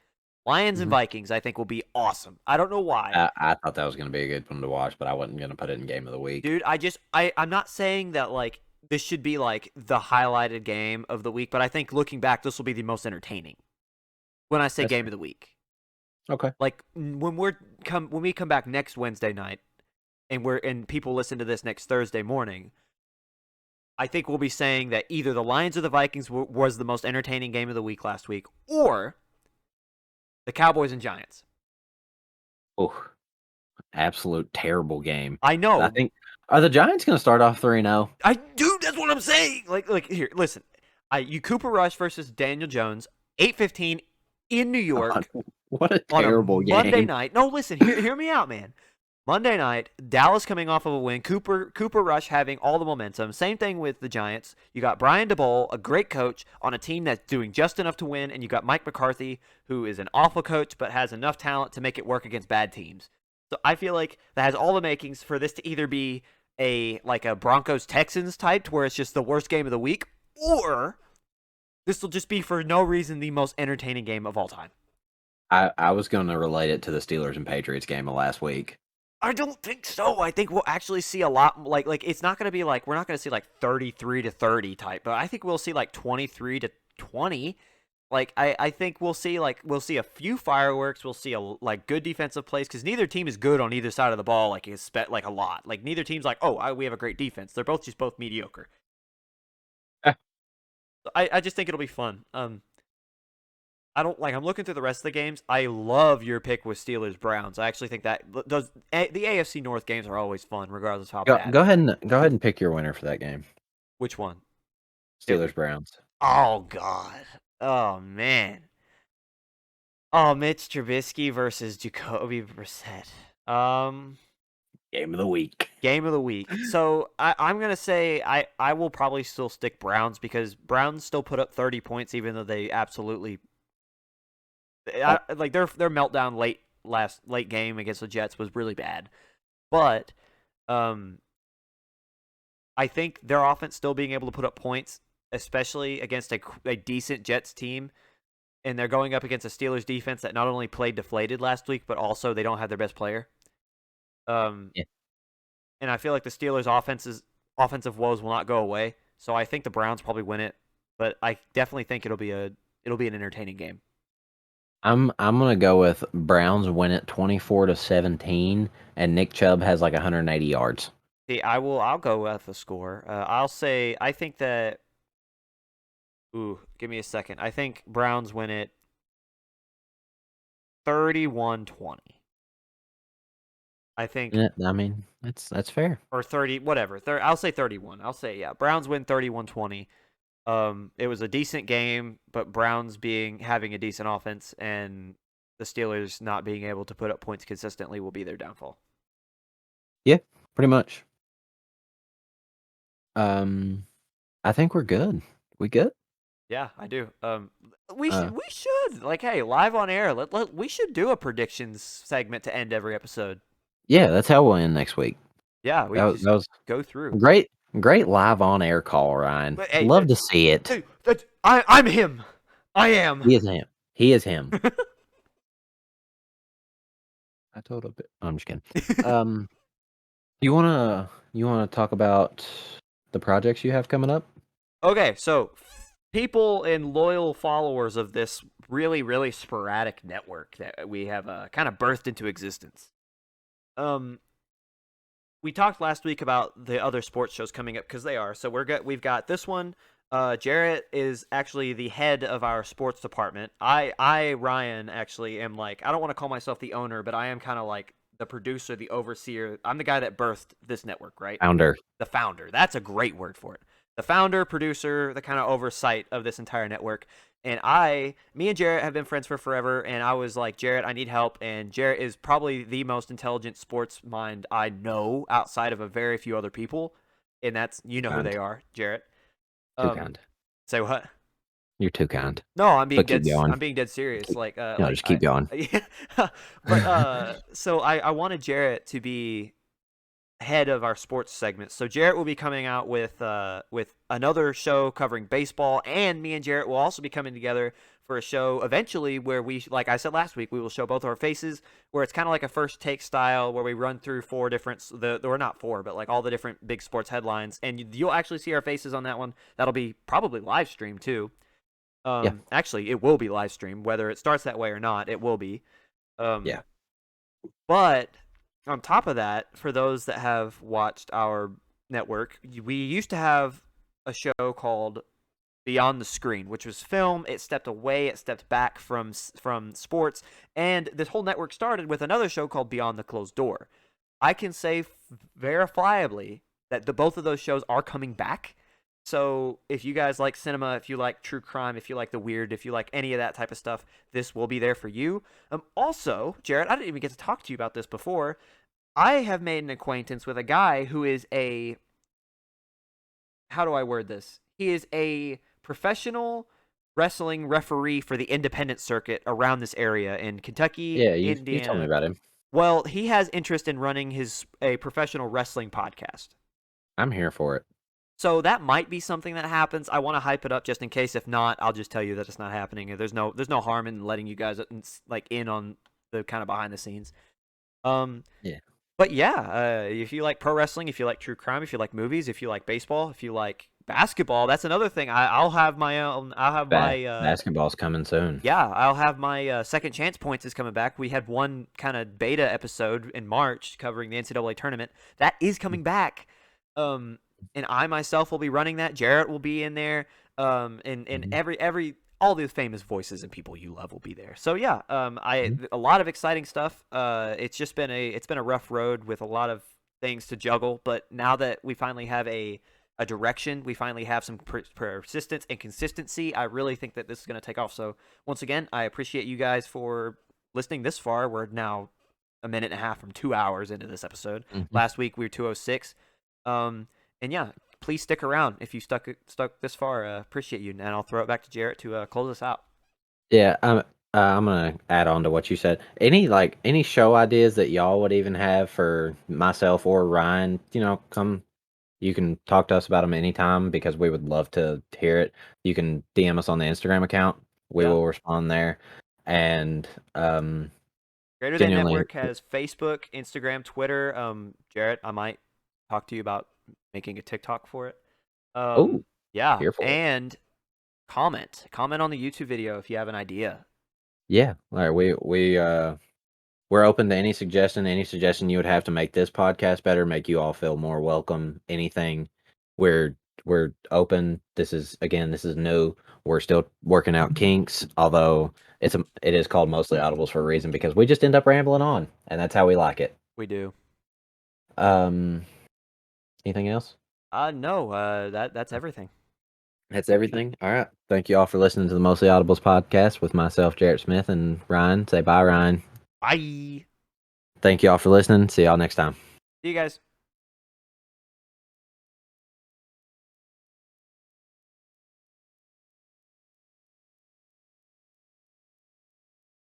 Lions and Hmm. Vikings, I think, will be awesome. I don't know why. I thought that was going to be a good one to watch, but I wasn't going to put it in game of the week. Dude, I'm not saying that like this should be like the highlighted game of the week, but I think looking back, this will be the most entertaining. When I say That's game fair. of the week, Okay. like when we come back next Wednesday night, and people listen to this next Thursday morning, I think we'll be saying that either the Lions or the Vikings was the most entertaining game of the week last week, or the Cowboys and Giants. Oh, absolute terrible game. I I know, think are the Giants going to start off 3-0? that's what I'm saying. Like here, listen. Cooper Rush versus Daniel Jones, 8:15 in New York What a on a terrible Monday game. night. No, listen, hear me out, man. Monday night, Dallas coming off of a win. Cooper Rush having all the momentum. Same thing with the Giants. You got Brian DeBole, a great coach on a team that's doing just enough to win, and you got Mike McCarthy, who is an awful coach but has enough talent to make it work against bad teams. So I feel like that has all the makings for this to either be a Broncos Texans type, where it's just the worst game of the week, or this will just be for no reason the most entertaining game of all time. I was going to relate it to the Steelers and Patriots game of last week. I don't think so. I think we'll actually see a lot like it's not going to be like we're not going to see like 33-30 type, but I think we'll see like 23-20. Like I think we'll see a few fireworks. We'll see like good defensive plays because neither team is good on either side of the ball. Like like a lot. Like neither team's like we have a great defense. They're both mediocre. Eh. I just think it'll be fun. I don't like. I'm looking through the rest of the games. I love your pick with Steelers Browns. I actually think that the AFC North games are always fun, regardless of how bad. Go ahead and pick your winner for that game. Which one? Steelers Browns. Oh God. Oh man. Oh, Mitch Trubisky versus Jacoby Brissett. Game of the week. Game of the week. So I'm gonna say I will probably still stick Browns because Browns still put up 30 points even though they absolutely like their meltdown late game against the Jets was really bad. But I think their offense still being able to put up points, especially against a decent Jets team, and they're going up against a Steelers defense that not only played deflated last week, but also they don't have their best player. Yeah. and I feel like the Steelers' offensive woes will not go away. So I think the Browns probably win it, but I definitely think it'll be an entertaining game. I'm gonna go with Browns win it 24-17, and Nick Chubb has like 180 yards. See, I'll go with the score. I'll say I think that. Ooh, give me a second. I think Browns win it 31-20. I think Yeah, I mean, that's fair. or 30 whatever. I'll say 31. I'll say yeah. Browns win 31-20. It was a decent game, but Browns having a decent offense and the Steelers not being able to put up points consistently will be their downfall. Yeah, pretty much. Um, I think we're good. We good? Yeah, I do. We should Uh, we should like hey live on air. We should do a predictions segment to end every episode. yeah, that's how we'll end next week. Yeah, we just That was go through. great, great live on air call, Ryan. But hey, Love to see it. I'm him. I am. He is him. He is him. I told a bit. I'm just kidding. Um, you wanna talk about the projects you have coming up? Okay, so people and loyal followers of this really, really sporadic network that we have kind of birthed into existence. Um, we talked last week about the other sports shows coming up because they are. So we've got this one. Jarrett is actually the head of our sports department. I Ryan actually am like I don't want to call myself the owner, but I am kind of like the producer, the overseer. I'm the guy that birthed this network, right? Founder. The founder. That's a great word for it. The founder, producer, the kind of oversight of this entire network. And me and Jarrett have been friends for forever. And I was like, Jarrett, I need help. And Jarrett is probably the most intelligent sports mind I know outside of a very few other people. And that's, you know who Kind. they are, Jarrett. Too Um, kind. say what? You're too kind. No, I'm being But keep going. I'm being dead serious. Keep, Like, no, just keep going. but so I wanted Jarrett to be head of our sports segment. So Jarrett will be coming out with another show covering baseball, and me and Jarrett will also be coming together for a show eventually where we, like I said last week, we will show both our faces, where it's kind of like a first take style where we run through four different or not four, but like all the different big sports headlines, and you'll actually see our faces on that one. That'll be probably live streamed too. Yeah. Actually, it will be live streamed whether it starts that way or not. It will be. Um, Yeah. but on top of that, for those that have watched our network, we used to have a show called Beyond the Screen, which was film. It stepped away, it stepped back from sports, and this whole network started with another show called Beyond the Closed Door. I can say verifiably that both of those shows are coming back. So if you guys like cinema, if you like true crime, if you like the weird, if you like any of that type of stuff, this will be there for you. Also, Jarrett, I didn't even get to talk to you about this before. I have made an acquaintance with a guy who is how do I word this? He is a professional wrestling referee for the independent circuit around this area in Kentucky, Yeah, you told me Indiana. about him. Well, he has interest in running a professional wrestling podcast. I'm here for it. So that might be something that happens. I want to hype it up just in case. If not, I'll just tell you that it's not happening. There's no harm in letting you guys like in on the kind of behind the scenes. Yeah. But yeah, if you like pro wrestling, if you like true crime, if you like movies, if you like baseball, if you like basketball, that's another thing. I'll have my own. I'll have my Basketball's coming soon. yeah. I'll have my second chance points is coming back. We had one kind of beta episode in March covering the NCAA tournament. That is coming back. And I myself will be running that. Jarrett will be in there. And Mhm. every all these famous voices and people you love will be there. So yeah, Mhm. a lot of exciting stuff. It's just been a rough road with a lot of things to juggle. But now that we finally have a direction, we finally have some persistence and consistency. I really think that this is going to take off. So once again, I appreciate you guys for listening this far. We're now a minute and a half from 2 hours into this episode. Mhm. Last week we were 206. And yeah, please stick around if you stuck this far. Appreciate you, and I'll throw it back to Jarrett to close us out. Yeah, I'm gonna add on to what you said. Any show ideas that y'all would even have for myself or Ryan, come. You can talk to us about them anytime because we would love to hear it. You can DM us on the Instagram account. We Yeah, will respond there. And Greater Than genuinely, Network has Facebook, Instagram, Twitter. Jarrett, I might talk to you about making a TikTok for it. Oh, Yeah, here for it. and comment on the YouTube video if you have an idea. Yeah. All right. We're open to any suggestion. Any suggestion you would have to make this podcast better, make you all feel more welcome. Anything. We're we're open. This is new. We're still working out kinks. Although it is called mostly audibles for a reason because we just end up rambling on, and that's how we like it. We do. Um. Anything else? No, that's everything. That's everything. All right. Thank you all for listening to the Mostly Audibles podcast with myself, Jarrett Smith, and Ryan. Say bye, Ryan. Bye. Thank you all for listening. See y'all next time. See you guys.